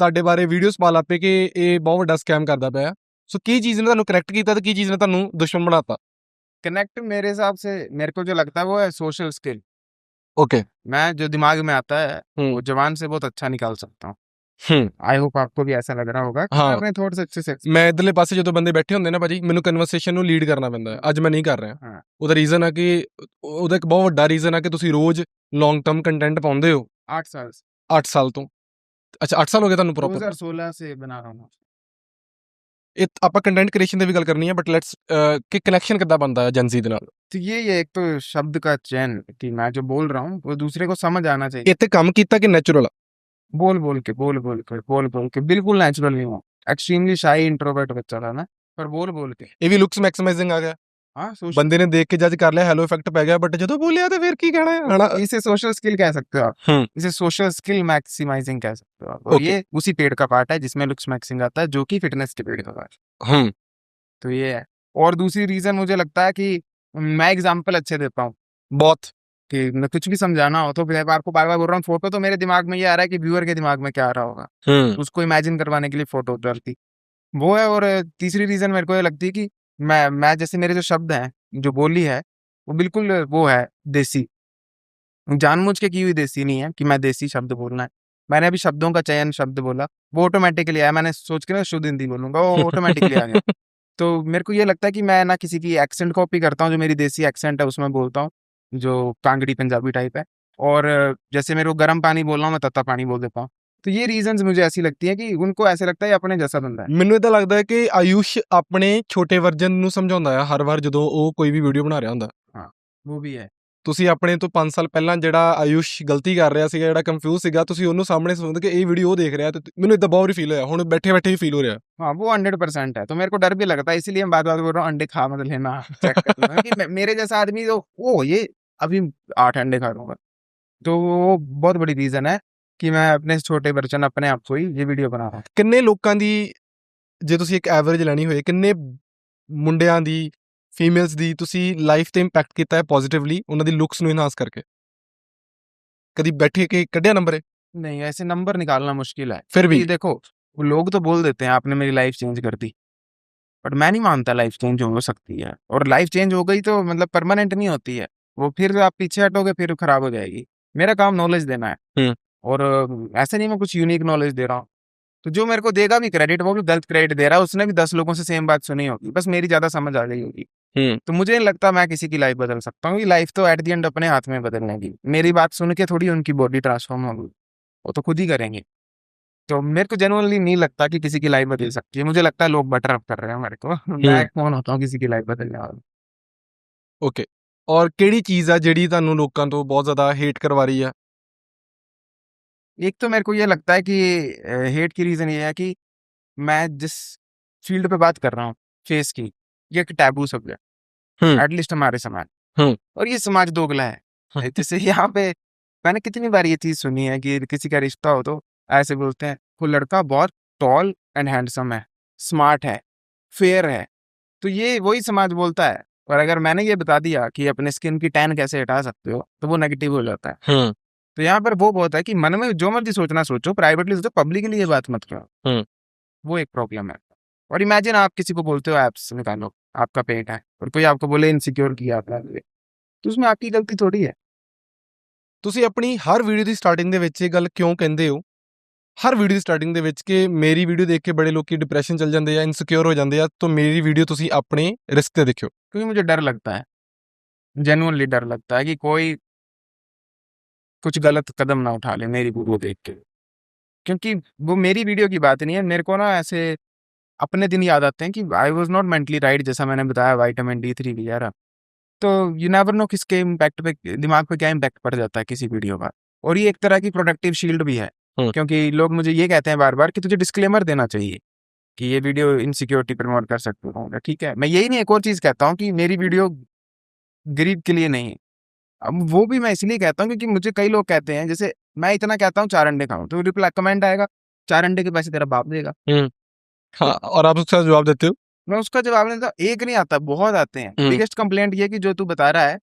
ਤੁਹਾਡੇ ਬਾਰੇ ਵੀਡੀਓਜ਼ ਪਾ ਲੱਗ ਪਏ ਕਿ ਇਹ ਬਹੁਤ ਵੱਡਾ ਸਕੈਮ ਕਰਦਾ ਪਿਆ। ਸੋ ਕੀ ਚੀਜ਼ ਨੇ ਤੁਹਾਨੂੰ ਕਨੈਕਟ ਕੀਤਾ ਤੇ ਕੀ ਚੀਜ਼ ਨੇ ਤੁਹਾਨੂੰ ਦੁਸ਼ਮਣ ਬਣਾਤਾ? कनेक्ट मेरे हिसाब से मेरे को जो लगता है वो है सोशल स्किल। ओके। मैं जो दिमाग में आता है वो जबान से बहुत अच्छा निकाल सकता हूँ। आई होप आपको भी ऐसा लग रहा होगा कि मैं अपने थॉट्स अच्छे से ਮੈਂ ਇਧਰਲੇ ਪਾਸੇ ਜਦੋਂ ਬੰਦੇ ਬੈਠੇ ਹੁੰਦੇ ਨਾ ਭਾਜੀ, ਮੈਨੂੰ ਕਨਵਰਸੇਸ਼ਨ ਨੂੰ ਲੀਡ ਕਰਨਾ ਪੈਂਦਾ ਹੈ। ਅੱਜ ਮੈਂ ਨਹੀਂ ਕਰ ਰਿਹਾ। ਉਹਦਾ ਰੀਜ਼ਨ ਆ ਕਿ ਉਹਦਾ ਇੱਕ ਬਹੁਤ ਵੱਡਾ ਰੀਜ਼ਨ ਆ ਕਿ ਤੁਸੀਂ ਰੋਜ਼ ਲੌਂਗ ਟਰਮ ਕੰਟੈਂਟ ਪਾਉਂਦੇ ਹੋ 8 साल 8 ਸਾਲ ਤੋਂ। ਅੱਛਾ 8 ਸਾਲ ਹੋ ਗਏ ਤੁਹਾਨੂੰ ਪ੍ਰੋਪਰ? 2016 से बना रहा हूँ। ਇਹ ਆਪਾਂ ਕੰਟੈਂਟ ਕ੍ਰੀਏਸ਼ਨ ਤੇ ਵੀ ਗੱਲ ਕਰਨੀ ਹੈ ਬਟ ਲੈਟਸ ਕਿ ਕਨੈਕਸ਼ਨ ਕਿੱਦਾਂ ਬਣਦਾ ਹੈ ਜਨਜ਼ੀ ਦੇ ਨਾਲ? तो ये एक तो शब्द का चयन कि मैं जो बोल रहा हूँ वो दूसरे को समझ आना चाहिए। ਇੱਥੇ ਕੰਮ ਕੀਤਾ ਕਿ ਨੈਚੁਰਲ? बोल बोल के बिल्कुल नेचुरल नहीं हूँ। एक्सट्रीमली शाई इंट्रोवर्ट बच्चा था ना, पर बोल के ਇਹ ਵੀ ਲੁक्स ਮੈਕਸਿਮਾਈਜ਼ਿੰग ਆ ਗਿਆ। हाँ, ਬੰਦੇ ਨੇ ਦੇਖ ਕੇ ਜੱਜ ਕਰ ਲਿਆ, ਹੈਲੋ ਇਫੈਕਟ ਪੈ ਗਿਆ, ਬਟ ਜਦੋਂ ਬੋਲਿਆ ਤੇ ਫਿਰ ਕੀ ਕਹਿਣਾ ਹੈ? इसे सोशल स्किल कह सकते हो आप, इसे सोशल स्किल मैक्सिमाइजिंग कह सकते हो आप। और ये उसी पेड़ का पार्ट है जिसमें लुक्स मैक्सिंग आता है, जो कि फिटनेस के पेड़ का पार्ट है। तो ये है। और दूसरी रीजन मुझे लगता है कि मैं एग्जाम्पल अच्छे देता हूँ बहुत, कि कुछ भी समझाना हो तो फिर आपको बार बार बोल रहा हूँ, फोटो तो मेरे दिमाग में ये आ रहा है कि व्यूअर के दिमाग में क्या आ रहा होगा, उसको इमेजिन करवाने के लिए फोटो डालती वो है। और तीसरी रीजन मेरे को ये लगती है कि मैं जैसे मेरे जो शब्द हैं, जो बोली है, वो बिल्कुल वो है देसी, जानबूझ के की हुई देसी नहीं है कि मैं देसी शब्द बोलना है। मैंने अभी शब्दों का चयन शब्द बोला, वो ऑटोमेटिकली आया। मैंने सोच के ना शुद्ध हिंदी बोलूंगा, वो ऑटोमेटिकली आ गया। तो मेरे को ये लगता है कि मैं ना किसी की एक्सेंट कॉपी करता हूँ, जो मेरी देसी एक्सेंट है उसमें बोलता हूँ, जो कांगड़ी पंजाबी टाइप है। और जैसे मेरे को गर्म पानी बोल रहा हूँ, मैं तत्ता पानी बोल देता हूँ। तो ये रीजंस मुझे ऐसी लगती है कि उनको ऐसे लगता है अपने जैसा बंदा है। ਮੈਨੂੰ ਇਦਾਂ ਲੱਗਦਾ ਹੈ ਕਿ ਆਯੁਸ਼ ਆਪਣੇ ਛੋਟੇ ਵਰਜਨ ਨੂੰ ਸਮਝਾਉਂਦਾ ਆ ਹਰ ਵਾਰ ਜਦੋਂ ਉਹ ਕੋਈ ਵੀ ਵੀਡੀਓ ਬਣਾ ਰਿਹਾ ਹੁੰਦਾ। हाँ, वो भी है। ਤੁਸੀਂ ਆਪਣੇ ਤੋਂ 5 ਸਾਲ ਪਹਿਲਾਂ ਜਿਹੜਾ ਆਯੁਸ਼ ਗਲਤੀ ਕਰ ਰਿਹਾ ਸੀਗਾ, ਜਿਹੜਾ ਕੰਫਿਊਜ਼ ਸੀਗਾ, ਤੁਸੀਂ ਉਹਨੂੰ ਸਾਹਮਣੇ ਸੁਣਦੇ ਕਿ ਇਹ ਵੀਡੀਓ ਉਹ ਦੇਖ ਰਿਹਾ, ਤੇ ਮੈਨੂੰ ਇਦਾਂ ਬਹੁਤ ਫੀਲ ਹੋਇਆ। ਹੁਣ ਬੈਠੇ ਬੈਠੇ ਹੀ ਫੀਲ ਹੋ ਰਿਹਾ। हाँ, वो 100% है। तो मेरे को डर भी लगता है, इसीलिए मैं बात बोल रहा हूँ, अंडे खा मत लेना, चेक कर लेना कि मेरे जैसा आदमी तो ओ ये अभी 8 अंडे खा लूंगा। तो वो बहुत बड़ी रीजन है कि मैं अपने छोटे वर्जन अपने आप को ही ये वीडियो बना रहा हूँ। ਕਿੰਨੇ ਲੋਕਾਂ ਦੀ ਜੇ ਤੁਸੀਂ ਇੱਕ ਐਵਰੇਜ ਲੈਣੀ ਹੋਏ, ਕਿੰਨੇ ਮੁੰਡਿਆਂ ਦੀ, ਫੀਮੇਲਸ ਦੀ ਤੁਸੀਂ ਲਾਈਫ ਤੇ ਇੰਪੈਕਟ ਕੀਤਾ ਹੈ ਪੋਜ਼ਿਟਿਵਲੀ ਉਹਨਾਂ ਦੀ ਲੁੱਕਸ ਨੂੰ ਇਨਹਾਂਸ ਕਰਕੇ? कभी बैठे के कढ़िया नंबर है? नहीं, ऐसे नंबर निकालना मुश्किल है। फिर भी क्योंकि देखो, वो लोग तो बोल देते हैं आपने मेरी लाइफ चेंज कर दी, बट मैं नहीं मानता लाइफ चेंज हो सकती है। और लाइफ चेंज हो गई तो मतलब परमानेंट नहीं होती है, वो फिर आप पीछे हटोगे फिर खराब हो जाएगी। मेरा काम नॉलेज देना है, हम्म। और ऐसे नहीं मैं कुछ यूनिक नॉलेज दे रहा हूँ। तो जो मेरे को देगा भी क्रेडिट, वो भी गलत क्रेडिट दे रहा है, उसने भी 10 लोगों से सेम बात सुनी होगी, बस मेरी ज्यादा समझ आ गई होगी। हम्म। तो मुझे नहीं लगता मैं किसी की लाइफ बदल सकता हूँ। लाइफ तो एट द एंड अपने हाथ में बदलने की, मेरी बात सुन के थोड़ी उनकी बॉडी ट्रांसफॉर्म होगी, वो तो खुद ही करेंगे। तो मेरे को जेनुअनली नहीं लगता कि किसी की लाइफ बदल सकती है। मुझे लगता है लोग बटर अप कर रहे हैं मेरे को। मैं कौन होता हूँ किसी की लाइफ बदलने वाला। ਓਕੇ। ਔਰ ਕਿਹੜੀ ਚੀਜ਼ ਆ ਜਿਹੜੀ ਤੁਹਾਨੂੰ ਲੋਕਾਂ ਤੋਂ ਬਹੁਤ ਜ਼ਿਆਦਾ ਹੇਟ करवा रही है? एक तो मेरे को ये लगता है कि हेट की रीजन ये है कि मैं जिस फील्ड पे बात कर रहा हूँ, फेस की, ये एक टैबू सब्जेक्ट, हम्म। एटलीस्ट हमारे समाज। हम्म। और ये समाज दोगला है। जैसे यहाँ पे मैंने कितनी बार ये चीज सुनी है कि किसी का रिश्ता हो तो ऐसे बोलते हैं, वो लड़का बहुत टॉल एंड हैंडसम है, स्मार्ट है, फेयर है। तो ये वही समाज बोलता है। और अगर मैंने ये बता दिया कि अपने स्किन की टैन कैसे हटा सकते हो, तो वो नेगेटिव हो जाता है। हम्म। तो यहाँ पर वो बहुत है कि मन में जो मर्जी सोचना सोचो, प्राइवेटली सोचो, पब्लिकली ये बात मत करो। हम्म। वो एक प्रॉब्लम है। और इमेजिन आप किसी को बोलते हो एप्स निकालो, आपका पेट है, और कोई आपको बोले इनसिक्योर किया आपने, तो उसमें आपकी गलती थोड़ी है। ਤੁਸੀਂ ਆਪਣੀ ਹਰ ਵੀਡੀਓ ਦੀ ਸਟਾਰਟਿੰਗ ਦੇ ਵਿੱਚ ਇਹ ਗੱਲ ਕਿਉਂ ਕਹਿੰਦੇ ਹੋ, ਹਰ ਵੀਡੀਓ ਦੀ ਸਟਾਰਟਿੰਗ ਦੇ ਵਿੱਚ, ਕਿ ਮੇਰੀ ਵੀਡੀਓ ਦੇਖ ਕੇ ਬੜੇ ਲੋਕੀ ਡਿਪਰੈਸ਼ਨ ਚਲ ਜਾਂਦੇ ਆ, ਇਨਸਿਕਿਉਰ ਹੋ ਜਾਂਦੇ ਆ, ਤਾਂ ਮੇਰੀ ਵੀਡੀਓ ਤੁਸੀਂ ਆਪਣੇ ਰਿਸਕ ਤੇ ਦੇਖਿਓ? क्योंकि मुझे डर लगता है, जेन्युइनली डर लगता है कि कोई कुछ गलत कदम ना उठा ले मेरी वीडियो देख के। क्योंकि वो मेरी वीडियो की बात नहीं है, मेरे को ना ऐसे अपने दिन याद आते हैं कि I was not mentally right, जैसा मैंने बताया विटामिन D3 वगैरह। तो यू नेवर नो किसके इम्पैक्ट पे, दिमाग पे क्या इम्पैक्ट पड़ जाता है किसी वीडियो का। और ये एक तरह की प्रोडक्टिव शील्ड भी है, हम्म। क्योंकि लोग मुझे ये कहते हैं बार बार कि तुझे डिस्क्लेमर देना चाहिए कि ये वीडियो इनसिक्योरिटी प्रमोट कर सकते हो। ठीक है, मैं यही नहीं एक और चीज कहता हूँ कि मेरी वीडियो गरीब के लिए नहीं है। अब वो भी मैं इसलिए कहता हूँ क्योंकि मुझे कई लोग कहते हैं, जैसे मैं इतना कहता हूँ 4 अंडे खाऊं, तो रिप्लाई कमेंट आएगा 4 अंडे के पैसे तेरा बाप देगा। हम्म। हाँ, और आप उसका जवाब देते हो? मैं उसका जवाब नहीं देता, एक नहीं आता, बहुत आते हैं। हम्म। बिगेस्ट कंप्लेंट ये कि जो तू बता रहा है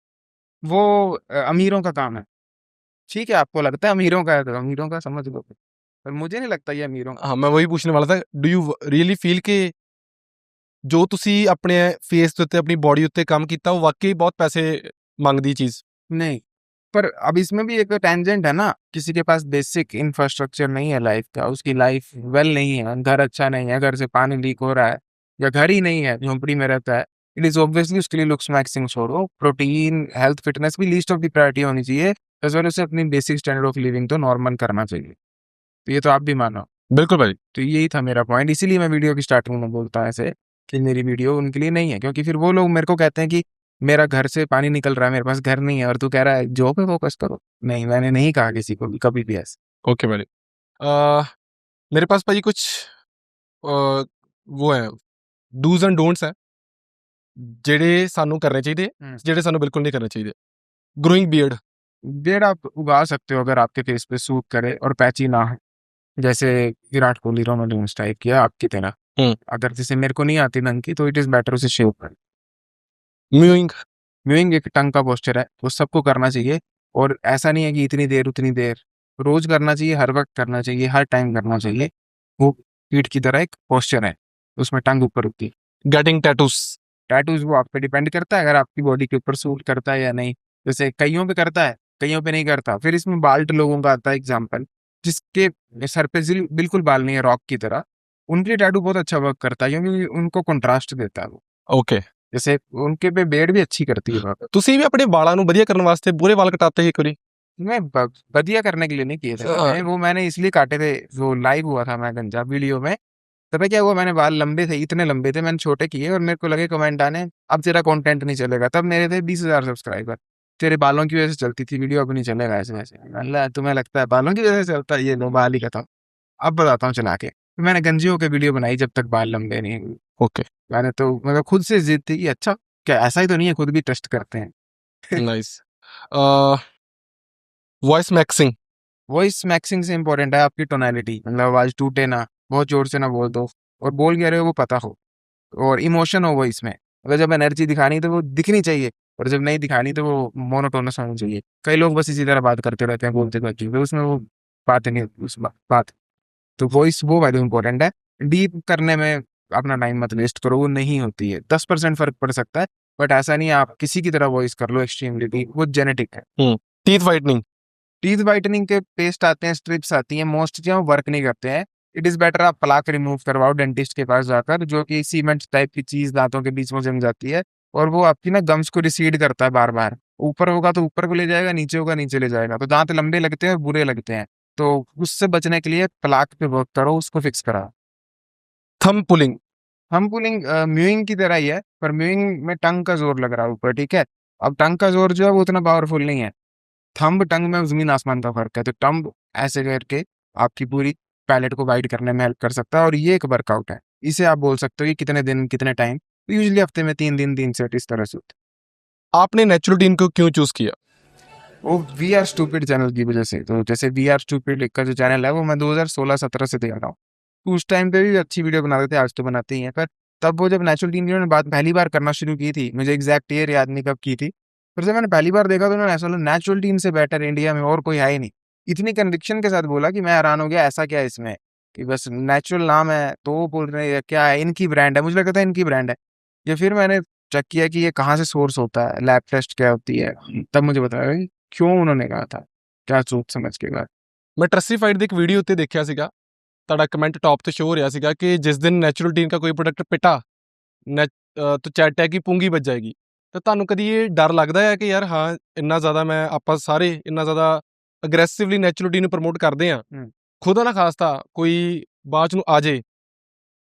वो अमीरों का काम है। ठीक है, आपको लगता है अमीरों का है तो अमीरों का समझ लो, पर मुझे नहीं लगता ये अमीरों का। हाँ, मैं वही पूछने वाला था, डू यू ਰੀਅਲੀ ਫੀਲ ਕਿ ਜੋ ਤੁਸੀਂ ਆਪਣੇ ਫੇਸ ਦੇ ਉੱਤੇ, ਆਪਣੀ ਬੋਡੀ ਉੱਤੇ ਕੰਮ ਕੀਤਾ, ਉਹ ਵਾਕਈ ਬਹੁਤ ਪੈਸੇ ਮੰਗਦੀ ਚੀਜ਼? नहीं, पर अब इसमें भी एक टेंजेंट है ना, किसी के पास बेसिक इंफ्रास्ट्रक्चर नहीं है लाइफ का, उसकी लाइफ वेल नहीं है, घर अच्छा नहीं है, घर से पानी लीक हो रहा है, या घर ही नहीं है, झोंपड़ी में रहता है, इट इज ऑब्वियसली उसके लिए लुक्स मैक्सिंग छोड़ो, प्रोटीन, हेल्थ, फिटनेस भी लीस्ट ऑफ दी प्रायोरिटी होनी चाहिए। एज वेल उसे अपनी बेसिक स्टैंडर्ड ऑफ लिविंग तो नॉर्मल करना चाहिए। तो ये तो आप भी मानो। बिल्कुल भाई। तो यही था मेरा पॉइंट, इसीलिए मैं वीडियो की स्टार्टिंग में बोलता हूँ ऐसे कि मेरी वीडियो उनके लिए नहीं है, क्योंकि फिर वो लोग मेरे को कहते हैं कि मेरा घर से पानी निकल रहा है, मेरे पास घर नहीं है, और तू कह रहा है जॉब पे फोकस करो। नहीं, मैंने नहीं कहा किसी को भी कभी भी ऐसा। ओके भाई। मेरे पास भाई कुछ वो है, डूज एंड डोंट्स है, ਜਿਹੜੇ ਸਾਨੂੰ ਕਰਨੇ ਚਾਹੀਦੇ, ਜਿਹੜੇ ਸਾਨੂੰ ਬਿਲकुल नहीं करने चाहिए। Growing beard. बियर्ड आप उगा सकते हो अगर आपके फेस पे सूट करे और पैची ना हो, जैसे विराट कोहली, रोनाल्डो टाइप किया आपकी तरह। अगर जैसे मेरे को नहीं आती ढंग की, तो इट इज बेटर उसे शेव कर। म्यूइंग। म्यूइंग एक टंग का पोस्चर है, वो सबको करना चाहिए। और ऐसा नहीं है कि इतनी देर उतनी देर, रोज करना चाहिए, हर वक्त करना चाहिए, हर टाइम करना चाहिए। वो पीठ की तरह एक पोस्चर है, उसमें टंग ऊपर होती है। Getting tattoos. टैटूज वो आप पे डिपेंड करता है, अगर आपकी बॉडी के ऊपर सूट करता है या नहीं। जैसे कईयों पे करता है, कईयों पे नहीं करता। फिर इसमें बाल्ट लोगों का आता है एग्जाम्पल, जिसके सर पे बिल्कुल बाल नहीं है, रॉक की तरह, उनके लिए टैटू बहुत अच्छा वर्क करता है, क्योंकि उनको कंट्रास्ट देता है वो। ओके। जैसे उनके पे बेड भी अच्छी करती है वहाँ पे। ਤੁਸੀਂ ਵੀ ਆਪਣੇ ਵਾਲਾਂ ਨੂੰ ਵਧੀਆ ਕਰਨ ਵਾਸਤੇ ਪੂਰੇ ਵਾਲ ਕਟਾਤੇ ਇੱਕ ਵਾਰੀ? मैं बढ़िया करने के लिए नहीं किए थे मैंने, वो मैंने इसलिए काटे थे, वो लाइव हुआ था मैं गंजा वीडियो में। तब क्या हुआ, मैंने बाल लंबे थे, इतने लंबे थे, मैंने छोटे किए, और मेरे को लगे कमेंट आने अब तेरा कंटेंट नहीं चलेगा। तब मेरे थे 20,000 सब्सक्राइबर, तेरे बालों की वजह से चलती थी वीडियो, अब नहीं चलेगा ऐसे वैसे। अल्लाह, तुम्हें लगता है बालों की वजह से चलता है, ये लो बाल ही खत्म। अब बताता हूँ चला के, तो मैंने गंजियों के वीडियो बनाई जब तक बाल लंबे नहीं हुए। ओके। मैंने तो मतलब खुद से जिद थी कि अच्छा क्या ऐसा ही तो नहीं है, खुद भी टेस्ट करते हैं। Nice. Voice maxing. Voice maxing से इंपॉर्टेंट है आपकी टोनैलिटी, मतलब आवाज टूटे ना, बहुत जोर से ना बोल दो, और बोल क्या रहे हो वो पता हो, और इमोशन हो वॉइस में। अगर जब एनर्जी दिखानी तो वो दिखनी चाहिए, और जब नहीं दिखानी तो वो मोनोटोनस होनी चाहिए। कई लोग बस इसी तरह बात करते रहते हैं, बोलते रहते हैं, तो उसमें वो बात नहीं होती उस बात। तो वॉइस वो वैल्यू इंपॉर्टेंट है। डीप करने में अपना टाइम मत वेस्ट करो, वो नहीं होती है। 10% फर्क पड़ सकता है, बट ऐसा नहीं है आप किसी की तरह वॉइस कर लो एक्सट्रीमली डीप, वो जेनेटिक है। Teeth whitening. टीथ वाइटनिंग के पेस्ट आते हैं, स्ट्रिप्स आती हैं, मोस्ट जो वर्क नहीं करते हैं। इट इज बेटर आप प्लाक रिमूव करवाओ डेंटिस्ट के पास जाकर, जो कि सीमेंट टाइप की चीज दांतों के बीच में जम जाती है, और वो आपकी ना गम्स को रिसीड करता है बार बार। ऊपर होगा तो ऊपर को ले जाएगा, नीचे होगा नीचे ले जाएगा, तो दांत लंबे लगते हैं और बुरे लगते हैं। तो उससे बचने के लिए प्लाक पे वर्क करो, उसको फिक्स करा। Thumb pulling. हम पुलिंग म्यूइंग की तरह ही है, पर म्यूइंग में टंग का जोर लग रहा है ऊपर, ठीक है। अब टंग का जोर जो है वो उतना पावरफुल नहीं है। थंब टंग में जमीन आसमान का फर्क है। तो टंब ऐसे करके आपकी पूरी पैलेट को वाइड करने में हेल्प कर सकता है, और ये एक वर्कआउट है। इसे आप बोल सकते हो कि कितने दिन कितने टाइम, यूजुअली हफ्ते में 3 दिन 3 सेट इस तरह से होते आपने नेचुरल को क्यों चूज किया? हैं। वो वी आर स्टूपिड चैनल की वजह से। तो जैसे वी आर स्टूपिड का जो चैनल है वो मैं 2016-17 से देख रहा हूँ। तो उस टाइम पे भी अच्छी वीडियो बनाते थे, आज तो बनाते ही हैं, पर तब वो जब नेचुरल टीन ने बात पहली बार करना शुरू की थी, मुझे एग्जैक्ट ईयर याद नहीं कब की थी, पर जब मैंने पहली बार देखा तो उन्होंने ऐसा बोला नेचुरल टीन से बेटर इंडिया में और कोई है ही नहीं। इतनी कन्विक्शन के साथ बोला कि मैं हैरान हो गया, ऐसा क्या है इसमें कि बस नेचुरल नाम है तो वो बोल रहे हैं क्या है, इनकी ब्रांड है। मुझे लगता था इनकी ब्रांड है। या फिर मैंने चेक किया कि ये कहाँ से सोर्स होता है, लैब टेस्ट क्या होती है, तब मुझे बताया कि क्यों उन्होंने कहा था, क्या सोच समझ के बाद। ਮੈਂ ਟਰਸੀਫਾਈਡ ਦੀ ਇੱਕ ਵੀਡੀਓ ਉੱਤੇ ਦੇਖਿਆ ਸੀਗਾ, ਤੁਹਾਡਾ ਕਮੈਂਟ ਟੌਪ ਤੇ ਸ਼ੋ ਹੋ ਰਿਹਾ ਸੀਗਾ ਕਿ ਜਿਸ ਦਿਨ ਨੈਚੁਰਲ ਟੀਨ ਦਾ ਕੋਈ ਪ੍ਰੋਡਕਟ ਪਿਟਾ तो चैट है कि पूंगी बच जाएगी। तो ਤੁਹਾਨੂੰ ਕਦੀ ਇਹ ਡਰ ਲੱਗਦਾ ਹੈ ਕਿ ਯਾਰ ਹਾਂ ਇੰਨਾ ਜ਼ਿਆਦਾ ਆਪਾਂ ਸਾਰੇ ਇੰਨਾ ਜ਼ਿਆਦਾ ਅਗਰੈਸਿਵਲੀ ਨੈਚੁਰਲਿਟੀ ਨੂੰ ਪ੍ਰਮੋਟ ਕਰਦੇ ਆ, ਖੁਦਾ ਨਾ ਖਾਸਤਾ ਕੋਈ ਬਾਅਦ 'ਚ ਨੂੰ ਆ ਜੇ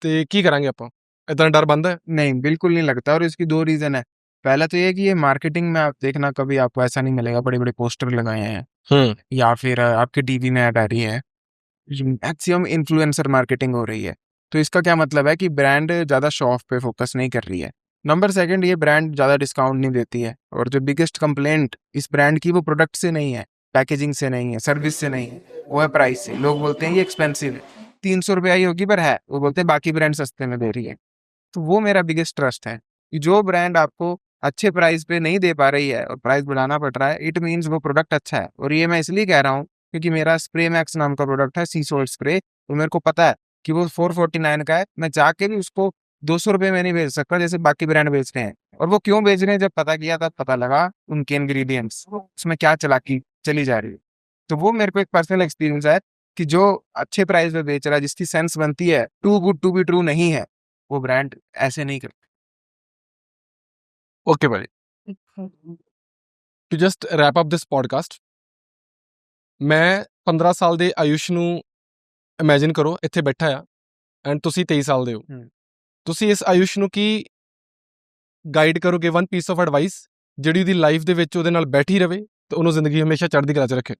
ਤੇ ਕੀ ਕਰਾਂਗੇ ਆਪਾਂ? ਇਦਾਂ ਡਰ ਬਣਦਾ है? नहीं, बिल्कुल नहीं लगता, और इसकी 2 रीज़न है। पहला तो ये है कि ये मार्केटिंग में आप देखना कभी आपको ऐसा नहीं मिलेगा, बड़े-बड़े पोस्टर लगाए हैं या फिर आपके टीवी में ऐड आ रही है। मैक्सिमम इन्फ्लुएंसर मार्केटिंग हो रही है। तो इसका क्या मतलब है कि ब्रांड ज़्यादा शो ऑफ पे फोकस नहीं कर रही है। नंबर सेकंड, ये ब्रांड ज़्यादा डिस्काउंट नहीं देती है, और जो बिगेस्ट कंप्लेंट इस ब्रांड की वो प्रोडक्ट से नहीं है, पैकेजिंग से नहीं है, सर्विस से नहीं है, वो है प्राइस से। लोग बोलते हैं ये एक्सपेंसिव है, 300 रुपया ही होगी, पर है, वो बोलते हैं बाकी ब्रांड सस्ते में दे रही है। तो वो मेरा बिगेस्ट ट्रस्ट है कि जो ब्रांड आपको अच्छे प्राइस पे नहीं दे पा रही है और प्राइस बढ़ाना पड़ रहा है, इट मीन्स वो प्रोडक्ट अच्छा है। और ये मैं इसलिए कह रहा हूँ क्योंकि मेरा स्प्रे मैक्स नाम का प्रोडक्ट है, सी सोल्ट स्प्रे। तो मेरे को पता है कि वो 449 का है, मैं जाके भी उसको 200 रुपये में नहीं बेच सकता जैसे बाकी ब्रांड बेच रहे हैं। और वो क्यों बेच रहे हैं, जब पता किया तब पता लगा उनके इंग्रेडिएंट्स, उसमें क्या चलाकी चली जा रही है। तो वो मेरे को एक पर्सनल एक्सपीरियंस है कि जो अच्छे प्राइस पे बेच रहा है, जिसकी सेंस बनती है, too good to be true नहीं है, वो ब्रांड ऐसे नहीं करते। ओके भाई, to just wrap up this podcast, ਮੈਂ 15 ਸਾਲ ਦੇ ਆਯੁਸ਼ ਨੂੰ ਇਮੇਜਿਨ ਕਰੋ ਇੱਥੇ ਬੈਠਾ ਆ, ਐਂਡ ਤੁਸੀਂ 23 ਸਾਲ ਦੇ ਹੋ। ਤੁਸੀਂ ਇਸ ਆਯੁਸ਼ ਨੂੰ ਕੀ ਗਾਈਡ ਕਰੋਗੇ, ਵਨ ਪੀਸ ਆਫ ਐਡਵਾਈਸ ਜਿਹੜੀ ਉਹਦੀ ਲਾਈਫ ਦੇ ਵਿੱਚ ਉਹਦੇ ਨਾਲ ਬੈਠੀ ਰਵੇ ਤੇ ਉਹਨੂੰ ਜ਼ਿੰਦਗੀ ਹਮੇਸ਼ਾ ਚੜ੍ਹਦੀ ਕਲਾ 'ਚ ਰੱਖੇ?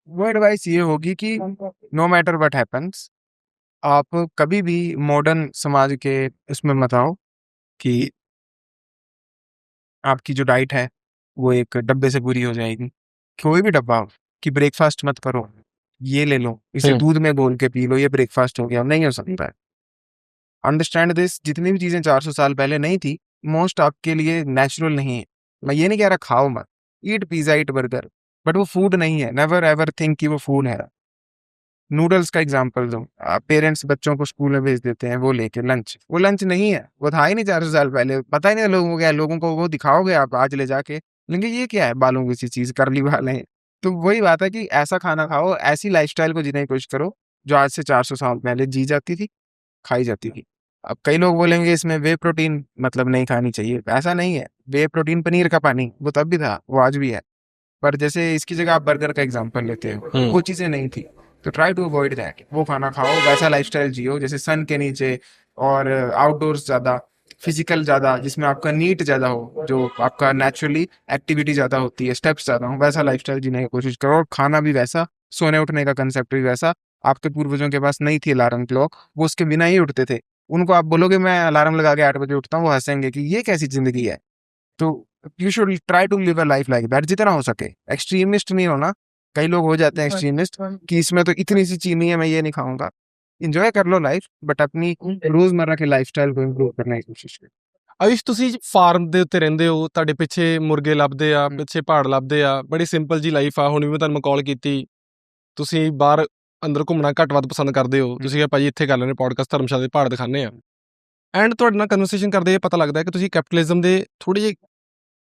वो एडवाइस ये होगी कि नो मैटर व्हाट हैपेंस, आप कभी भी मॉडर्न समाज के उसमें मत आओ कि आपकी जो डाइट है वो एक डब्बे से पूरी हो जाएगी। कोई भी डब्बा हो कि ब्रेकफास्ट मत करो, ये ले लो, इसे दूध में घोल के पी लो, ये ब्रेकफास्ट हो गया, नहीं हो सकता है। अंडरस्टैंड दिस, जितनी भी चीजें 400 साल पहले नहीं थी, मोस्ट आपके लिए नेचुरल नहीं है। मैं ये नहीं कह रहा खाओ मत, ईट पिज्जा, ईट बर्गर, बट वो फूड नहीं है। नेवर एवर थिंक कि वो फूड है। नूडल्स का एग्जांपल दूं, पेरेंट्स बच्चों को स्कूल में भेज देते हैं वो लेके लंच, वो लंच नहीं है, वो था ही नहीं 400 साल पहले, पता ही नहीं लोगों को क्या है। लोगों को वो दिखाओगे आप आज ले जाके, लेकिन ये क्या है, बालों की सी चीज, करली वाल है। तो वही बात है कि ऐसा खाना खाओ, ऐसी लाइफस्टाइल को जीने की कोशिश करो जो आज से 400 साल पहले जी जाती थी, खाई जाती थी। अब कई लोग बोलेंगे इसमें वे प्रोटीन मतलब नहीं खानी चाहिए, ऐसा नहीं है। वे प्रोटीन पनीर का पानी वो तब भी था, वो आज भी है। पर जैसे इसकी जगह आप बर्गर का एग्जांपल लेते हो, वो चीजें नहीं थी, तो ट्राई टू अवॉइड दैट। वो खाना खाओ, वैसा लाइफस्टाइल जियो जैसे सन के नीचे, और आउटडोर्स ज्यादा, फिजिकल ज्यादा, जिसमें आपका नीट ज्यादा हो, जो आपका नेचुरली एक्टिविटी ज्यादा होती है, स्टेप्स ज्यादा हो, वैसा लाइफस्टाइल जीने की कोशिश करो। और खाना भी वैसा, सोने उठने का कंसेप्ट भी वैसा। आपके पूर्वजों के पास नहीं थी अलार्म क्लॉक, वो उसके बिना ही उठते थे। उनको आप बोलोगे मैं अलार्म लगा के 8 बजे उठता हूँ, वो हंसेंगे कि ये कैसी जिंदगी है। तो you should try to live a life like that, जितना हो सके। एक्सट्रीमिस्ट नहीं होना। कई लोग हो जाते हैं एक्सट्रीमिस्ट कि इसमें तो इतनी सी चीनी है, मैं ये नहीं खाऊंगा। इंजॉय कर लो लाइफ, बट अपनी रोजमर्रा के लाइफस्टाइल को इम्प्रूव करने की कोशिश करो। ਆਯੁਸ਼ ਤੁਸੀਂ ਫਾਰਮ ਦੇ ਉੱਤੇ ਰਹਿੰਦੇ ਹੋ, ਤੁਹਾਡੇ ਪਿੱਛੇ ਮੁਰਗੇ ਲੱਭਦੇ ਆ, ਪਿੱਛੇ ਪਹਾੜ ਲੱਭਦੇ ਆ, ਬੜੀ ਸਿੰਪਲ ਜੀ ਲਾਈਫ ਆ। ਹੁਣ ਵੀ ਮੈਂ ਤੁਹਾਨੂੰ ਕਾਲ ਕੀਤੀ, ਤੁਸੀਂ ਬਾਹਰ ਅੰਦਰ ਘੁੰਮਣਾ ਘੱਟ ਵੱਧ ਪਸੰਦ ਕਰਦੇ ਹੋ, ਤੁਸੀਂ ਕਿਹਾ ਭਾਜੀ ਇੱਥੇ ਕਰ ਲੈਣੇ ਪੋਡਕਾਸਟ, ਧਰਮਸ਼ਾਲਾ ਦੇ ਪਹਾੜ ਦਿਖਾਉਂਦੇ ਆ। ਐਂਡ ਤੁਹਾਡੇ ਨਾਲ ਕਨਵਰਸੇਸ਼ਨ ਕਰਦੇ ਇਹ ਪਤਾ ਲੱਗਦਾ ਕਿ ਤੁਸੀਂ ਕੈਪੀਟਲਿਜ਼ਮ ਦੇ ਥੋੜ੍ਹੇ ਜਿਹੇ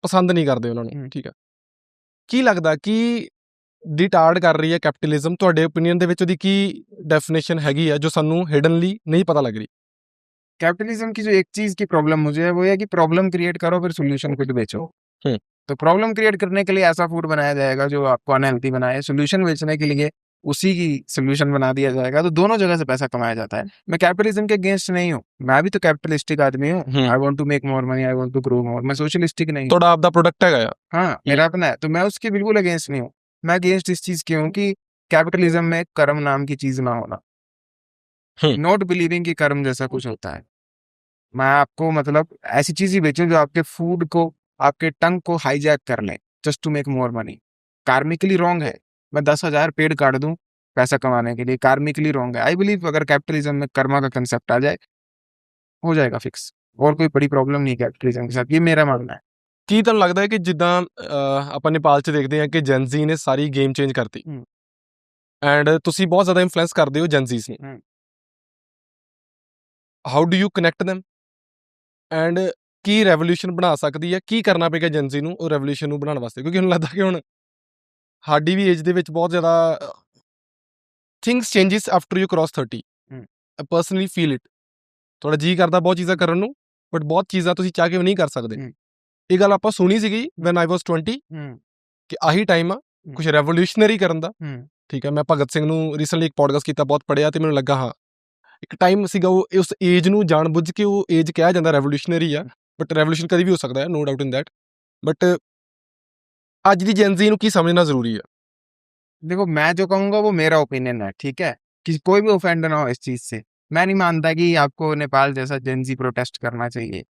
ਪਸੰਦ ਨਹੀਂ ਕਰਦੇ ਉਹਨਾਂ ਨੂੰ, ਠੀਕ ਆ। ਕੀ ਲੱਗਦਾ ਕਿ ਡਿਟਾਰਡ ਕਰ ਰਹੀ ਹੈ ਕੈਪੀਟਲਿਜ਼ਮ? ਤੁਹਾਡੇ ਓਪੀਨੀਅਨ ਦੇ ਵਿੱਚ ਉਹਦੀ ਕੀ ਡੈਫੀਨੇਸ਼ਨ ਹੈਗੀ ਆ ਜੋ ਸਾਨੂੰ ਹਿਡਨਲੀ ਨਹੀਂ ਪਤਾ ਲੱਗ ਰਹੀ? कैपिटलिज्म की जो एक चीज की प्रॉब्लम मुझे है वो है कि प्रॉब्लम क्रिएट करो फिर सोल्यूशन खुद बेचो। तो प्रॉब्लम क्रिएट करने के लिए ऐसा फूड बनाया जाएगा जो आपको अनहेल्थी बनाए, सोल्यूशन बेचने के लिए उसी की सोल्यूशन बना दिया जाएगा, तो दोनों जगह से पैसा कमाया जाता है। मैं कैपिटलिज्म के अगेंस्ट नहीं हूँ, मैं भी तो कैपिटलिस्टिक आदमी हूँ। I want to make more money, I want to grow more. मैं सोशलिस्टिक नहीं हूँ। ਤੁਹਾਡਾ ਆਪਦਾ ਪ੍ਰੋਡक्ट ਹੈਗਾ ਆ। हाँ, मेरा अपना है, तो मैं उसके बिल्कुल अगेंस्ट नहीं हूँ। मैं अगेंस्ट इस चीज की हूँ कि कैपिटलिज्म में कर्म नाम की चीज ना होना, नॉट बिलीविंग कि कर्म जैसा कुछ होता है। मैं आपको मतलब ऐसी चीज ही बेचूं जो आपके फूड को, आपके टंग को हाईजैक कर ले just to make more money. Karmically wrong है। मैं 10,000 पेड़ काट दूं पैसा कमाने के लिए, कार्मिकली रॉन्ग है। आई बिलीव अगर कैपिटलिज्म में कर्मा का कंसेप्ट आ जाए हो जाएगा फिक्स, और कोई बड़ी प्रॉब्लम नहीं कैपिटलिज्म के साथ, ये मेरा मानना है। ਕੀ ਤੁਹਾਨੂੰ ਲੱਗਦਾ ਹੈ ਕਿ ਜਿੱਦਾਂ ਆਪਾਂ ਨੇਪਾਲ 'ਚ ਦੇਖਦੇ ਹਾਂ ਕਿ ਜੈਨਜ਼ੀ ਨੇ ਸਾਰੀ ਗੇਮ ਚੇਂਜ ਕਰਤੀ, ਐਂਡ ਤੁਸੀਂ ਬਹੁਤ ਜ਼ਿਆਦਾ ਇਨਫਲੂਐਂਸ ਕਰਦੇ ਹੋ ਜੈਨਜ਼ੀਸ ਨੂੰ, how do you connect them? And Ki revolution ਬਣਾ ਸਕਦੀ ਹੈ? ਕੀ ਕਰਨਾ ਪਏਗਾ ਜੈਨਜ਼ੀ ਨੂੰ ਉਹ ਰੈਵੋਲੂਸ਼ਨ ਨੂੰ ਬਣਾਉਣ ਵਾਸਤੇ? ਕਿਉਂਕਿ ਹੁਣ ਲੱਗਦਾ ਕਿ ਹੁਣ ਸਾਡੀ ਵੀ ਏਜ ਦੇ ਵਿੱਚ ਬਹੁਤ ਜ਼ਿਆਦਾ things changes after you cross 30। I personally feel it. ਤੁਹਾਡਾ ਜੀ ਕਰਦਾ ਬਹੁਤ ਚੀਜ਼ਾਂ ਕਰਨ ਨੂੰ, ਬਟ ਬਹੁਤ ਚੀਜ਼ਾਂ ਤੁਸੀਂ ਚਾਹ ਕੇ ਵੀ ਨਹੀਂ ਕਰ ਸਕਦੇ। ਇਹ ਗੱਲ ਆਪਾਂ ਸੁਣੀ ਸੀਗੀ ਵੈਨ ਆਈ ਵਾਸ 20 ਕਿ ਆਹੀ ਟਾਈਮ ਆ ਕੁਛ ਰੈਵੋਲੂਸ਼ਨਰੀ ਕਰਨ ਦਾ, ਠੀਕ ਹੈ। ਮੈਂ ਭਗਤ ਸਿੰਘ ਨੂੰ ਰੀਸੈਂਟਲੀ ਇੱਕ ਪੋਡਕਾਸਟ ਕੀਤਾ, ਬਹੁਤ ਪੜ੍ਹਿਆ, ਤੇ ਮੈਨੂੰ ਲੱਗਾ ਹਾਂ ਇੱਕ ਟਾਈਮ ਸੀਗਾ ਉਹ ਉਸ ਏਜ ਨੂੰ ਜਾਣ ਬੁੱਝ ਕੇ ਉਹ ਏਜ ਕਿਹਾ ਜਾਂਦਾ ਰੈਵੋਲੂਸ਼ਨਰੀ ਆ, ਬਟ ਰੈਵੋਲੂਸ਼ਨ ਕਦੀ ਵੀ ਹੋ ਸਕਦਾ ਹੈ, no doubt in that. But ਅੱਜ ਦੀ ਜੈਨਜ਼ੀ ਨੂੰ ਕੀ ਸਮਝਣਾ ਜ਼ਰੂਰੀ ਹੈ? देखो, मैं जो कहूंगा वो मेरा ओपिनियन है, ठीक है, कि कोई भी ऑफेंड ना हो इस चीज से। मैं नहीं मानता कि आपको नेपाल जैसा जेनजी प्रोटेस्ट करना चाहिए।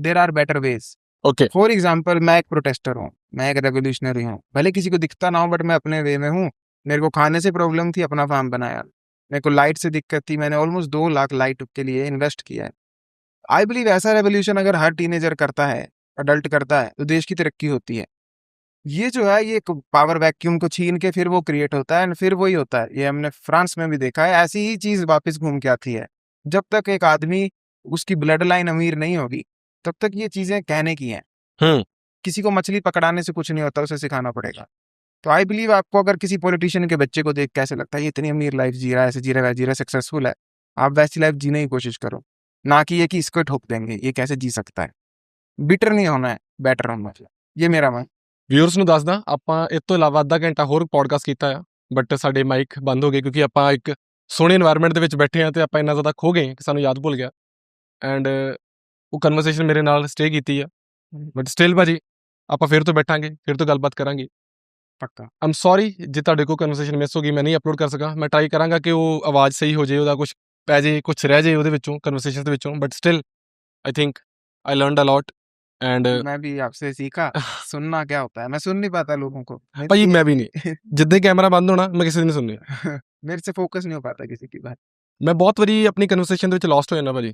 There are better ways. Okay, for example, मैं एक प्रोटेस्टर हूँ, मैं एक रेवोल्यूशनरी हूँ, भले किसी को दिखता ना हो, बट मैं अपने वे में हूँ। मेरे को खाने से प्रॉब्लम थी, अपना फार्म बनाया। मेरे को लाइट से दिक्कत थी, मैंने ऑलमोस्ट 2 लाख लाइट के लिए इन्वेस्ट किया है। आई बिलीव ऐसा रेवोल्यूशन अगर हर टीनेजर करता है, अडल्ट करता है, तो देश की तरक्की होती है। ये जो है, ये पावर वैक्यूम को छीन के फिर वो क्रिएट होता है, फिर वही होता है। ये हमने फ्रांस में भी देखा है, ऐसी ही चीज वापस घूम के आती है। जब तक एक आदमी, उसकी ब्लड लाइन अमीर नहीं होगी, तब तक ये चीजें कहने की हैं। किसी को मछली पकड़ाने से कुछ नहीं होता, उसे सिखाना पड़ेगा। तो आई बिलीव आपको अगर किसी पॉलिटिशियन के बच्चे को देख कैसे लगता है ये इतनी अमीर लाइफ जी रहा है, ऐसे जी रहा है, जी रहा, सक्सेसफुल है, आप वैसी लाइफ जीने की कोशिश करो, ना कि ये कि इसको ठोक देंगे, ये कैसे जी सकता है। बिटर नहीं होना है, बेटर होना है, ये मेरा मन। ਵਿਊਅਰਸ ਨੂੰ ਦੱਸਦਾ, ਆਪਾਂ ਇਸ ਤੋਂ ਇਲਾਵਾ ਅੱਧਾ ਘੰਟਾ ਹੋਰ ਪੋਡਕਾਸਟ ਕੀਤਾ ਆ, ਬਟ ਸਾਡੇ ਮਾਈਕ ਬੰਦ ਹੋ ਗਏ ਕਿਉਂਕਿ ਆਪਾਂ ਇੱਕ ਸੋਹਣੇ ਇਨਵਾਇਰਮੈਂਟ ਦੇ ਵਿੱਚ ਬੈਠੇ ਹਾਂ, ਤੇ ਆਪਾਂ ਇੰਨਾ ਜ਼ਿਆਦਾ ਖੋ ਗਏ ਕਿ ਸਾਨੂੰ ਯਾਦ ਭੁੱਲ ਗਿਆ। ਐਂਡ ਉਹ ਕਨਵਰਸੇਸ਼ਨ ਮੇਰੇ ਨਾਲ ਸਟੇ ਕੀਤੀ ਆ, ਬਟ ਸਟਿਲ ਭਾਜੀ ਆਪਾਂ ਫਿਰ ਤੋਂ ਬੈਠਾਂਗੇ, ਫਿਰ ਤੋਂ ਗੱਲਬਾਤ ਕਰਾਂਗੇ ਪੱਕਾ। ਆਮ ਸੌਰੀ ਜੇ ਤੁਹਾਡੇ ਕੋਲ ਕਨਵਰਸੇਸ਼ਨ ਮਿਸ ਹੋ ਗਈ, ਮੈਂ ਨਹੀਂ ਅਪਲੋਡ ਕਰ ਸਕਾਂ। ਮੈਂ ਟਰਾਈ ਕਰਾਂਗਾ ਕਿ ਉਹ ਆਵਾਜ਼ ਸਹੀ ਹੋ ਜਾਏ, ਉਹਦਾ ਕੁਛ ਪੈ ਜੇ, ਕੁਛ ਰਹਿ ਜੇ ਉਹਦੇ ਵਿੱਚੋਂ, ਕਨਵਰਸੇਸ਼ਨ ਦੇ ਵਿੱਚੋਂ, but still I think I learned a lot. And मैं भी आपसे सीखा सुनना क्या होता है। मैं सुन नहीं पाता लोगों को ਭਾਜੀ ਮੈਂ ਵੀ ਨਹੀਂ, ਜਿੱਦਾਂ ਕੈਮਰਾ ਬੰਦ ਹੋਣਾ ਮੈਂ ਕਿਸੇ ਦੀ ਨਹੀਂ ਸੁਣਨੀ। मेरे से फोकस नहीं हो पाता किसी की बात। ਮੈਂ ਬਹੁਤ ਵਾਰੀ ਆਪਣੀ ਕਨਵਰਸੇਸ਼ਨ ਦੇ ਵਿੱਚ ਲੋਸਟ ਹੋ ਜਾਂਦਾ ਭਾਜੀ।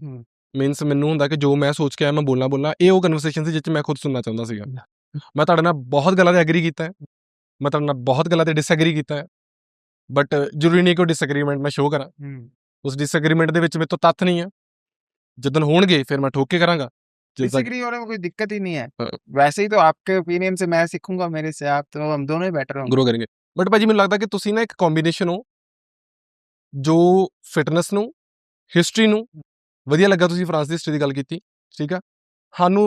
ਮੀਨਸ ਮੈਨੂੰ ਹੁੰਦਾ ਕਿ ਜੋ ਮੈਂ ਸੋਚ ਕੇ ਆਇਆ ਮੈਂ ਬੋਲਣਾ। ਇਹ ਉਹ ਕਨਵਰਸੇਸ਼ਨ ਸੀ ਜਿਸ 'ਚ ਮੈਂ ਖੁਦ ਸੁਣਨਾ ਚਾਹੁੰਦਾ ਸੀਗਾ। ਮੈਂ ਤੁਹਾਡੇ ਨਾਲ ਬਹੁਤ ਗੱਲਾਂ 'ਤੇ ਐਗਰੀ ਕੀਤਾ ਹੈ, ਮੈਂ ਤੁਹਾਡੇ ਨਾਲ ਬਹੁਤ ਗੱਲਾਂ 'ਤੇ ਡਿਸਐਗਰੀ ਕੀਤਾ ਹੈ, ਬਟ ਜ਼ਰੂਰੀ ਨਹੀਂ ਕਿ ਉਹ ਡਿਸਐਗਰੀਮੈਂਟ ਮੈਂ ਸ਼ੋਅ ਕਰਾਂ। ਉਸ ਡਿਸਐਗਰੀਮੈਂਟ ਦੇ ਵਿੱਚ ਮੇਰੇ ਤੋਂ ਤੱਥ ਨਹੀਂ ਆ, ਜਿੱਦਣ ਹੋਣਗੇ ਫਿਰ ਮੈਂ ਠੋਕ ਕੇ ਕਰਾਂਗਾ। डिसएग्री होने में कोई दिक्कत ही नहीं है। वैसे ही तो आपके ओपिनियन से मैं सीखूंगा, मेरे से आप, तो हम दोनों ही बेटर होंगे, ग्रो करेंगे। बट भाजी ਮੈਨੂੰ ਲੱਗਦਾ ਕਿ ਤੁਸੀਂ ਨਾ ਇੱਕ ਕੰਬੀਨੇਸ਼ਨ ਹੋ ਜੋ ਫਿਟਨੈਸ ਨੂੰ, ਹਿਸਟਰੀ ਨੂੰ, ਵਧੀਆ ਲੱਗਾ ਤੁਸੀਂ ਫਰਾਂਸ ਦੀ ਹਿਸਟਰੀ ਦੀ ਗੱਲ ਕੀਤੀ, ਠੀਕ ਆ। ਸਾਨੂੰ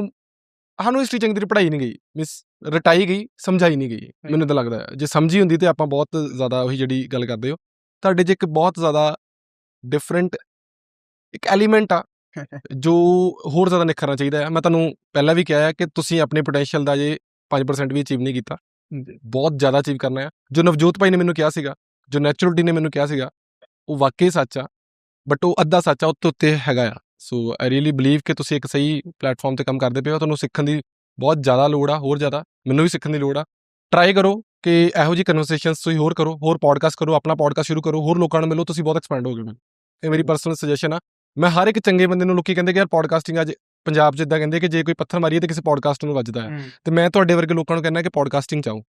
ਹਿਸਟਰੀ ਚੰਗੀ ਤਰ੍ਹਾਂ ਪੜ੍ਹਾਈ ਨਹੀਂ ਗਈ, ਮਿਸ ਰਟਾਈ ਗਈ, ਸਮਝਾਈ ਨਹੀਂ ਗਈ। ਮੈਨੂੰ ਤਾਂ ਲੱਗਦਾ ਜੇ ਸਮਝੀ ਹੁੰਦੀ ਤੇ ਆਪਾਂ ਬਹੁਤ ਜ਼ਿਆਦਾ ਉਹੀ ਜਿਹੜੀ ਗੱਲ ਕਰਦੇ ਹੋ, ਤੁਹਾਡੇ 'ਚ ਇੱਕ ਬਹੁਤ ਜ਼ਿਆਦਾ ਡਿਫਰੈਂਟ ਇੱਕ ਐਲੀਮੈਂਟ ਆ ਜੋ ਹੋਰ ਜ਼ਿਆਦਾ ਨਿਖਰਨਾ ਚਾਹੀਦਾ ਹੈ। ਮੈਂ ਤੁਹਾਨੂੰ ਪਹਿਲਾਂ ਵੀ ਕਿਹਾ ਹੈ ਕਿ ਤੁਸੀਂ ਆਪਣੇ ਪੋਟੈਂਸ਼ੀਅਲ ਦਾ ਜੇ 5% ਵੀ ਅਚੀਵ ਨਹੀਂ ਕੀਤਾ, ਬਹੁਤ ਜ਼ਿਆਦਾ ਅਚੀਵ ਕਰਨਾ ਹੈ। ਜੋ ਨਵਜੋਤ ਭਾਈ ਨੇ ਮੈਨੂੰ ਕਿਹਾ ਸੀਗਾ, ਜੋ ਨੈਚੁਰਲਿਟੀ ਨੇ ਮੈਨੂੰ ਕਿਹਾ ਸੀਗਾ, ਉਹ ਵਾਕਈ ਸੱਚ ਆ, ਬਟ ਉਹ ਅੱਧਾ ਸੱਚ ਆ, ਉੱਤੇ ਉੱਤੇ ਹੈਗਾ ਆ। ਸੋ ਆਈ ਰੀਅਲੀ ਬਲੀਵ ਕਿ ਤੁਸੀਂ ਇੱਕ ਸਹੀ ਪਲੈਟਫਾਰਮ 'ਤੇ ਕੰਮ ਕਰਦੇ ਪਏ ਹੋ। ਤੁਹਾਨੂੰ ਸਿੱਖਣ ਦੀ ਬਹੁਤ ਜ਼ਿਆਦਾ ਲੋੜ ਆ, ਹੋਰ ਜ਼ਿਆਦਾ ਮੈਨੂੰ ਵੀ ਸਿੱਖਣ ਦੀ ਲੋੜ ਆ। ਟਰਾਈ ਕਰੋ ਕਿ ਇਹੋ ਜਿਹੀ ਕਨਵਰਸੇਸ਼ਨਸ ਤੁਸੀਂ ਹੋਰ ਕਰੋ, ਹੋਰ ਪੋਡਕਾਸਟ ਕਰੋ, ਆਪਣਾ ਪੋਡਕਾਸਟ ਸ਼ੁਰੂ ਕਰੋ, ਹੋਰ ਲੋਕਾਂ ਨੂੰ ਮਿਲੋ, ਤੁਸੀਂ ਬਹੁਤ ਐਕਸਪੈਂਡ ਹੋਗੇ। ਇਹ ਮੇਰੀ ਪਰਸਨਲ ਸੁਜੈਸ਼ਨ ਆ। ਮੈਂ ਹਰ ਇੱਕ ਚੰਗੇ ਬੰਦੇ ਨੂੰ, ਲੋਕੀ ਕਹਿੰਦੇ ਕਿ ਯਾਰ ਪੋਡਕਾਸਟਿੰਗ ਅੱਜ ਪੰਜਾਬ 'ਚ ਇੱਦਾਂ ਕਹਿੰਦੇ ਕਿ ਜੇ ਕੋਈ ਪੱਥਰ ਮਾਰੀਏ ਤੇ ਕਿਸੇ ਪੋਡਕਾਸਟ ਨੂੰ ਵੱਜਦਾ ਹੈ ਤੇ ਮੈਂ ਤੁਹਾਡੇ ਵਰਗੇ ਲੋਕਾਂ ਨੂੰ ਕਹਿੰਦਾ ਕਿ ਪੋਡਕਾਸਟਿੰਗ 'ਚ ਆਓ।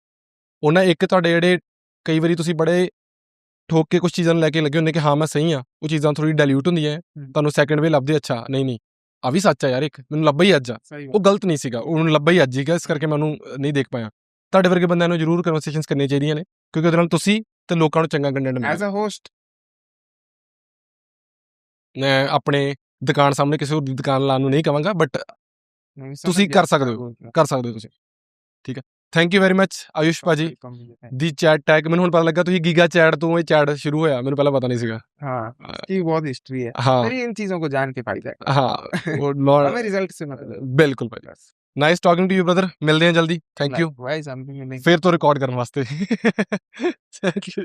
ਉਹਨਾਂ ਇੱਕ ਤੁਹਾਡੇ ਜਿਹੜੇ ਕਈ ਵਾਰੀ ਤੁਸੀਂ ਬੜੇ ਠੋਕ ਕੇ ਕੁਛ ਚੀਜ਼ਾਂ ਨੂੰ ਲੈ ਕੇ ਲੱਗੇ ਹੁੰਦੇ ਕਿ ਹਾਂ ਮੈਂ ਸਹੀ ਹਾਂ, ਉਹ ਚੀਜ਼ਾਂ ਥੋੜ੍ਹੀ ਡਾਇਲਿਊਟ ਹੁੰਦੀਆਂ, ਤੁਹਾਨੂੰ ਸੈਕਿੰਡ ਵੇ ਲੱਭਦੇ, ਅੱਛਾ ਨਹੀਂ ਆ ਵੀ ਸੱਚ ਆ ਯਾਰ, ਇੱਕ ਮੈਨੂੰ ਲੱਭਾ ਹੀ ਅੱਜ ਆ, ਉਹ ਗਲਤ ਨਹੀਂ ਸੀਗਾ, ਉਹ ਮੈਨੂੰ ਲੱਭਾ ਹੀ ਅੱਜ ਸੀਗਾ, ਇਸ ਕਰਕੇ ਮੈਂ ਉਹਨੂੰ ਨਹੀਂ ਦੇਖ ਪਾਇਆ। ਤੁਹਾਡੇ ਵਰਗੇ ਬੰਦਿਆਂ ਨੂੰ ਜ਼ਰੂਰ ਕਨਵਰਸੇਸ਼ਨਸ ਕਰਨੀਆਂ ਚਾਹੀਦੀਆਂ ਨੇ, ਕਿਉਂਕਿ ਉਹਦੇ ਨਾਲ ਤੁਸੀਂ ਤੇ ਲੋਕਾਂ ਨੂੰ ਚੰਗਾ ਕੰਟੈਂਟ ਮਿਲਦਾ। ਐਜ਼ ਅ ਹੋਸਟ ਮੈਂ ਆਪਣੇ ਦੁਕਾਨ ਸਾਹਮਣੇ ਕਿਸੇ ਹੋਰ ਦੀ ਦੁਕਾਨ ਲਾਉਣ ਨੂੰ ਨਹੀਂ ਕਹਾਂਗਾ, ਬਟ ਤੁਸੀਂ ਕਰ ਸਕਦੇ ਹੋ ਤੁਸੀਂ, ਠੀਕ ਹੈ। Thank you very much Ayush ਭਾਜੀ ਦੀ ਚੈਟ ਟੈਗ। ਮੈਨੂੰ ਹੁਣ ਪਤਾ ਲੱਗਾ ਤੁਸੀਂ ਗੀਗਾ ਚੈਟ ਤੋਂ ਇਹ ਚੈਟ ਸ਼ੁਰੂ ਹੋਇਆ, ਮੈਨੂੰ ਪਹਿਲਾਂ ਪਤਾ ਨਹੀਂ ਸੀਗਾ। हाँ इसकी बहुत हिस्ट्री है, हाँ मेरी इन चीजों को जान के फायदा है। हाँ वो हमें रिजल्ट से मतलब ਬਿਲਕੁਲ ਭਾਜੀ। Nice talking to you brother, ਮਿਲਦੇ ਹਾਂ ਜਲਦੀ। Thank you Likewise, I'm feeling ਫਿਰ ਤੋਂ ਰਿਕਾਰਡ ਕਰਨ ਵਾਸਤੇ। Thank you.